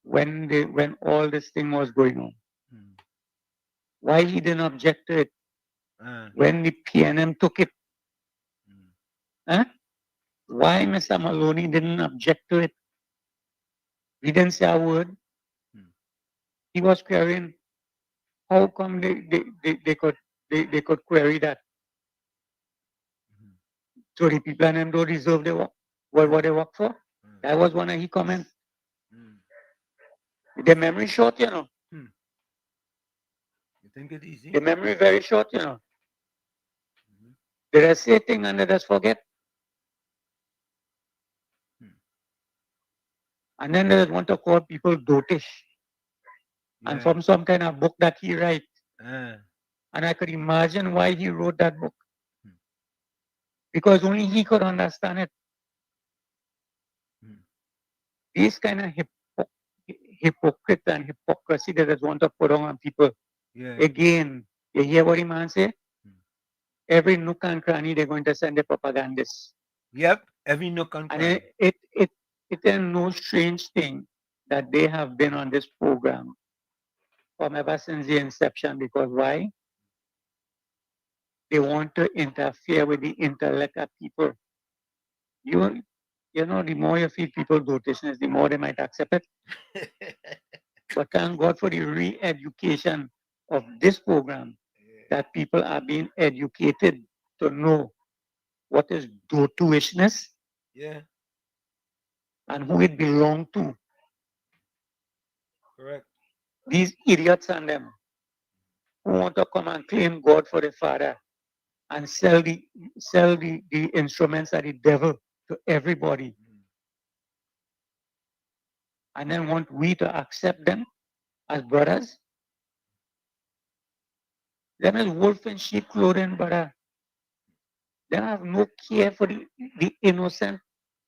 when all this thing was going on. Why he didn't object to it when the PNM took it. Huh? Why Mr. Maloney didn't object to it? He didn't say a word. He was querying how come they could query that. So the people and them don't deserve their work, what they work for. That was one of his comments. The memory short, you know. You think it's easy? The memory very short, you know. Did I say a thing and they just forget? And then they want to call people dotish. And from some kind of book that he write. And I could imagine why he wrote that book. Because only he could understand it. These kind of hypocrite and hypocrisy that they want to put on people. Yeah. Again, you hear what the man say? Every nook and cranny they're going to send the propagandists. Yep, every nook and cranny. And it is no strange thing that they have been on this program from ever since the inception. Because why? They want to interfere with the intellect of people. You know, the more you feed people dotishness, the more they might accept it. But thank God for the re-education of this program, that people are being educated to know what is dotishness Yeah, and who it belongs to. correct. These idiots and them who want to come and claim God for the Father and sell the instruments of the devil to everybody. And then want we to accept them as brothers. Them is wolf in sheep clothing, brother. They have no care for the innocent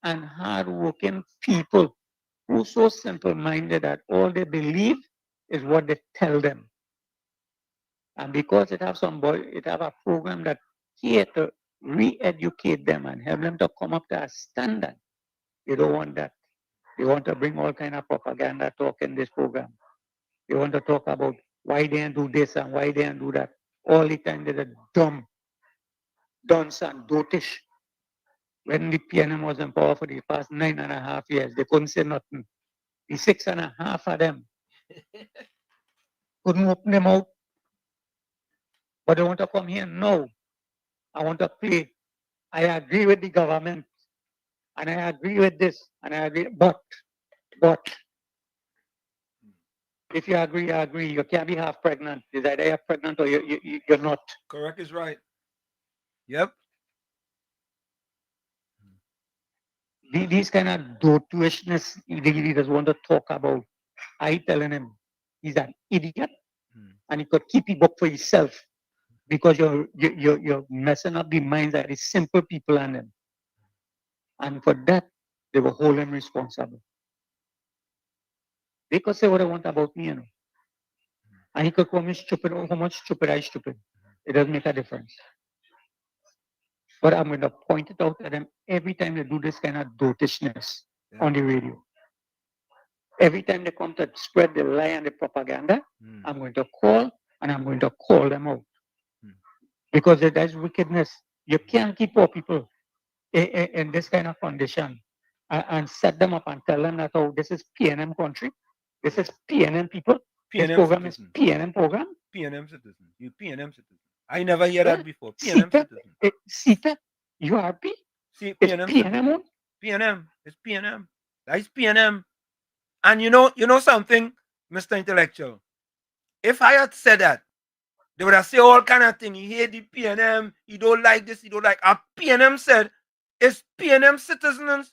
and hard-working people who are so simple-minded that all they believe is what they tell them. And because it have a program that here to re-educate them and help them to come up to a standard. They don't want that. They want to bring all kind of propaganda talk in this program. They want to talk about why they don't do this and why they don't do that. All the time they're dumb, dunce and dotish. When the PNM was in power for the past 9.5 years, they couldn't say nothing. The 6.5 of them couldn't open them out. But they want to come here. No, I want to play. I agree with the government. And I agree with this. And I agree. But, if you agree, you agree. You can't be half pregnant. It's either you're pregnant or you're not. Correct is right. Yep. These kind of dotishness he doesn't want to talk about. I telling him he's an idiot and he could keep it up for himself because you're messing up the minds of the simple people and them. And for that, they will hold him responsible. They could say what they want about me, you know. And he could call me stupid or how much stupid I stupid. It doesn't make a difference. But I'm going to point it out to them every time they do this kind of dotishness on the radio. Every time they come to spread the lie and the propaganda, I'm going to call and I'm going to call them out. Because there's wickedness. You can't keep poor people in this kind of condition and set them up and tell them that, oh, this is PNM country. This is PNM people. This PNM program citizen. is PNM program. PNM citizen. You PNM citizen. I never hear that before. PNM CPEP, citizen. CPEP, URP, See, it's PNM PNM. citizen. PNM. It's PNM. That's PNM. And you know something, Mr. Intellectual? If I had said that, they would have said all kind of things. He hate the PNM, he don't like this, he don't like. A PNM said, it's PNM citizens.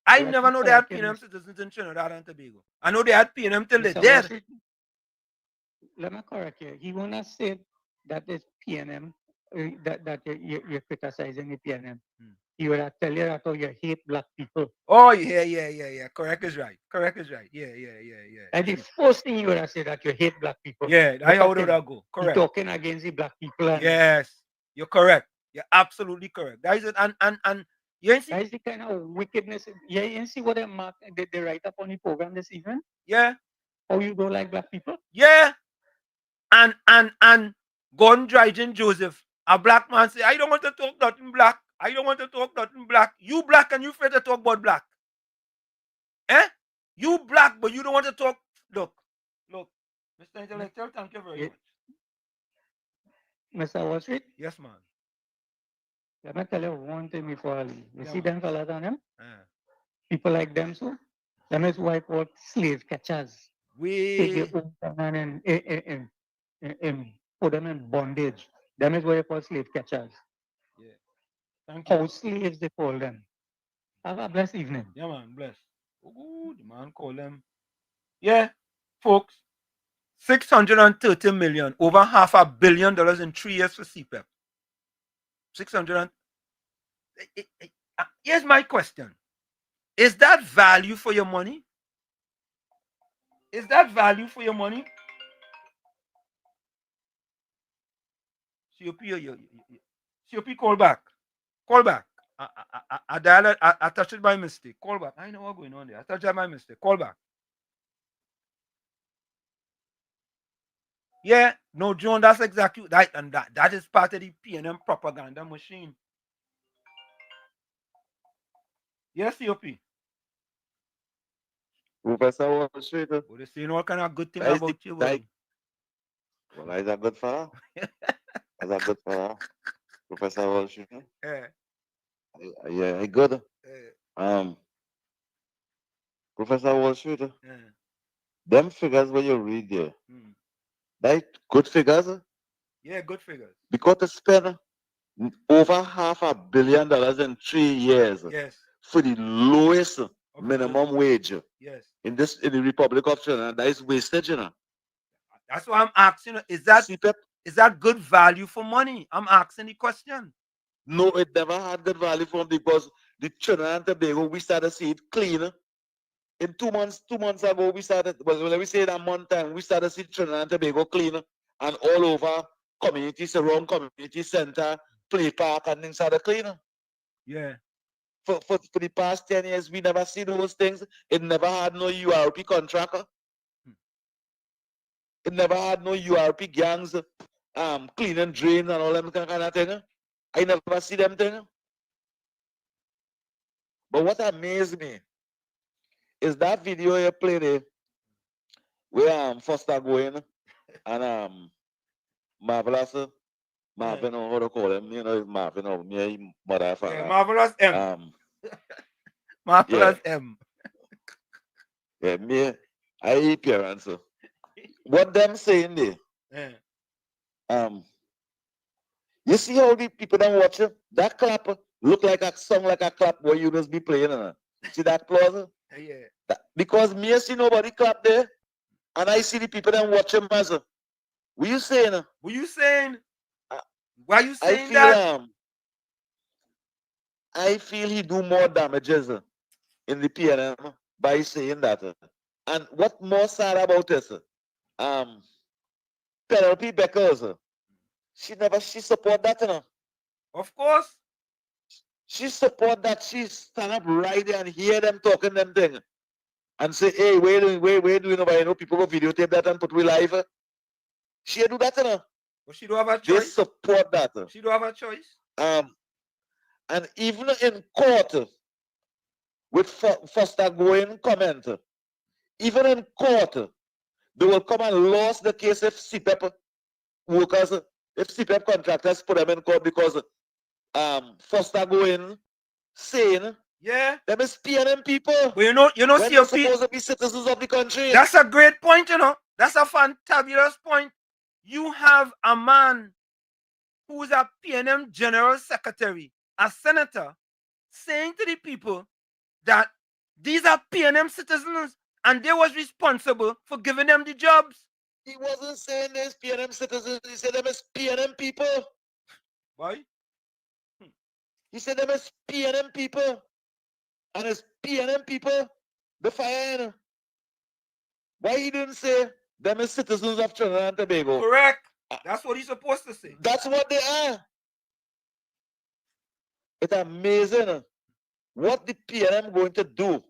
I never know they had PNM citizens in Trinidad and Tobago. I know they had PNM till they're dead. Let me correct you. He wanna say that it's PNM, that you're criticizing the PNM. He would have tell you that, oh, you hate black people. Oh, yeah. Correct is right. Yeah. And the first thing you would have said that you hate black people. Yeah, that's how would that go. Correct. He talking against the black people. And yes, you're correct. You're absolutely correct. That is it. And you ain't see that is the kind of wickedness. Yeah, you see what they write up on the program this evening? Yeah. How you don't like black people? Yeah. And Gordon Dryden Joseph, a black man say, I don't want to talk nothing black. I don't want to talk nothing black. You black and you afraid to talk about black. You black, but you don't want to talk. Look, Mr. Intellectual, thank you very much. Mr. Wall Street? Yes, man. Let me tell you one thing before I leave. You see them fellas on them? Yeah. People like them, so them is what I call slave catchers. Take We the old man and put them in bondage. Them is what I call slave catchers. Yeah. Thank you. House slaves, they call them. Have a blessed evening. Yeah, man, bless. Oh, the man call them. Yeah, folks, 630 million, over $500 million in 3 years for CPEP. 600. Here's my question. Is that value for your money? Is that value for your money? COP, call back. Call back. I dialed, I touched it by mistake. Call back. I know what's going on there. I touched it by mistake. Call back. Yeah, no, John, that's exactly right. And that is part of the PNM propaganda machine. Yes, COP. Professor Wall Street. Well, they're saying all kind of good things about you. Well, that's a good fellow. That's a good fellow. Professor Wall Street. Yeah. Yeah, good. Professor Wall Street. Them figures where you read there. That good figures. Yeah, good figures. Because to spend over $500 million in 3 years. Yes. For the lowest minimum wage. Yes. In the Republic of Trinidad, that is wastage, you know. That's why I'm asking. Is that good value for money? I'm asking the question. No, it never had good value for them because the Trinidad and Tobago, we started to see it clean. In 2 months ago, we started, well, let me say that month time, we started to see Trinidad and Tobago clean and all over communities, around community center, play park, and things started clean. Yeah. For the past 10 years, we never see those things. It never had no URP contractor. It never had no URP gangs, clean and drain and all them kind of thing. I never see them thing. But what amazed me is that video you played there, where Foster going and Marvelous, Marvin, or how to call him, you know, it's Marvin or me, mother, father. Yeah, Marvelous M. Marvelous M. Yeah, me, I eat parents. What them saying there? Yeah. You see how the people don't watch it? That clap look like a song, like a clap where you just be playing. See that applause? Yeah. Because me, I see nobody clap there, and I see the people that watch him as. What you saying? What you saying? Why you saying I feel, that? I feel he do more damages in the PNM by saying that. And what more sad about this? Penelope Beckers, she support that, you know. Of course. She support that. She stand up right there and hear them talking them thing. And say, hey, wait, you know, people go videotape that and put we live. She do that, you know. But she don't have a They choice. support that. She don't have a choice. And even in court, with Foster going comment, even in court, they will come and lose the case if CPEP workers, if CPEP contractors put them in court because Foster going saying, yeah, them is PNM people. But you know, when they're supposed to be citizens of the country. That's a great point, you know. That's a fantabulous point. You have a man who's a PNM General Secretary, a senator, saying to the people that these are PNM citizens and they was responsible for giving them the jobs. He wasn't saying there's PNM citizens, he said them as PNM people. Why? He said them as PNM people. And as PNM people, the fire. Why he didn't say them as citizens of Trinidad and Tobago? Correct. That's what he's supposed to say. That's what they are. It's amazing what the PNM going to do.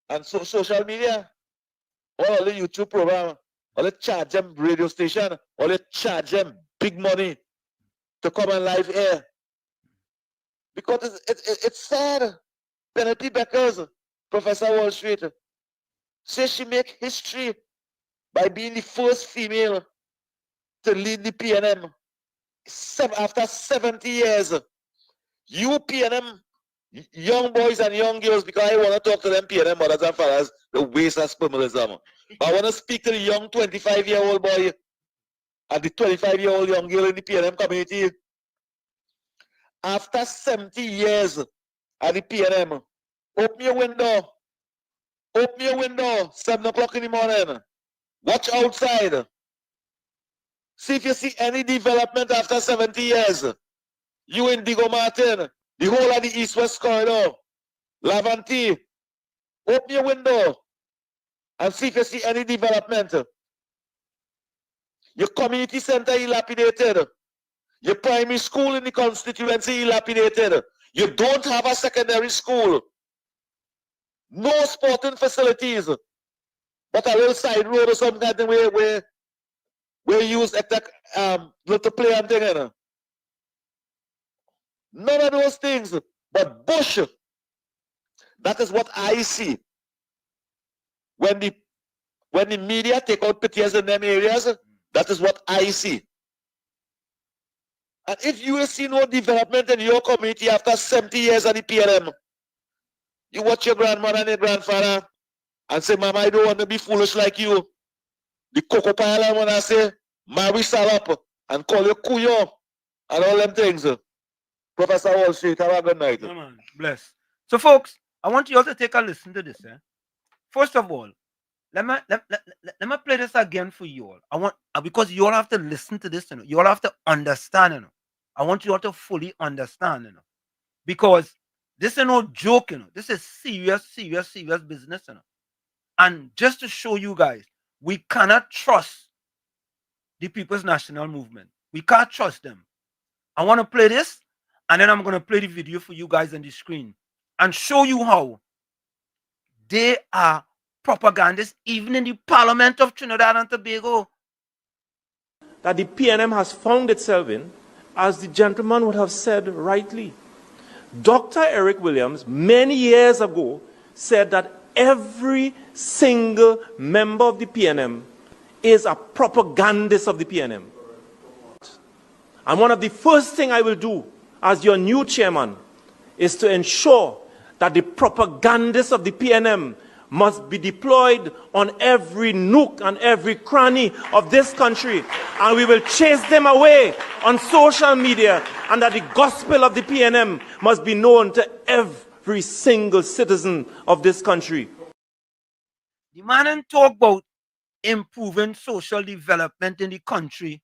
And so social media, all the YouTube program, all the charge them radio station, all the charge them big money to come on live air. Because it's sad. Penelope Beckers, Professor Wall Street, says she make history by being the first female to lead the PNM. After 70 years, you PNM, young boys and young girls, because I want to talk to them PNM mothers and fathers, the waste of spermalism. I want to speak to the young 25-year-old boy and the 25-year-old young girl in the PNM community. After 70 years at the PNM, open your window. Open your window, 7 o'clock in the morning. Watch outside. See if you see any development after 70 years. You in Digo Martin, the whole of the East-West corridor, Lavanti. Open your window and see if you see any development. Your community center dilapidated. Your primary school in the constituency dilapidated. You don't have a secondary school. No sporting facilities. But a little side road or something like that where you use little play and thing. You know? None of those things. But bush. That is what I see. When the media take out pictures in them areas, that is what I see. And if you see no development in your community after 70 years at the PNM, you watch your grandmother and your grandfather and say, Mama, I don't want to be foolish like you. The cocoa pile I want to say, marry Salop and call you Kuyo and all them things. Professor Wall Street, have a good night. No, man. Bless. So, folks, I want you all to take a listen to this. First of all, let me play this again for you all. I want, because you all have to listen to this, you know. You all have to understand, you know. I want you all to fully understand, you know. Because this is no joke, you know. This is serious business, you know. And just to show you guys, we cannot trust the People's National Movement. We can't trust them. I want to play this, and then I'm going to play the video for you guys on the screen and show you how they are propagandists, even in the Parliament of Trinidad and Tobago. That the PNM has found itself in, as the gentleman would have said rightly. Dr. Eric Williams, many years ago, said that every single member of the PNM is a propagandist of the PNM. And one of the first things I will do as your new chairman is to ensure that the propagandists of the PNM must be deployed on every nook and every cranny of this country. And we will chase them away on social media, and that the gospel of the PNM must be known to every single citizen of this country. The man talk about improving social development in the country,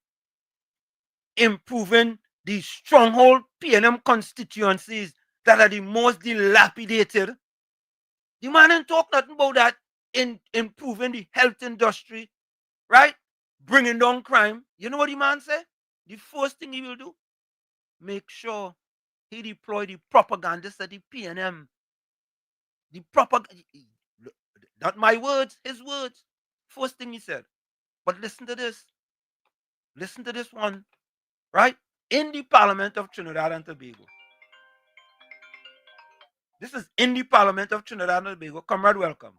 improving the stronghold PNM constituencies that are the most dilapidated. The man ain't talk nothing about that in improving the health industry, right? bringing down crime, you know what the man say? The first thing he will do, make sure he deploy the propagandists at the PNM. The propaganda, not my words, his words. First thing he said. But listen to this. Listen to this one, right? In the Parliament of Trinidad and Tobago. This is in the Parliament of Trinidad and Tobago. Comrade, welcome.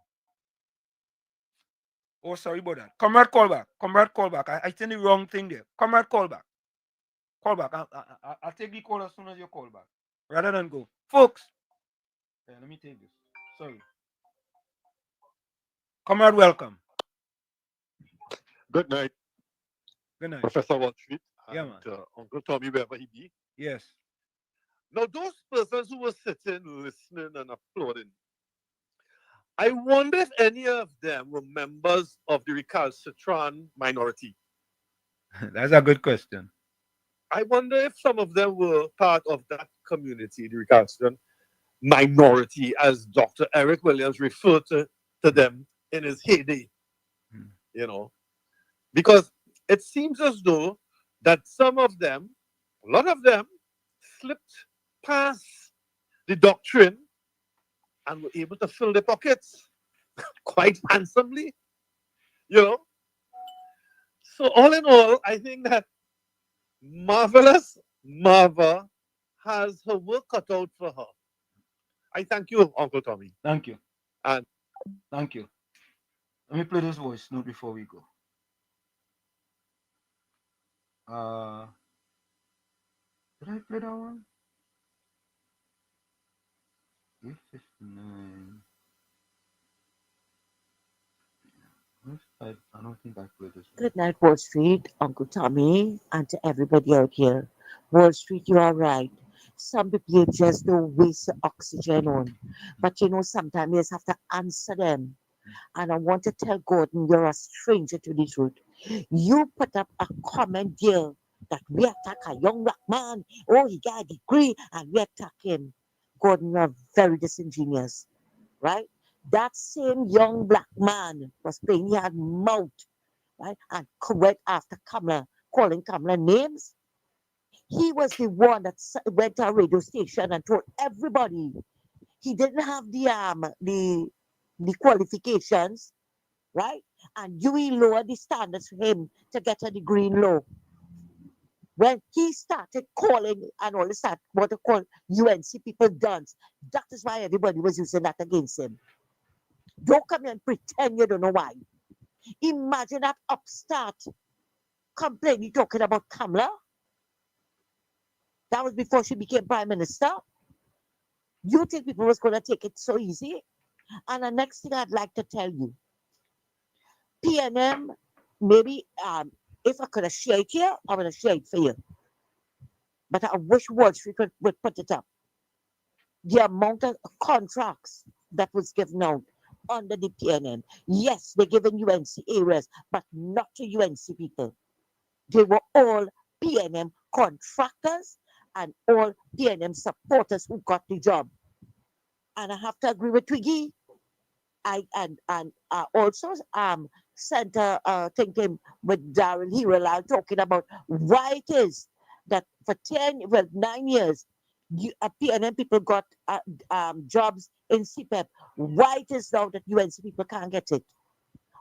Oh, sorry about that. Comrade, call back. Comrade, call back. I think the wrong thing there. Comrade, call back. Call back. I'll take the call as soon as you call back. Rather than go. Folks. Yeah, let me take this. Sorry. Comrade, welcome. Good night. Good night. Professor Wall Street. Yeah, and, man. Uncle Tommy, wherever he be. Yes. Now, those persons who were sitting, listening, and applauding, I wonder if any of them were members of the recalcitrant minority. That's a good question. I wonder if some of them were part of that community, the recalcitrant minority, as Dr. Eric Williams referred to them in his heyday. You know, because it seems as though that some of them, a lot of them, slipped past the doctrine and were able to fill their pockets quite handsomely, you know. So all in all, I think that Marvelous Marva has her work cut out for her. I thank you, Uncle Tommy. Thank you. And thank you. Let me play this voice note before we go. Did I play that one? 8:59. I don't think I played this one. Good night, Wall Street, Uncle Tommy, and to everybody out here. Wall Street, you are right. Some people you just don't waste the oxygen on. But you know, sometimes you just have to answer them. And I want to tell Gordon, you're a stranger to the truth. You put up a comment here that we attack a young black man. Oh, he got a degree, and we attack him. Gordon, you're very disingenuous, right? That same young black man was playing, he had mouth, right? And went after Kamala, calling Kamala names. He was the one that went to a radio station and told everybody he didn't have the qualifications, right? And UWE lowered the standards for him to get a degree in law. When he started calling and all this, what they call UNC people dunce, that is why everybody was using that against him. Don't come here and pretend you don't know why. Imagine that upstart complaining, talking about Kamala. That was before she became prime minister. You think people was going to take it so easy? And the next thing I'd like to tell you, PNM, maybe if I could have shared it here, I would have shared it for you. But I wish Wall Street would put it up. The amount of contracts that was given out under the PNM. Yes, they're giving UNC areas, but not to UNC people. They were all PNM contractors and all PNM supporters who got the job. And I have to agree with Twiggy. I also sent a thinking with Darren Hiralal talking about why it is that for 9 years, PNM people got jobs in CPEP. Why it is now that UNC people can't get it?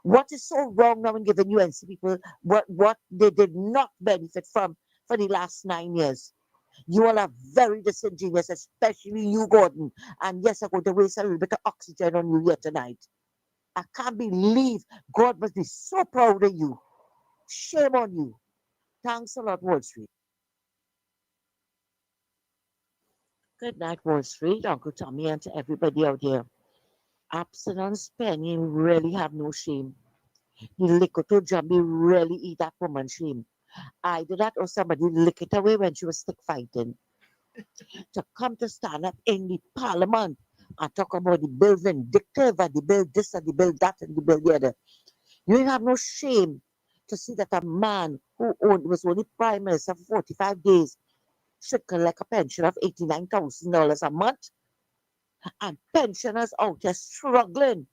What is so wrong now in giving UNC people what they did not benefit from for the last 9 years? You all are very disingenuous, especially you, Gordon. And yes, I'm going to waste a little bit of oxygen on you here tonight. I can't believe God must be so proud of you. Shame on you. Thanks a lot, Wall Street. Good night, Wall Street, Uncle Tommy, and to everybody out there. Abstinence Penny really have no shame. The liquor to Jambi really eat that woman's shame. Either that or somebody lick it away when she was stick fighting. To come to stand up in the parliament and talk about the bill vindictive and the bill this and the bill that and the bill the other. You have no shame to see that a man who was only prime minister for 45 days should collect a pension of $89,000 a month, and pensioners out there struggling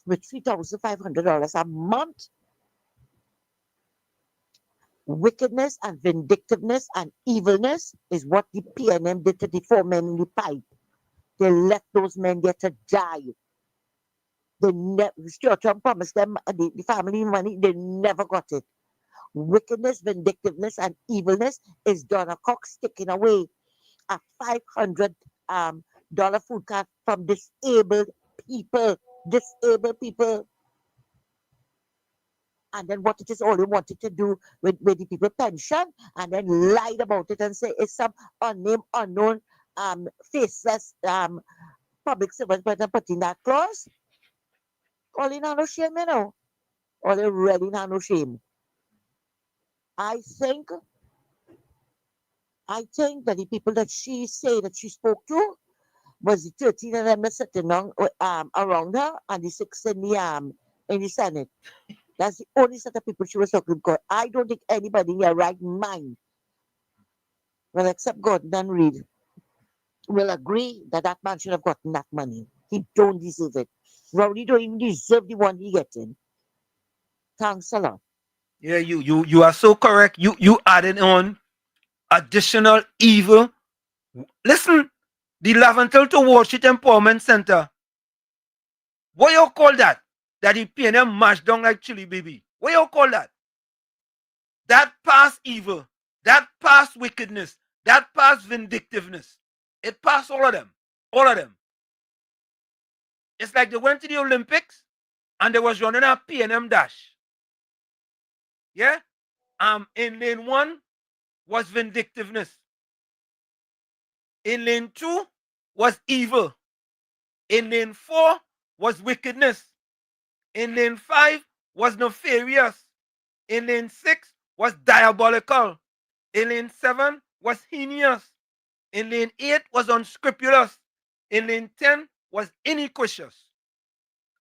with $3,500 a month. Wickedness and vindictiveness and evilness is what the PNM did to the 4 men in the pipe. They left those men there to die. Stuart Trump promised them the family money. They never got it. Wickedness, vindictiveness, and evilness is Donna Cox taking away a $500 food card from disabled people. Disabled people. And then what it is all they wanted to do with the people pension, and then lied about it and say it's some unnamed, unknown, faceless public servant, but put in that clause. All in no shame, you know. All they really no shame. I think that the people that she say that she spoke to was the 13 of them sitting around her and the 6 in the Senate. That's the only set of people she was talking to. I don't think anybody in their right mind, well, except Gordon and Reed, will agree that that man should have gotten that money. He don't deserve it. Rowdy don't even deserve the one he getting. Thanks a lot. Yeah, you are so correct. You added on additional evil. Listen, the Laventel to Washington Empowerment Center. What you call that? That the PNM mashed down like chili baby. What you call that? That past evil, that past wickedness, that past vindictiveness. It passed all of them. All of them. It's like they went to the Olympics and they was running a PNM dash. Yeah? In lane 1 was vindictiveness. In lane 2 was evil. In lane 4 was wickedness. In lane 5 was nefarious. In lane 6 was diabolical. In lane 7 was heinous. In lane 8 was unscrupulous. In lane 10 was iniquitous.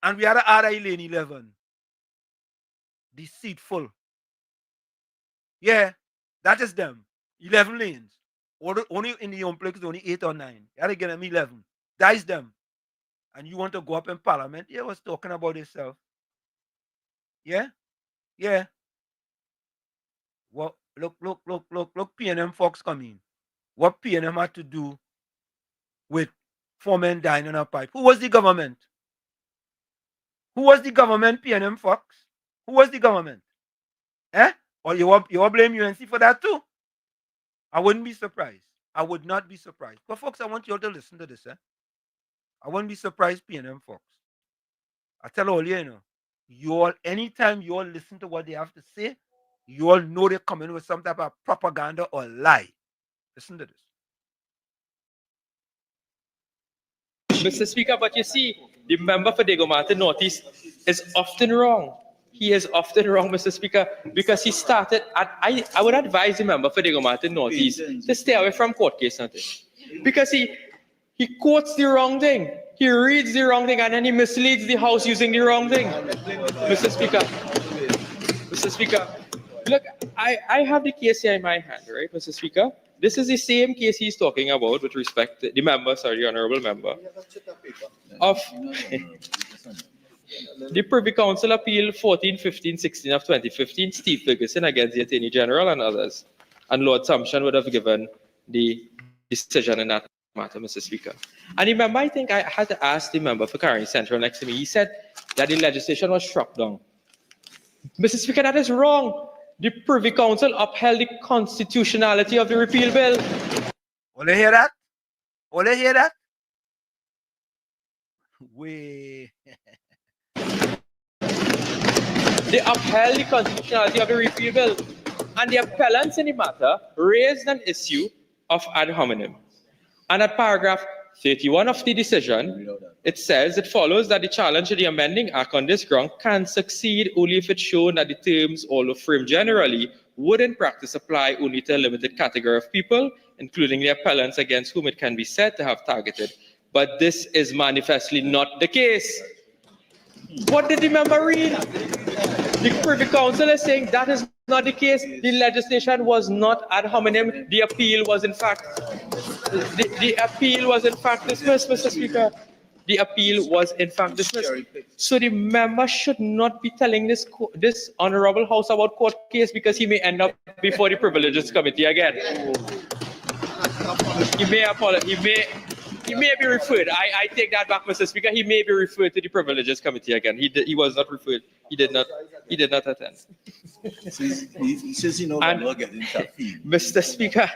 And we had to add in lane 11. Deceitful. Yeah, that is them. 11 lanes. Only in the Olympics, only 8 or 9. You had to get them 11. That is them. And you want to go up in Parliament? You was talking about yourself. Yeah? Yeah. Well, look, PNM Fox coming. What PNM had to do with 4 men dying in a pipe? Who was the government? Who was the government, PNM Fox? Who was the government? Eh? Or you want blame UNC for that too? I wouldn't be surprised. I would not be surprised. But folks, I want you all to listen to this. I wouldn't be surprised, PNM Fox. I tell all you all, anytime you all listen to what they have to say, you all know they're coming with some type of propaganda or lie. Listen to this. Mr. Speaker, but you see, the member for Diego Martin Northeast is often wrong. He is often wrong, Mr. Speaker, because he started at, I would advise the member for Diego Martin Northeast to stay away from court case nothing. Because he quotes the wrong thing. He reads the wrong thing and then he misleads the House using the wrong thing. Mr. Speaker, look, I have the case here in my hand, right, Mr. Speaker? This is the same case he's talking about with respect to the honorable member, of the Privy Council Appeal 14, 15, 16 of 2015, Steve Ferguson against the Attorney General and others. And Lord Sumption would have given the decision in that matter, Mr. Speaker. And remember, I think I had to ask the member for Carring Central next to me. He said that the legislation was struck down. Mr. Speaker, that is wrong. The Privy Council upheld the constitutionality of the repeal bill. Will you hear that? Will you hear that? We They upheld the constitutionality of the repeal bill. And the appellants in the matter raised an issue of ad hominem. And at paragraph 31 of the decision, it says it follows that the challenge to the amending act on this ground can succeed only if it's shown that the terms, although framed generally, would in practice apply only to a limited category of people, including the appellants against whom it can be said to have targeted. But this is manifestly not the case. What did the member read? The Privy Council is saying that is not the case. The legislation was not ad hominem. The appeal was in fact, the appeal was in fact dismissed, Mr. Speaker. the appeal was in fact dismissed. So the member should not be telling this honorable house about court case because he may end up before the privileges committee again. He may apologize. He may be referred. I take that back, Mr. Speaker. He may be referred to the privileges committee again. He was not referred. He did not attend. He says he no longer getting caffeine. Mr. Speaker,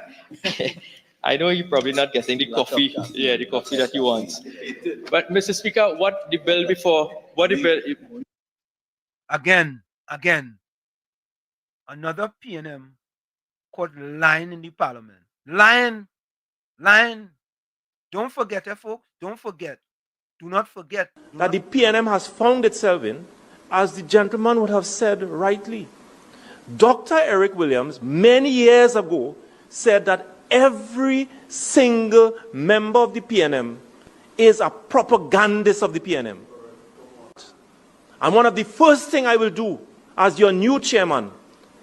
I know you're probably not getting the coffee. Yeah, the coffee that you want. But Mr. Speaker, what the bill Again, another PNM caught lying in the parliament. Lying. Don't forget it, folks. Don't forget. Do not forget. That the PNM has found itself in, as the gentleman would have said rightly. Dr. Eric Williams, many years ago, said that every single member of the PNM is a propagandist of the PNM. And one of the first things I will do as your new chairman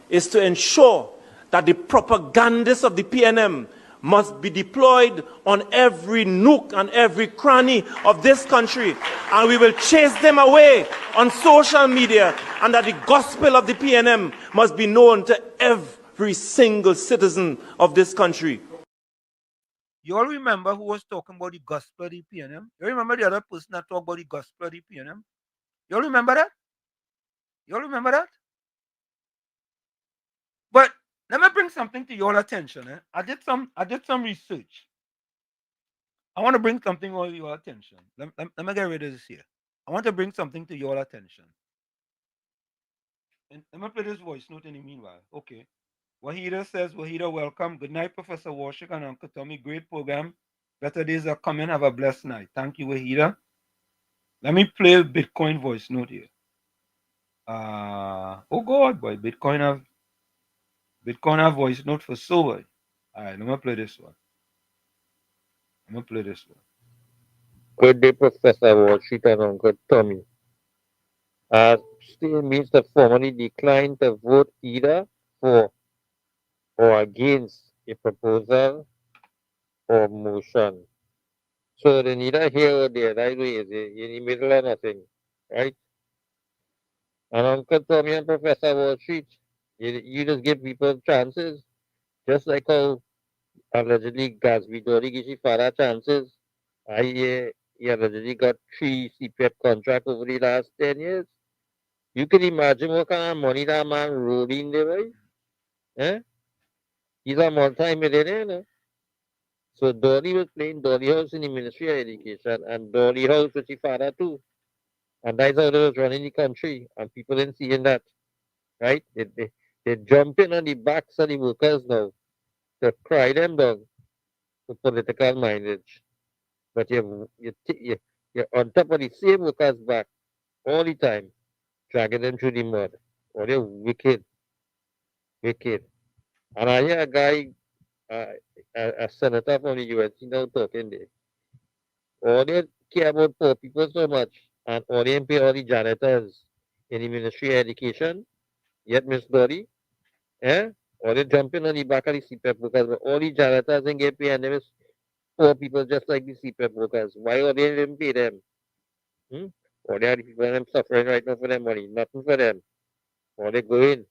is to ensure that the propagandists of the PNM must be deployed on every nook and every cranny of this country. And we will chase them away on social media, and that the gospel of the PNM must be known to every single citizen of this country. You all remember who was talking about the gospel of the PNM? You remember the other person that talked about the gospel of the PNM? You all remember that? You all remember that? But let me bring something to your attention. I did some research. I want to bring something to your attention. Let me get rid of this here. I want to bring something to your attention. And let me play this voice note in the meanwhile. Okay. Wahida says, Wahida, welcome. Good night, Professor Warshik and Uncle Tommy. Great program. Better days are coming. Have a blessed night. Thank you, Wahida. Let me play a Bitcoin voice note here. Oh God, boy, Bitcoin have voice note for sober. All right, let me play this one. Good day, Professor Warshik and Uncle Tommy. Still means to formally decline to vote either for or against a proposal or motion. So they neither here or there, right way is it in the middle or nothing, right? And Uncle Tommy and Professor Wall Street, you just give people chances, just like how allegedly Gatsby Dory gives his father chances. I hear he allegedly got 3 CPF contracts over the last 10 years. You can imagine what kind of money that man rolling there, right? Eh? He's a multi-millionaire, no? So Dolly was playing Dolly House in the Ministry of Education and Dolly House with his father too. And that's how they was running the country. And people ain't seeing that. Right? They jumping on the backs of the workers now to cry them down for political mindage. But you're on top of the same workers' back all the time, dragging them through the mud. Oh, they're wicked. And I hear a guy, a senator from the UNC now talking there. All they care about poor people so much, and all they pay all the janitors in the Ministry of Education, yet Miss Dory, or they jumping on the back of the CPF workers, but all the janitors and get paid, and them is poor people just like the CPF workers. Why are they didn't pay them? Or they are the people them suffering right now for their money, nothing for them. Or they go in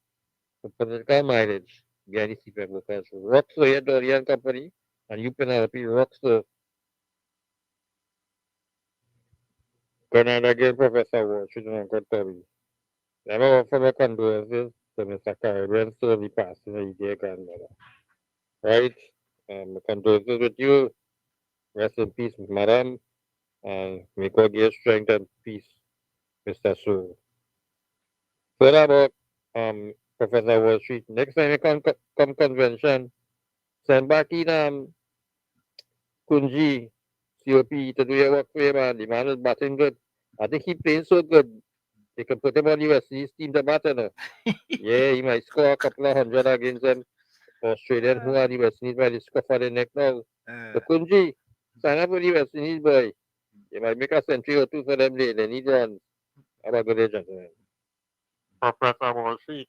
for political mileage behind the CPF workers. Rocks for your Dory and company, and you Penelope rocks for. Good night again, Professor Walsh, and Uncle Tommy. Never offer my condolences to Mr. Caribbean slowly passing a dear grandmother. Right? My condolences with you. Rest in peace, madam. And may God give strength and peace, Mr. Soul. Further about Professor Wall Street. Next time you come convention, send back in Kunji COP to do your work for you, man. The man is batting good. I think he playing so good. They can put him on USC's team to batter now. Yeah, he might score a couple of hundred against them Australian who are the West Indies by the scuff of the neck now. So Kunji, sign up for the West Indies, boy. You might make a century or two for them. They need runs. Have a good day, gentlemen. Professor Wall Street,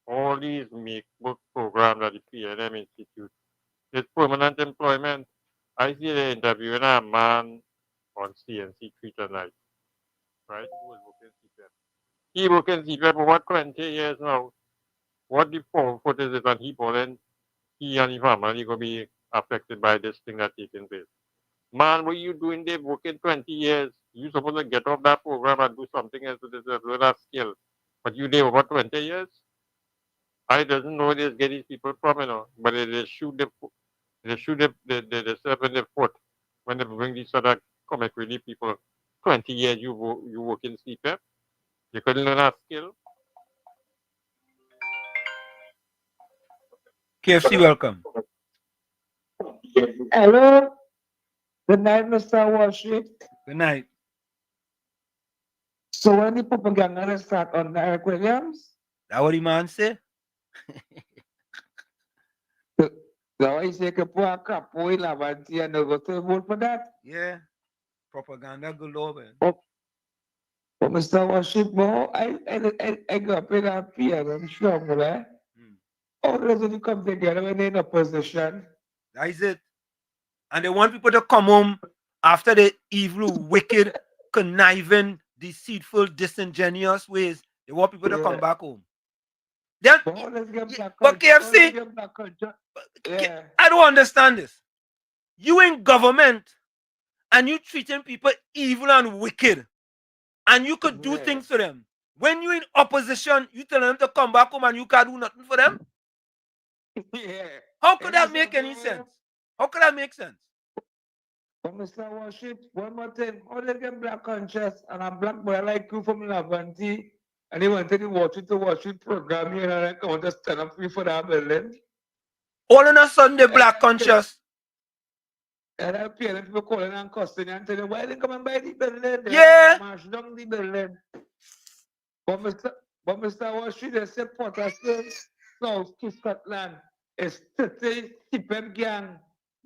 all these make book programs at the PNM Institute. It's permanent employment. I see they interviewing a man on CNC Street tonight, right? Who was working CPF? He working CPF for what 20 years now. What the form foot is it and he falling? He and his family gonna be affected by this thing that taking place. Man, what you doing there working 20 years? You supposed to get off that program and do something else to deserve that skill. But you there over 20 years? I doesn't know where they get these people from, but they shoot themselves in the foot when they bring these sort of comic relief people. 20 years you work in CPF, you couldn't learn that skill. KFC, welcome. Hello. Good night, Mr. Worship. Good night. So when the propaganda start on Eric Williams? That what the man say? So why say que pour un capo la vanti and go to vote for that? Yeah. Propaganda galore, man. But Mr. Worship, I grew up in a peer and strong, right? How does it come together when they're in opposition? That is it. And they want people to come home after the evil, wicked, conniving, deceitful, disingenuous ways. They want people to come back home. Then, but KFC, I don't understand this. You in government and you treating people evil and wicked, and you could do things for them. When you in opposition, you tell them to come back home and you can't do nothing for them. How could that make any sense? How could that make sense? But Mr. Worship, one more thing. How they get black conscious and a black boy like you from Lavanti and he wanted to watch it program here and I come to stand up for that building? All in a sudden they black conscious. And I pay people calling and cussing and telling why they come and buy the building? Yeah. March down the building. But Mr. Worship, they say Protestant South to Scotland is 30 CPM gang.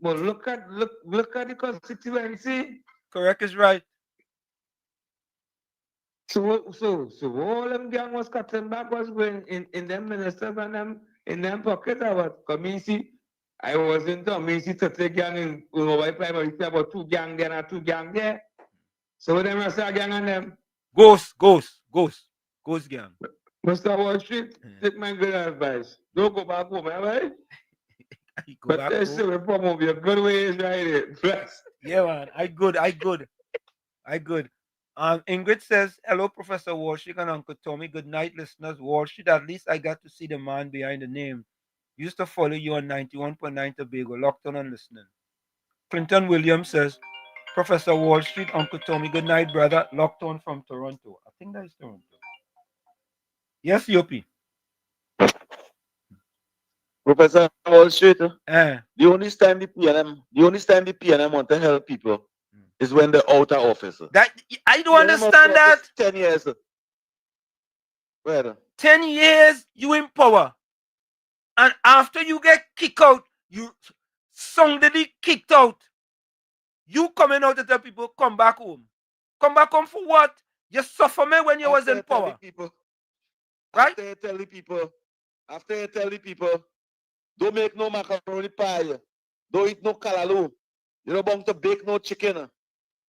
But look at the constituency. Correct is right. So all them gang was cutting back was going in them ministers and them in them pocket about community. I was in community 30 gang in Uruguay primary about 2 gang there and 2 gang there. So them was a gang on them. Ghost gang. Mr. Worship, take my good advice. Don't go back home, right? But they say we promote your good ways, right? Bless. Yeah, man. I good. Ingrid says, hello, Professor Walshik and Uncle Tommy. Good night, listeners. Walshik, at least I got to see the man behind the name. Used to follow you on 91.9 Tobago, locked on and listening. Clinton Williams says, Professor Wall Street, Uncle Tommy, good night, brother. Locked on from Toronto. I think that is Toronto. Yes, Yopi. Professor Wall Street, the only time the PNM want to help people is when they're out of office. That I don't understand that. 10 years. Where? 10 years you in power. And after you get kicked out, you somebody kicked out. You coming out to tell people, come back home. Come back home for what? You suffer me when you was in power. Right? After you tell the people, don't make no macaroni pie. Don't eat no callaloo. You don't want to bake no chicken.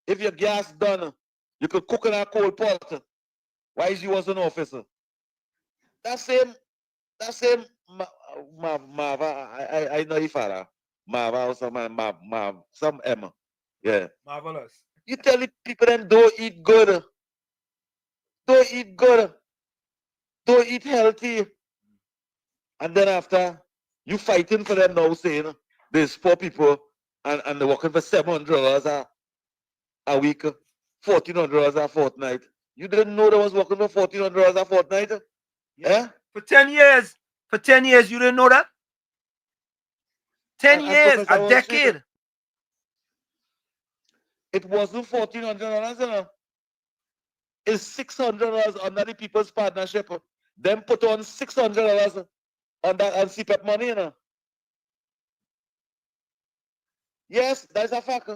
If your gas done, you could cook in a cold pot. Why is you was an officer? That same Mava, I know if Mava or some Emma. Yeah. Marvelous. You tell the people then don't eat good. Don't eat good. Don't eat healthy. And then after, you fighting for them now saying there's poor people and they're working for $700 a week, $1,400 a fortnight. You didn't know they was working for $1,400 a fortnight? Yeah. For 10 years. For 10 years, you didn't know that? 10 years, a decade. It wasn't $1,400, you know. It's $600 under the People's Partnership. Them put on $600 on that on CPAP money, you know. Yes, that's a fact.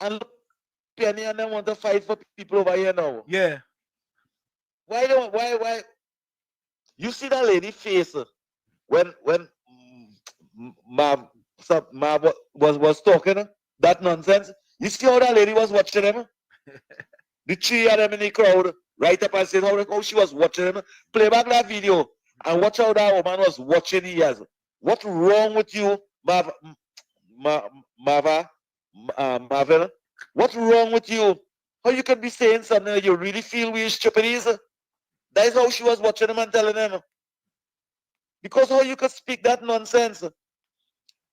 And look, Penny and them want to fight for people over here now. Yeah. Why? You see that lady face when Ma was talking that nonsense. You see how that lady was watching him? The three of them in the crowd, right up and saying how she was watching him. Play back that video and watch how that woman was watching him. What's wrong with you, Marvel? What's wrong with you? How you can be saying something that you really feel we stupid is? That is how she was watching him and telling him. Because how you can speak that nonsense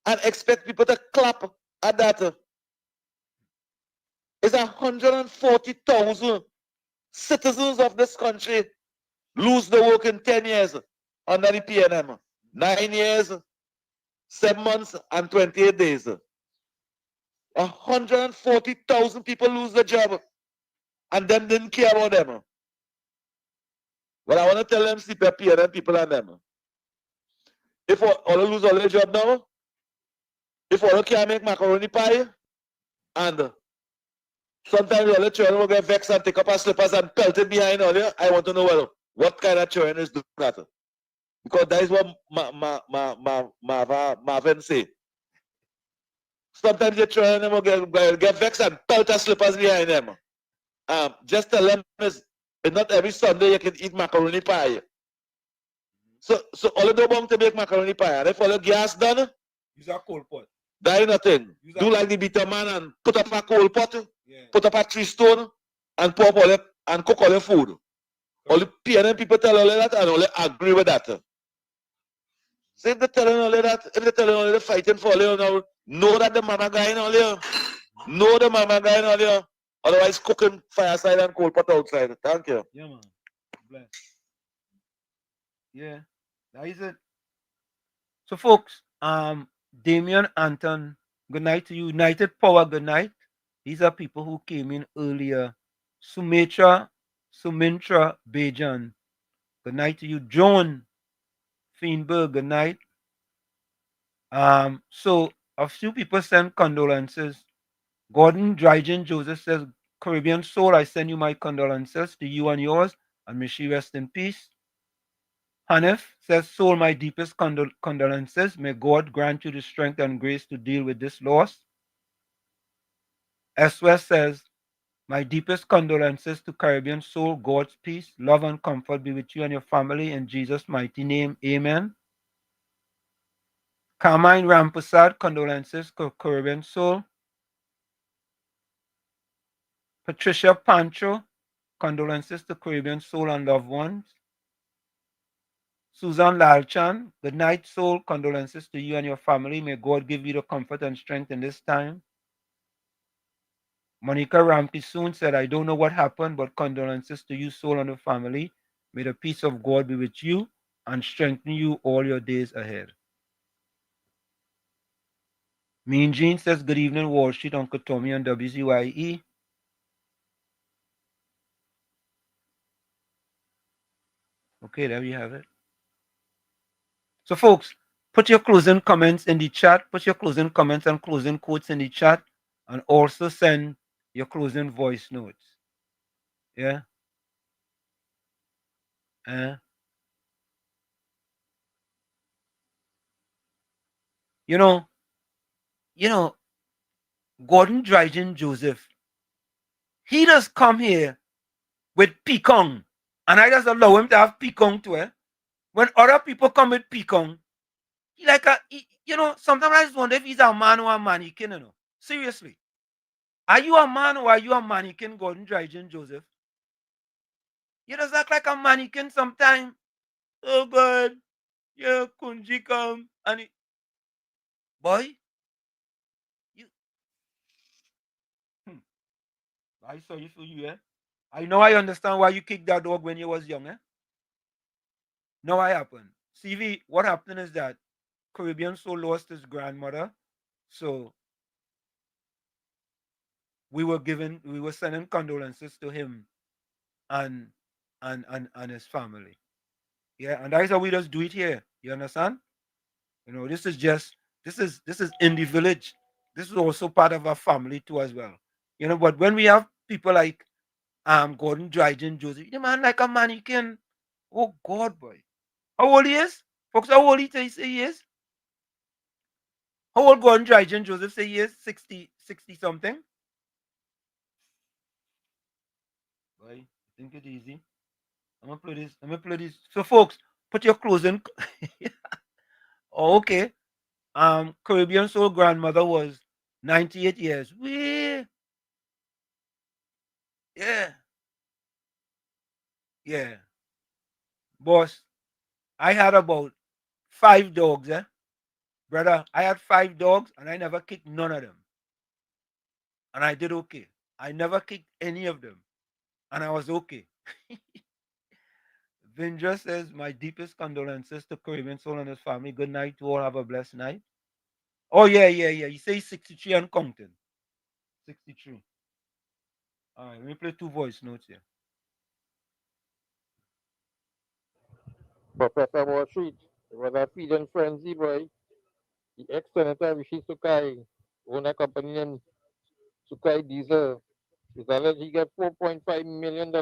and expect people to clap at that? It's 140,000 citizens of this country lose the work in 10 years under the PNM. 9 years, 7 months, and 28 days. 140,000 people lose the job, and them didn't care about them. Well, I want to tell them, PNM people and them. If all lose all their job now, if all can't make macaroni pie, and sometimes all the children will get vexed and take up our slippers and pelt it behind all there, I want to know, well, what kind of children is doing that? Because that is what Marvin say. Sometimes the children will get vexed and pelt our slippers behind them. Just tell them it's not every Sunday you can eat macaroni pie. So all of them want to make macaroni pie. And if all the gas done, use a coal pot. that is nothing. Do like the bitter man and put up a coal pot, put up a 3 stone, and pour up all the, and cook all the food. All the PNM people tell all of that and all they agree with that. So if they're telling all of that, if they're telling all of the fighting for all of now, know that the mama guy in all there. Know the mama guy in all there. Otherwise cooking fireside and coal pot outside. Thank you. Yeah, man. Bless. Yeah, that is it. So folks, Damian, Anton, good night to you. United Power, good night. These are people who came in earlier. Sumintra Bejan, good night to you. Joan Feinberg, good night. So a few people send condolences. Gordon Dryden Joseph says, Caribbean Soul, I send you my condolences to you and yours, and may she rest in peace. Hanif says, Soul, my deepest condolences. May God grant you the strength and grace to deal with this loss. Eswes says, my deepest condolences to Caribbean Soul. God's peace, love, and comfort be with you and your family. In Jesus' mighty name, amen. Carmine Rampasad, condolences to Caribbean Soul. Patricia Pancho, condolences to Caribbean Soul and loved ones. Susan Lalchan, good night, Soul. Condolences to you and your family. May God give you the comfort and strength in this time. Monica Rampisoon said, I don't know what happened, but condolences to you, Soul, and the family. May the peace of God be with you and strengthen you all your days ahead. Mean Jean says, good evening, Wall Street, Uncle Tommy and WZYE. Okay, there we have it. So, folks, put your closing comments in the chat. Put your closing comments and closing quotes in the chat. And also send your closing voice notes. Yeah? You know, Gordon Dryden Joseph, he does come here with pecan. And I just allow him to have pecan too. When other people come with pecan, sometimes I just wonder if he's a man or a mannequin, Seriously. Are you a man or are you a mannequin, Gordon Dryden Joseph? You just act like a mannequin sometimes. Oh God, yeah, Kunji come and boy, I saw you for you, I know I understand why you kicked that dog when you was young, Now I happened. CV, what happened is that Caribbean Soul lost his grandmother, so we were sending condolences to him and his family. Yeah, and that is how we just do it here. You understand? This is in the village. This is also part of our family too as well. But when we have people like Gordon Dryden Joseph, the man like a mannequin. Oh God, boy. How old he is? Folks, how old he say he is? How old Gordon Dryden Joseph say he is? 60 something? Boy, think it easy. I'm gonna play this. I'm gonna play this. So, folks, put your closing. Oh, okay. Caribbean Soul grandmother was 98 years. Yeah. Yeah. Boss, I had about 5 dogs, eh? Brother, I had 5 dogs and I never kicked none of them. And I did okay. I never kicked any of them. And I was okay. Vinja says, my deepest condolences to Caribbean Soul and his family. Good night to all. Have a blessed night. Oh, yeah. You say 63 and counting. 63. All right, let me play 2 voice notes here. Professor Wall Street, it was a feeding frenzy, boy. The ex-senator Rishi Sukai own a company named Sukai Diesel. It's alleged he got $4.5 million,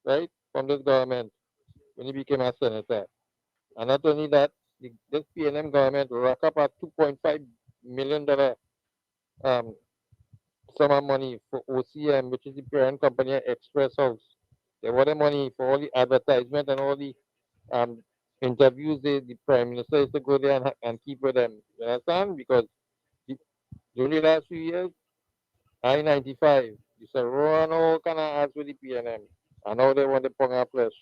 right, from this government when he became a senator. And not only that, this PNM government rack up a $2.5 million um, sum of money for OCM, which is the parent company of Express House. They want the money for all the advertisement and all the interviews the Prime Minister used to go there and keep with them. You understand? Because during the last few years, I-95 used to run all kind of ads with the PNM. And now they want the Ponga flesh.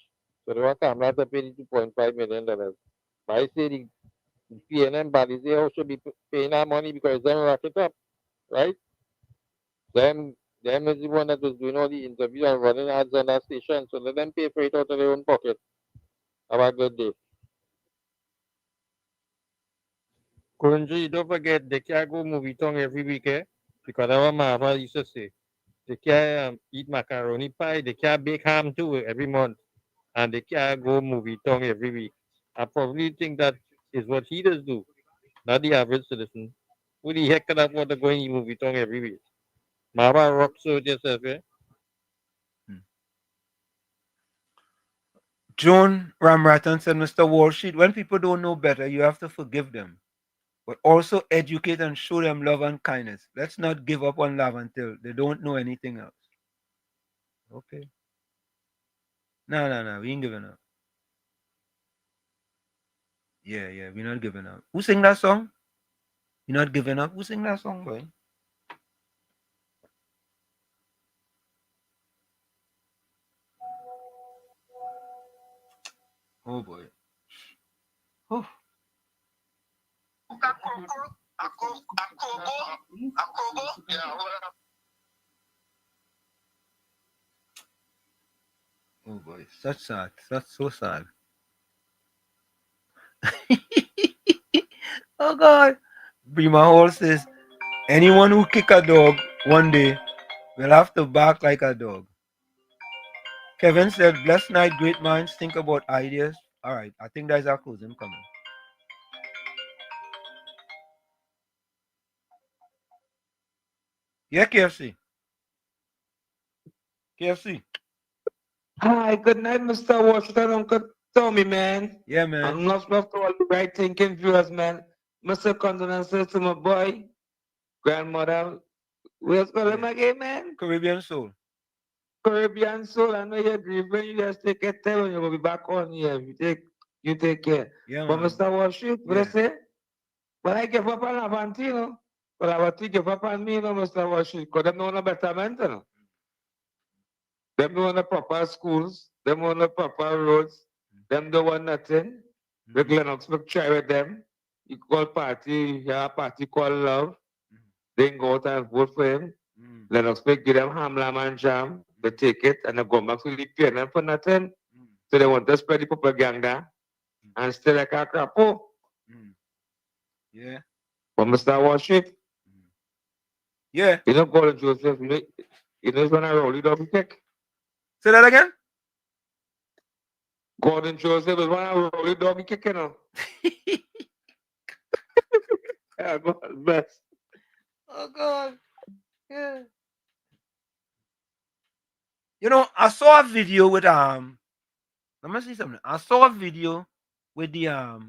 So they want Kamala to pay the $2.5 million. But I say the PNM bodies, they also be paying that money because them rack it up, right? Them is the one that was doing all the interviews and running ads on that station. So let them pay for it out of their own pocket. Have a good day. Kurunji, don't forget, they can't go movie tongue every week, eh? Because our mama used to say, they can't eat macaroni pie, they can't bake ham too every month, and they can't go movie tongue every week. I probably think that is what he does do, not the average citizen. Who the heck can afford to go and eat movie tongue every week? Mama rock so yourself, eh? Joan Ramratan said, Mr. Walsheet, when people don't know better, you have to forgive them, but also educate and show them love and kindness. Let's not give up on love until they don't know anything else. Okay. No, we ain't giving up. Yeah, we're not giving up. Who sing that song? You're not giving up? Who sing that song, boy? Oh, boy. Oh. Oh boy, such sad. That's so sad. Oh God. Brima Hall says, anyone who kick a dog one day will have to bark like a dog. Kevin said, blessed night, great minds think about ideas. All right, I think that's our closing coming. Yeah, KFC. KFC. Hi, good night, Mr. Washington, Uncle Tommy, man. Yeah, man. I'm not love to all the right thinking viewers, man. Mr. Condolences to my boy, grandmother. Where's call him again, man? Caribbean Soul. Caribbean Soul. I know you're grieving. You just take a time and you'll be back on here. You take care. Yeah, But man. Mr. Washington, what I say? When I give up on Avantino, but I want to give up on me, you know, Mr. Washington, because them know no better mental. No? Them don't want the proper schools, them want the proper roads, them don't want nothing. The Lennox will try with them. Equal party, yeah, party called love. They go out and vote for him. Lennox will give them ham, lamb, and jam. They take it and they go back to the PNM for nothing. So they want to spread the propaganda and still like a crapo. Yeah. But Mr. Worship, yeah. You know, Gordon Joseph, you know, he's going to roll it up kick. Say that again? Gordon Joseph is one of roll it doggy kick, you know. Yeah, God bless. Oh God. Yeah. You know, I saw a video with let me see something. I saw a video with the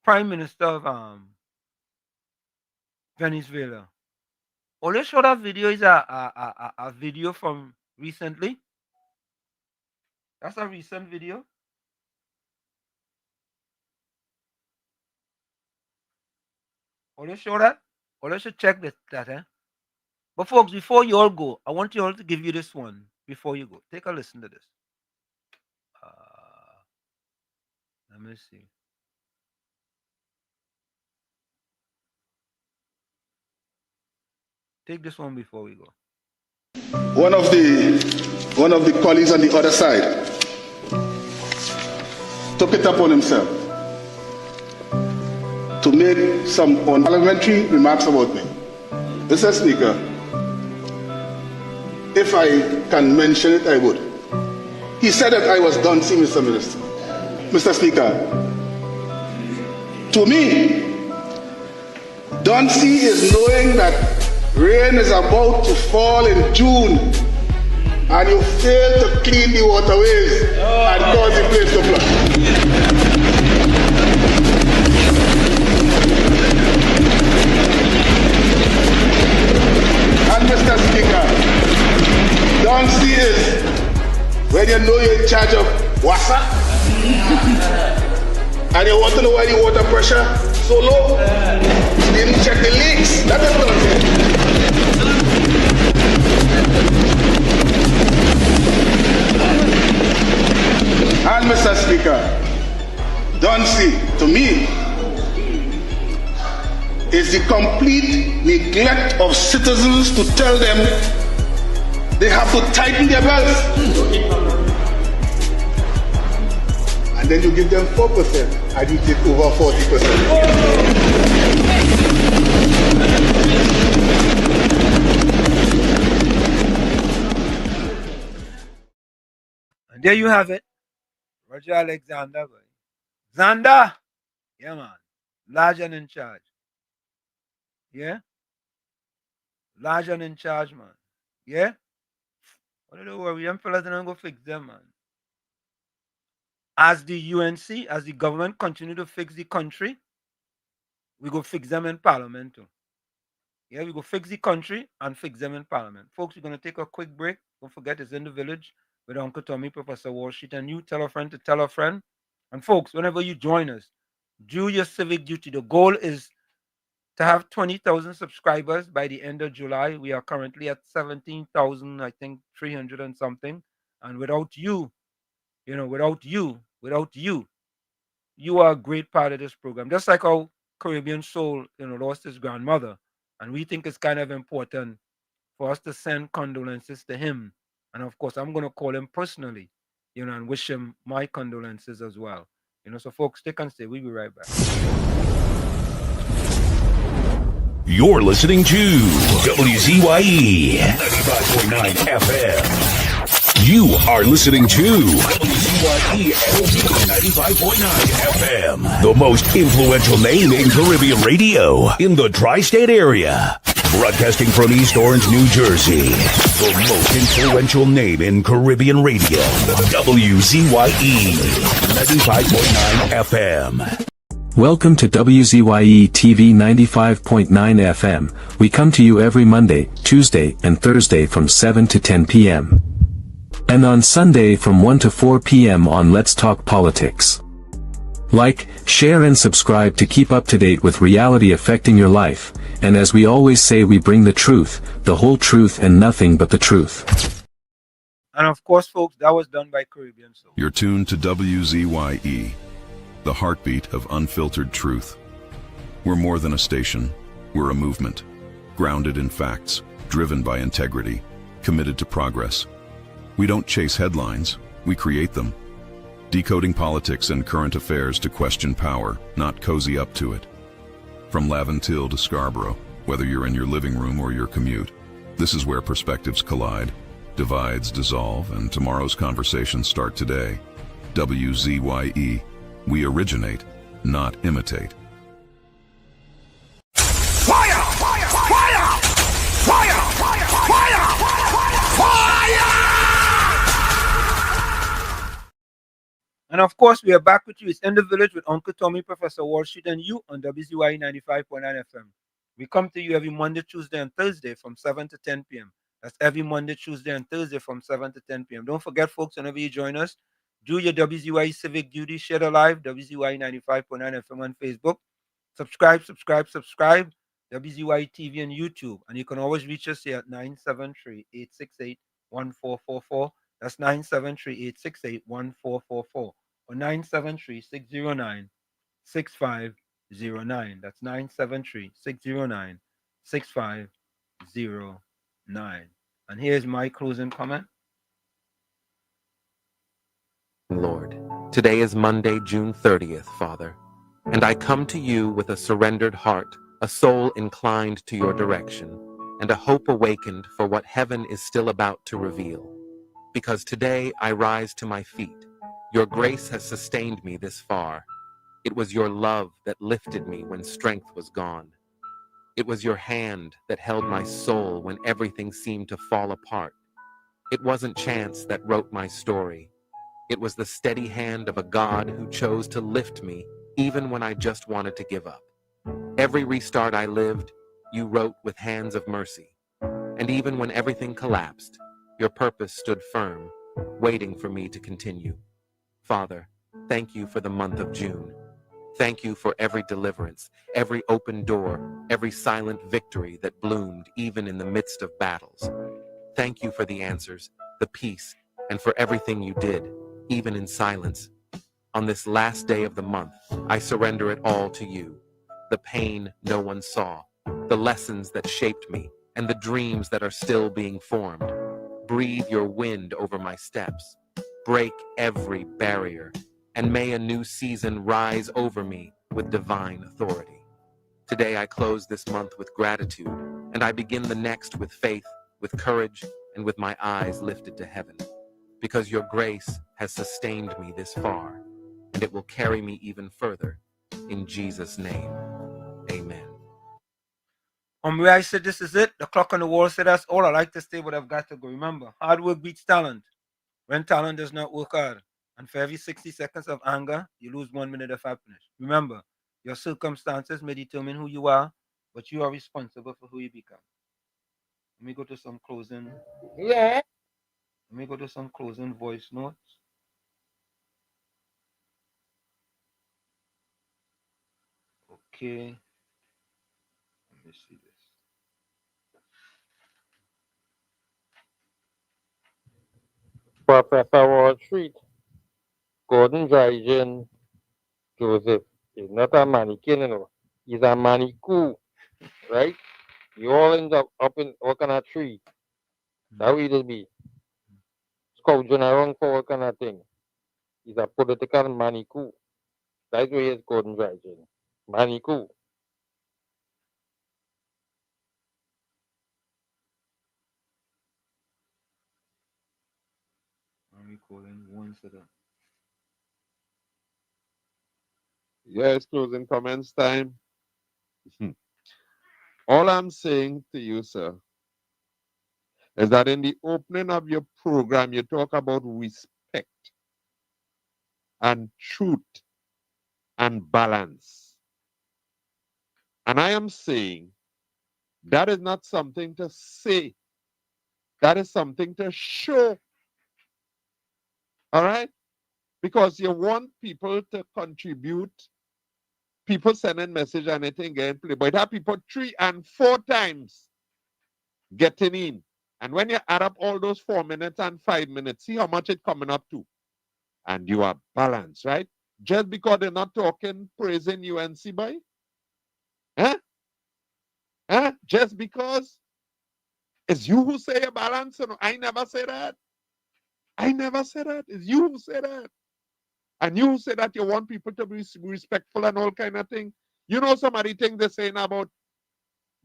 Prime Minister of Venezuela. All they show that video is a video from recently. That's a recent video. Or you show that? Or you should check that, eh? But folks, before you all go, I want you all to give you this one before you go. Take a listen to this. Let me see. Take this one before we go. One of the colleagues on the other side took it upon himself to make some unparliamentary remarks about me. Mr. Speaker, if I can mention it, I would. He said that I was Duncy, Mr. Minister. Mr. Speaker, to me, Duncy is knowing that rain is about to fall in June and you fail to clean the waterways and cause the place to flood. And Mr. Speaker, Duncy is when you know you're in charge of WASA and you want to know why the water pressure so low. You didn't check the leaks. That is Duncy. And Mr. Speaker, Duncy, to me, is the complete neglect of citizens to tell them they have to tighten their belts. And then you give them 4% and you take over 40%. And there you have it. Roger Alexander. Xander. Yeah, man. Large and in charge. Yeah? Large and in charge, man. Yeah? What don't worry, them fellas don't go fix them, man. As the UNC, as the government continue to fix the country, we go fix them in Parliament too. Yeah, we go fix the country and fix them in Parliament. Folks, we're going to take a quick break. Don't forget, it's in the village with Uncle Tommy, Professor Wall Street, and you tell a friend to tell a friend. And folks, whenever you join us, do your civic duty. The goal is to have 20,000 subscribers by the end of July. We are currently at 17,000, I think 300 and something. And without you, without you, you are a great part of this program. Just like how Caribbean Soul, lost his grandmother. And we think it's kind of important for us to send condolences to him. And of course, I'm going to call him personally, and wish him my condolences as well. So folks, stay and stay. We'll be right back. You're listening to WZYE 95.9 FM. You are listening to WZYE 95.9 FM, the most influential name in Caribbean radio in the tri-state area. Broadcasting from East Orange, New Jersey, the most influential name in Caribbean radio, WZYE 95.9 FM. Welcome to WZYE TV 95.9 FM. We come to you every Monday, Tuesday, and Thursday from 7 to 10 p.m. And on Sunday from 1 to 4 p.m. on Let's Talk Politics. Like, share and subscribe to keep up to date with reality affecting your life. And as we always say, we bring the truth, the whole truth, and nothing but the truth. And of course, folks, that was done by Caribbean Soul. You're tuned to WZYE, the heartbeat of unfiltered truth. We're more than a station, we're a movement, grounded in facts, driven by integrity, committed to progress. We don't chase headlines, we create them. Decoding politics and current affairs to question power, not cozy up to it. From Laventille to Scarborough, whether you're in your living room or your commute, this is where perspectives collide, divides dissolve, and tomorrow's conversations start today. WZYE. We originate, not imitate. Fire! Fire! Fire! Fire! Fire! Fire! Fire! And of course, we are back with you. It's in the village with Uncle Tommy, Professor Wall Street, and you on WZYE 95.9 FM. We come to you every Monday, Tuesday, and Thursday from 7 to 10 p.m. That's every Monday, Tuesday, and Thursday from 7 to 10 p.m. Don't forget, folks, whenever you join us, Do your WZYE civic duty. Share the live. WZYE 95.9 FM on Facebook. Subscribe. WZYE TV and YouTube. And you can always reach us here at 973-868-1444. That's 973-868-1444 or 973-609-6509. That's 973-609-6509. And here's my closing comment. Lord, today is Monday, June 30th, Father, and I come to you with a surrendered heart, a soul inclined to your direction, and a hope awakened for what heaven is still about to reveal. Because today I rise to my feet. Your grace has sustained me this far. It was your love that lifted me when strength was gone. It was your hand that held my soul when everything seemed to fall apart. It wasn't chance that wrote my story. It was the steady hand of a God who chose to lift me even when I just wanted to give up. Every restart I lived, you wrote with hands of mercy. And even when everything collapsed, your purpose stood firm, waiting for me to continue. Father, thank you for the month of June. Thank you for every deliverance, every open door, every silent victory that bloomed even in the midst of battles. Thank you for the answers, the peace, and for everything you did, even in silence. On this last day of the month, I surrender it all to you. The pain no one saw, the lessons that shaped me, and the dreams that are still being formed. Breathe your wind over my steps. Break every barrier, and may a new season rise over me with divine authority. Today I close this month with gratitude, and I begin the next with faith, with courage, and with my eyes lifted to heaven. Because your grace has sustained me this far, and it will carry me even further. In Jesus' name, amen. Where I said this is it, the clock on the wall said that's all. I like to stay, but I've got to go. Remember, hard work beats talent. When talent does not work hard, and for every 60 seconds of anger, you lose 1 minute of happiness. Remember, your circumstances may determine who you are, but you are responsible for who you become. Let me go to some closing. Yeah. Let me go to some closing voice notes. Okay. Let me see this. Professor Wall Street, Gordon Dryden Joseph is not a mannequin, you know. He's a mannequin, right? You all end up in what kind of tree. That way it'll be. Scourging around for what kind of thing. He's a political mannequin. That's where he's Gordon Dryden. Mannequin. I'm recording one second. Yes, closing comments time. All I'm saying to you, sir, is that in the opening of your program, you talk about respect and truth and balance. And I am saying that is not something to say. That is something to show. All right? Because you want people to contribute. People sending message and anything getting play. But have people 3 and 4 times getting in. And when you add up all those 4 minutes and 5 minutes, see how much it's coming up to. And you are balanced, right? Just because they're not talking, praising UNC boy? Huh? Huh? Just because it's you who say a balance? I never say that. I never said that. It's you who say that. And you say that you want people to be respectful and all kind of thing. You know some of the things they're saying about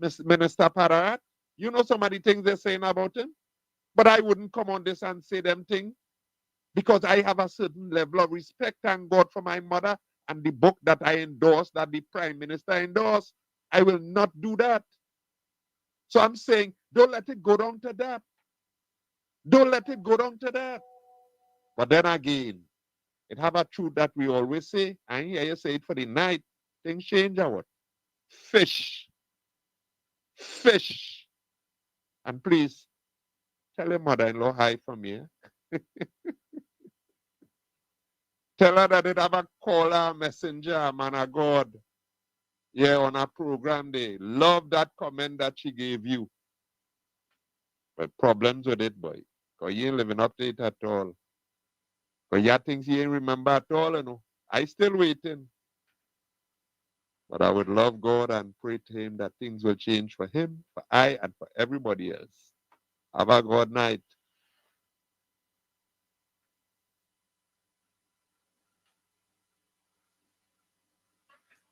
Minister Pararat? You know some of the things they're saying about him? But I wouldn't come on this and say them things because I have a certain level of respect, thank God, for my mother and the book that I endorse, that the Prime Minister endorsed. I will not do that. So I'm saying, don't let it go down to that. Don't let it go down to that. But then again, it have a truth that we always say, I hear you say it for the night, things change or what? Fish. Fish. And please, tell your mother-in-law hi from me. Tell her that it have a caller, messenger, man of God. Yeah, on a program day. Love that comment that she gave you. But problems with it, boy. Because you ain't living up to it at all. Because you things you ain't remember at all, you know. I still waiting. But I would love God and pray to him that things will change for him, for I, and for everybody else. Have a good night.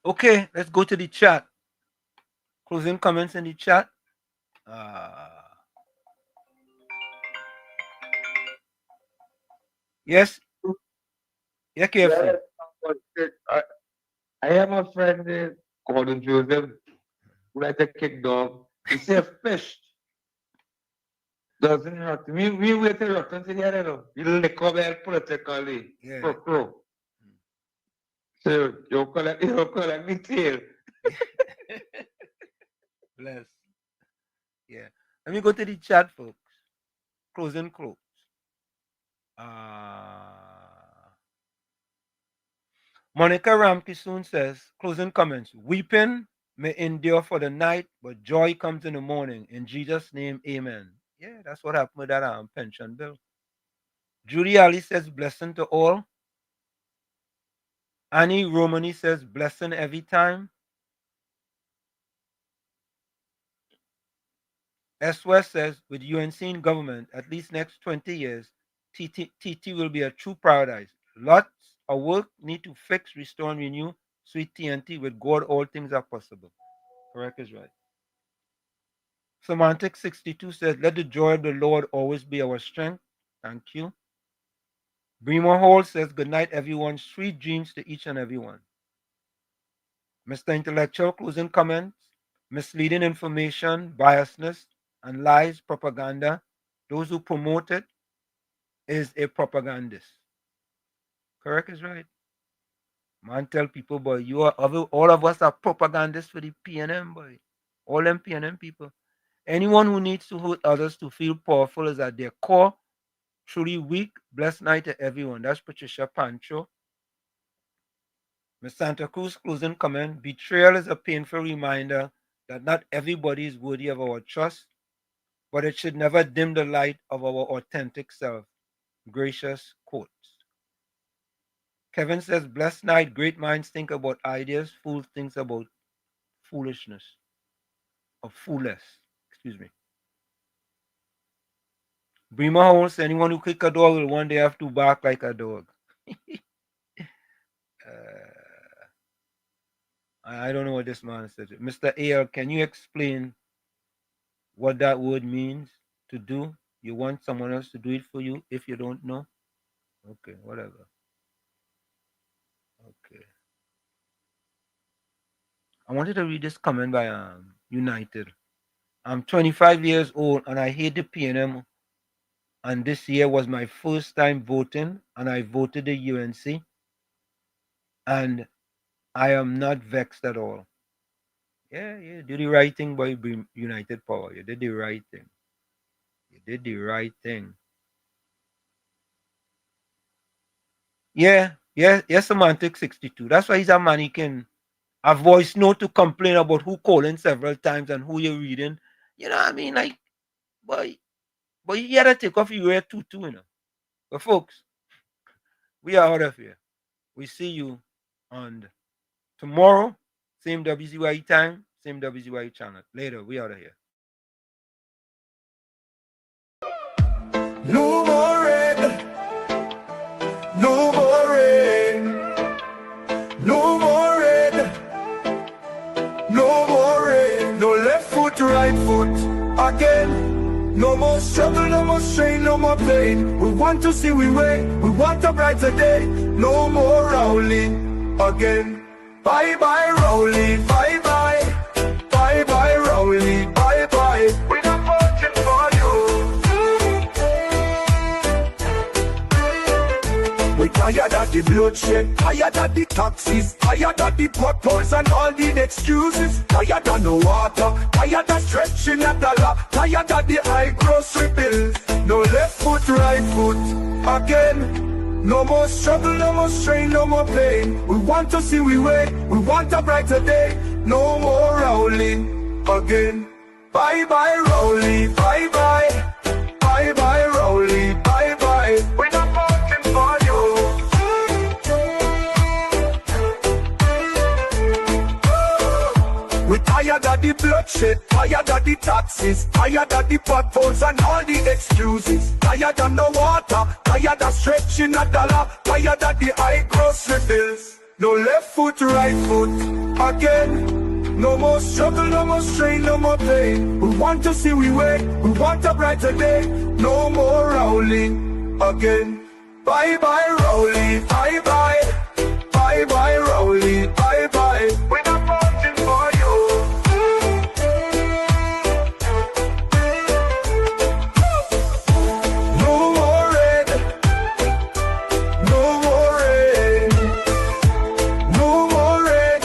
Okay, let's go to the chat. Closing comments in the chat. Yes. Yeah, KFC. I have a friend called Joseph who likes to kick dog. He said fish doesn't rot. We wait to rotten together. You lick up there politically. Yeah. So you collect me tail. Bless. Yeah. Let me go to the chat, folks. Closing quotes. Monica Ramkisoon says, closing comments. Weeping may endure for the night, but joy comes in the morning. In Jesus' name, amen. Yeah, that's what happened with that pension bill. Judy Ali says, blessing to all. Annie Romani says, blessing every time. S. West says, with UNC in government, at least next 20 years, TT will be a true paradise. Lots of work need to fix, restore, and renew. Sweet TNT, with God, all things are possible. Correct is right. Semantic 62 says, let the joy of the Lord always be our strength. Thank you. Bremer Hall says, good night, everyone. Sweet dreams to each and everyone. Mr. Intellectual, closing comments. Misleading information, biasness, and lies, propaganda. Those who promote it is a propagandist. Correct is right. Man, tell people, boy, all of us are propagandists for the PNM, boy. All them PNM people. Anyone who needs to hurt others to feel powerful is at their core, truly weak. Blessed night to everyone. That's Patricia Pancho. Ms. Santa Cruz, closing comment. Betrayal is a painful reminder that not everybody is worthy of our trust, but it should never dim the light of our authentic self. Gracious quotes. Kevin says, blessed night, great minds think about ideas, fools think about foolishness. Or foolish, excuse me. Bremer Holmes, anyone who kick a dog will one day have to bark like a dog. I don't know what this man said. Mr. A.L., can you explain what that word means to do? You want someone else to do it for you if you don't know? Okay, whatever. Okay. I wanted to read this comment by United. I'm 25 years old and I hate the PNM. And this year was my first time voting, and I voted the UNC. And I am not vexed at all. Yeah, you did the right thing by United Power. You did the right thing. You did the right thing. Yeah, Semantic 62. That's why he's a man. He can a voice note to complain about who calling several times and who you're reading. You know what I mean? Like, boy, but you gotta take off your ear too, you know. But folks, we are out of here. We see you on tomorrow, same WZYE time, same WZYE channel. Later, we out of here. No more red, no more rain, no more red, no more rain, no left foot, right foot, again. No more struggle, no more strain, no more pain. We want to see we way, we want a brighter day. No more Rowley again. Bye bye Rowley, bye bye, bye bye Rowley, bye bye. We're not voting for you. We tired of the bloodshed, tired of the taxes, tired of the potholes and all the excuses. Tired of no water, tired of stretching at the law, tired of the high grocery bills. No left foot, right foot, again. No more struggle, no more strain, no more pain. We want to see we way, we want a brighter day. No more Rowley again. Bye bye Rowley, bye bye. Bye bye Rowley, bye bye. We're not voting for you. We're tired of the bloodshed, tired of the taxes, tired of the potholes and all the excuses. Tired of no water, tired of stretching a dollar, tired of the high grocery bills. No left foot, right foot, again. No more struggle, no more strain, no more pain. We want to see we way, we want a brighter day. No more Rowling again. Bye bye Rowley, bye bye. Bye bye Rowley, bye bye. We're not voting for you. No more red, no more red, no more red,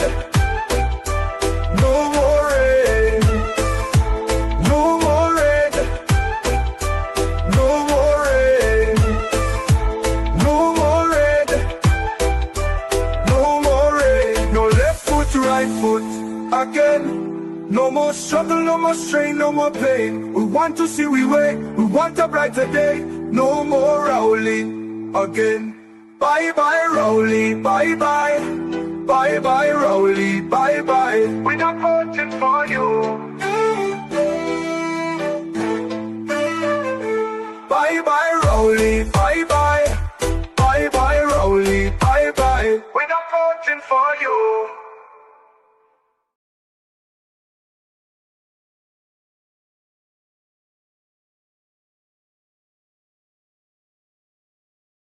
no more red, no more red, no more red, no more red, no more red, no left foot, right foot again. No more struggle, no more strain, no more pain. We want to see we way, we want a brighter day. No more Rowling again. Bye bye Rowley, bye bye. Bye bye Rowley, bye bye. We're not voting for you. Bye bye Rowley, bye bye. Bye bye Rowley, bye bye. We're not voting for you.